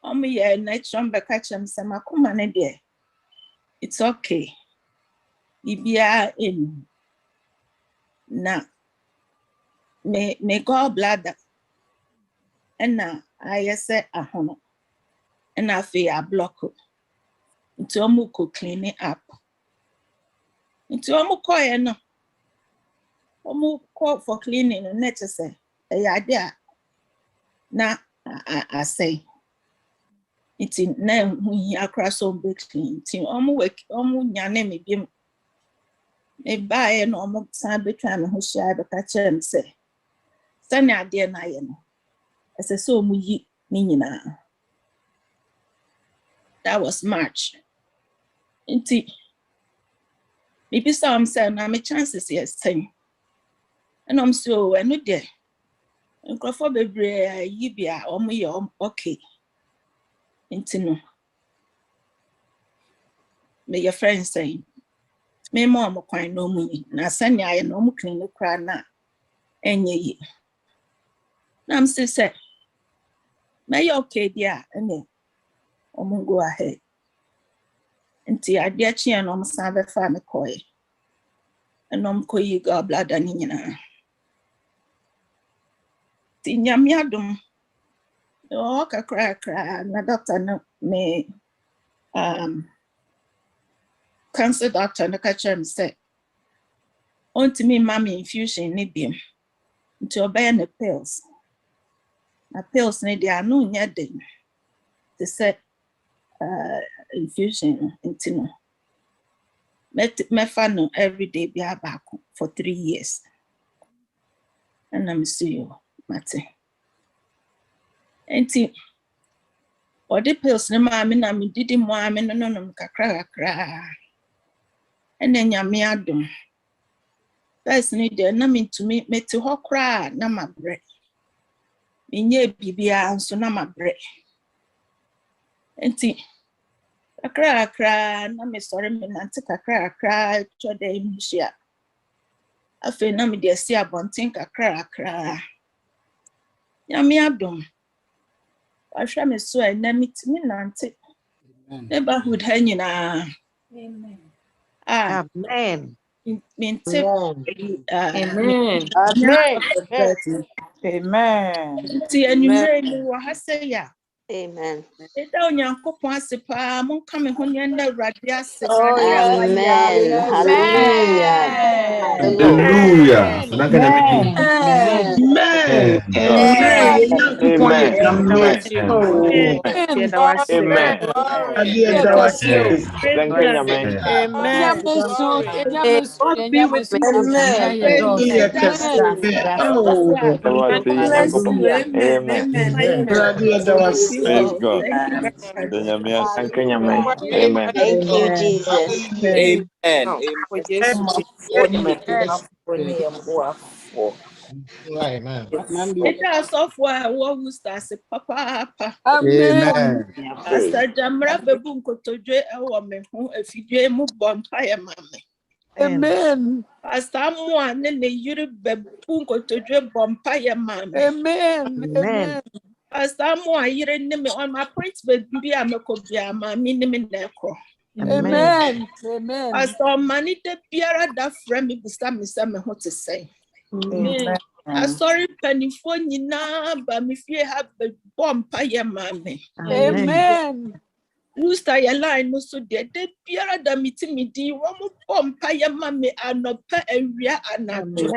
night be catch them say makoma ne there it's okay ibia in na me gallbladder and I say ahono and I feel block into omuko clean it up into omuko no omuko for cleaning no net say ya na I say it's in na hu across on be clean tin omu nyane me biem e bae no omu san betwa me ho hia be ka chem say sani ade na ye no ese so omu yi ni nyina. That was March. Inti maybe some say na me chances yes time. And I'm so I know there. Nkofo bebre yi bia omu ye okay. Inti no. Me your friend say me mom kwan no mu yi na sani aye no mu clinic kra na enye yi. Na am say me okay dia ene omu go ahead. Inti adia chi and om sabe fa me koy. And om koyi gallbladder ni nyina. Ti nyame adom o kakra na doctor no me cancer doctor no catch him say on to me mommy infusion ni biem to obey the pills na pills ni they are no nya den to say infusion into no me fa no every day be back for 3 years and I'm see you mate enti or the pills na ma me na me didi mo ame no kakra and then nyame adom first ni dey na me to me to hokra na mabre menye bibia nso na mabre enti kakra na me sorry me nante kakra to dey mhia afi na me dey see abontin kakra nyame adom ahwa me so na me timi nante neighborhood ha nyina Amen. Amen. Minte Amen. Amen. Ti anwumre ni wo ha say ya. Amen. Eda onyankopon asepa mon ka me ho ne na Awurade ase Oh, Awurade amen. Hallelujah. Hallelujah. Sanaka na midi. Amen. Amen. Amen. Amen. Amen. Amen. Amen. Praise God. Amen. God be with you. Hallelujah. Oh, Bless you. Amen. Amen. You all. Thank you very much. Thank you, Jesus. Amen. For Jesus, It does software who starts a papa. Amen. Pastor Jamra Bebu Kotoje, our men who if you do a move bonfire, mammy. Amen. Asamoah ne yiri bebu nkotodwe bompa ye mame. Amen. Amen. Asamoah yiri ne me on my appointment bi amekobia ma mi ne me neko. Amen. Amen. Asomani de biara da frɛ me bisa me sɛ me ho te sɛ. Amen. Asɔre panifo nyinaa ba me fie ha bompa ye mame. Amen. Rooster your line no so de biara da miti wo mo bompa ye mame anopa awia anato.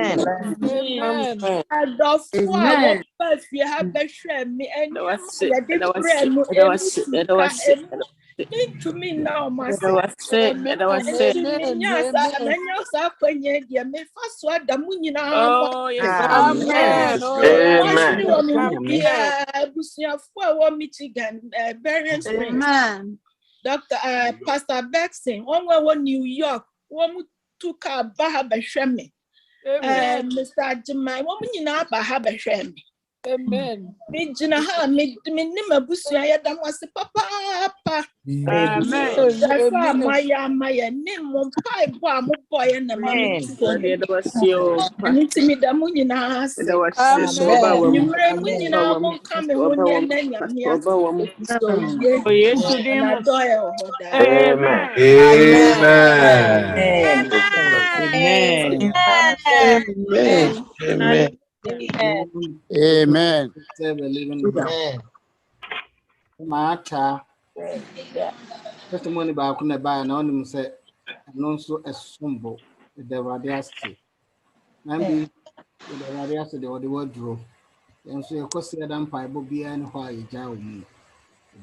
Amen. Adofo a wo pa fie ha behwɛ me enya ya de brɛ mu to me now, my son. Amen. Oh, yes. Amen. Amen. Dr. Pastor Bexing, one New York, one took a Bahabashemi. Mr. Jemai, woman in Bahabashemi. Amen. Me jina me nima busuya ya dam wase papa. Amen. Dafa maya ne mo pai bo mo boy na mama. Anti me da mo nyina ase. Nyumre mo nyina mo ka me ho ne na nyamia. So ye. Yesu dem na doye ohoda. Amen. Amen. Amen. Serve a living God. Mata. Testimony ba kuna ba na onim se no so esombo the radiasti. Nambi the radiasti the wardrobe. And so you cost the dampa bobia and why jaw me.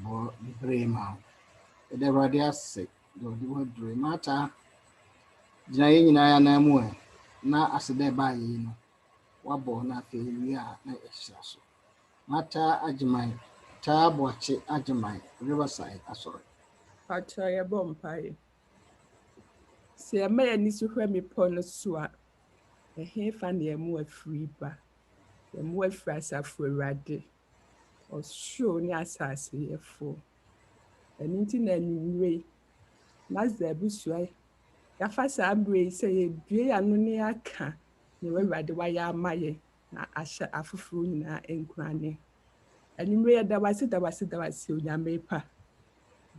Bo brema. The radiasti the wardrobe mata. Jina nyina ya na mu na asede ba yi no. Wabo na fe wi a na ehia so. Mata ajimai ta boache ajimai Riverside asori. Pacha ya bompai. Se ya maya nisu hwe mi pono swa. He fan ya mu afri ba. Ya mu afri asafo Awurade. Osho ni asase yefo. Eninti na niwe. Nagsda busua. Ya fasa abre se ye bie anu ne aka. Ni Awurade wa ya amaye na asha afufuru nyina enkurane. Animre ya dawase onyame pa.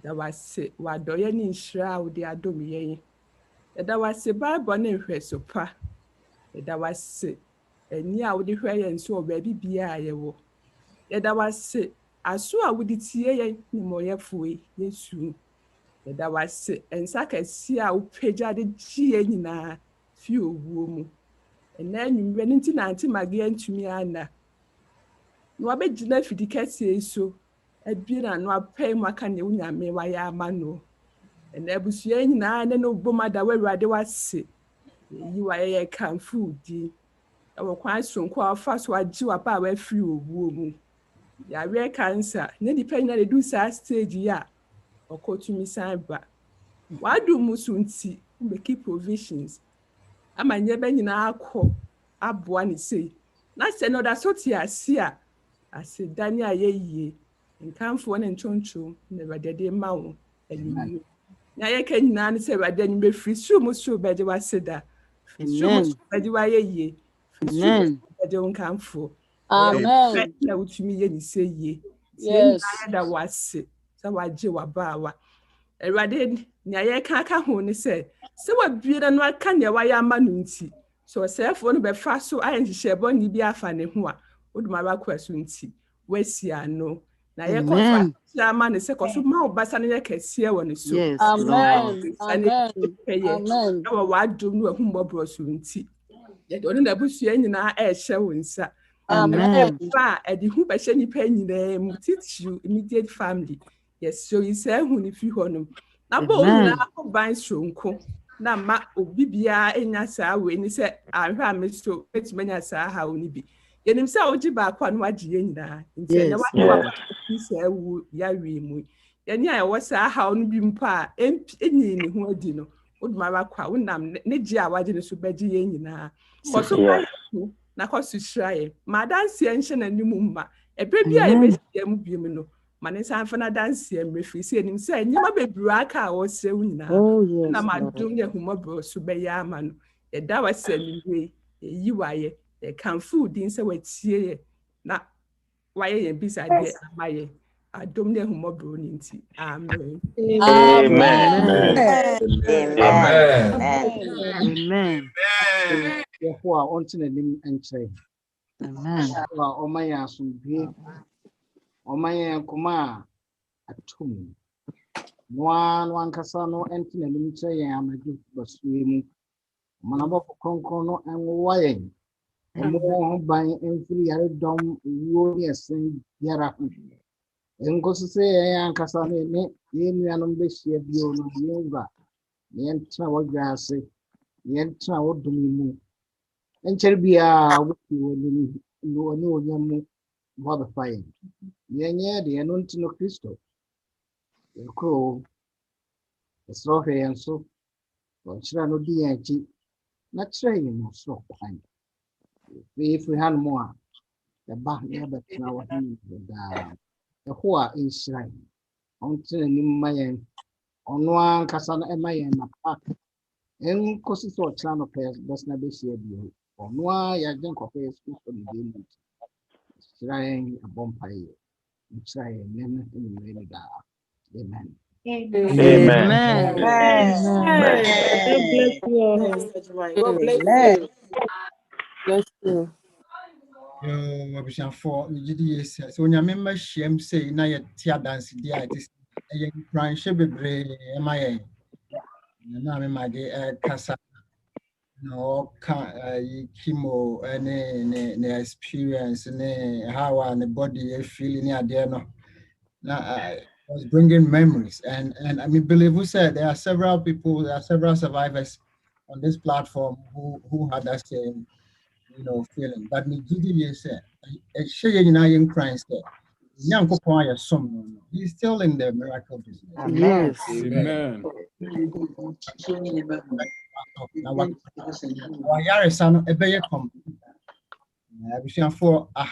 Dawase wadoye ni nhyira wo de adom yen. Dawase Bible ne hwɛ so pa. Dawase ani a wo de hwɛ yen so obabi bia ye wo. Dawase aso a wo de tie yen ni moyefo Yesu. Dawase ensa kɛse a wo pagya de gie nyina fi owuo mu. Ena nwumre nti na anti mage antumi ana. No abegina fidi kɛse so. Ebira no apɛ mu aka ne unyame wa ya amano. Ena abusua nyina ne no bomada wa Awurade wase. Yi wa ye kanfu di. Ewo kwan sonko afa so agi wa pa wa firi owuo mu. Ya we cancer. Ne dipa nyina de do sa stage ya. Okotumi san ba. Wadu musunti make provisions. Amanye ba nyina akọ aboa ne sei. Na se no da so ti asia. Ase dani ayeye. Nkanfo ne ntonto na Awurade de ma wo anyimu. Na ye ka nyina ne se Awurade anyi be free so mu so be de waseda. Amen. Be de wayeye. Amen. Be de nkanfo. Amen. Na utumi ye ni se ye. Yes. Da wase. Sa waje wabawa. Awurade na ye ka aka ho ne se wabire no aka ne wa ya ma no nti. So sefo no be fa so ayen hihye ni bi afa ne ho a oduma ba kwaso nti. Wasia no. Na ye kofa chama ne se koso ma obasa ne ye kese wo ne so. Amen. Amen. Na wa adom no ahumbobro so nti. Ye do na busua nyina e hye wo nsa. Amen. Fa edi hu be hye nipa nyina mu titiju immediate family. Yes, so you say hu ni fi honum. Na bo na ban sonko. Na ma obi bia enya saa we ni se ahwe amesto etimanya saa ha oni bi. Yenim se oji ba kwa no agi nyina. Nti na wa se wu ya wi mu. Yeni a wo saa ha onu bi mpa enyi ni ho adi no. Oduma ba kwa wonam ne gi a wage ne so bagi nyina. Koso na koso hiraye. Ma danse enhye na nimu ma. Ebe bia e be mu bi mu no. Mane sanfa na dance emrefi se enim se nyama bebru aka wo se nyina na madum ye humobro so be ya ama no That was anyway. You are a can food in so it's here. Now, why a beside my I don't know who more brewing. Amen. Amen. Therefore, on to the name and say, oh, my ass will be on my kuma at tomb. One casano entering a limit say, I am a good but swimming. Manabo concono and wying. And more buying and free a dumb warriors and Yara. And go to say, I am Cassane, Yemi and Bishop, you know, Yentra what grass, Yentra what do me. And Cherbia, what you know, young mother fire. Yenya, the anointing of Christo. The crow, the straw and so, or Shrano DNG, not saying no so fine. If we had more, the back never now the hoa is shrine. Until in my on one Cassana and my park. And causes or channel pairs does not be shared you. On one, I think of a school for the game. Trying a bonfire. Trying men in the rainy day. Amen. Amen. God bless you all. God bless you. Bless you. Yo, Abishan for GDS. So when you remember Shem say, now you tear dance, dear, it is a grand shebe, MIA. Now I'm my dear Casa. No, chemo, any experience, any how and the body feeling there. No, now was bringing memories, and I mean, believe we said there are several people, there are several survivors on this platform who had that same, feeling. But me GDA said, a share in Christ there. Young Kupaya some, he's still in the miracle business. Yes. Amen. Now, what Yarisan, a bear come. For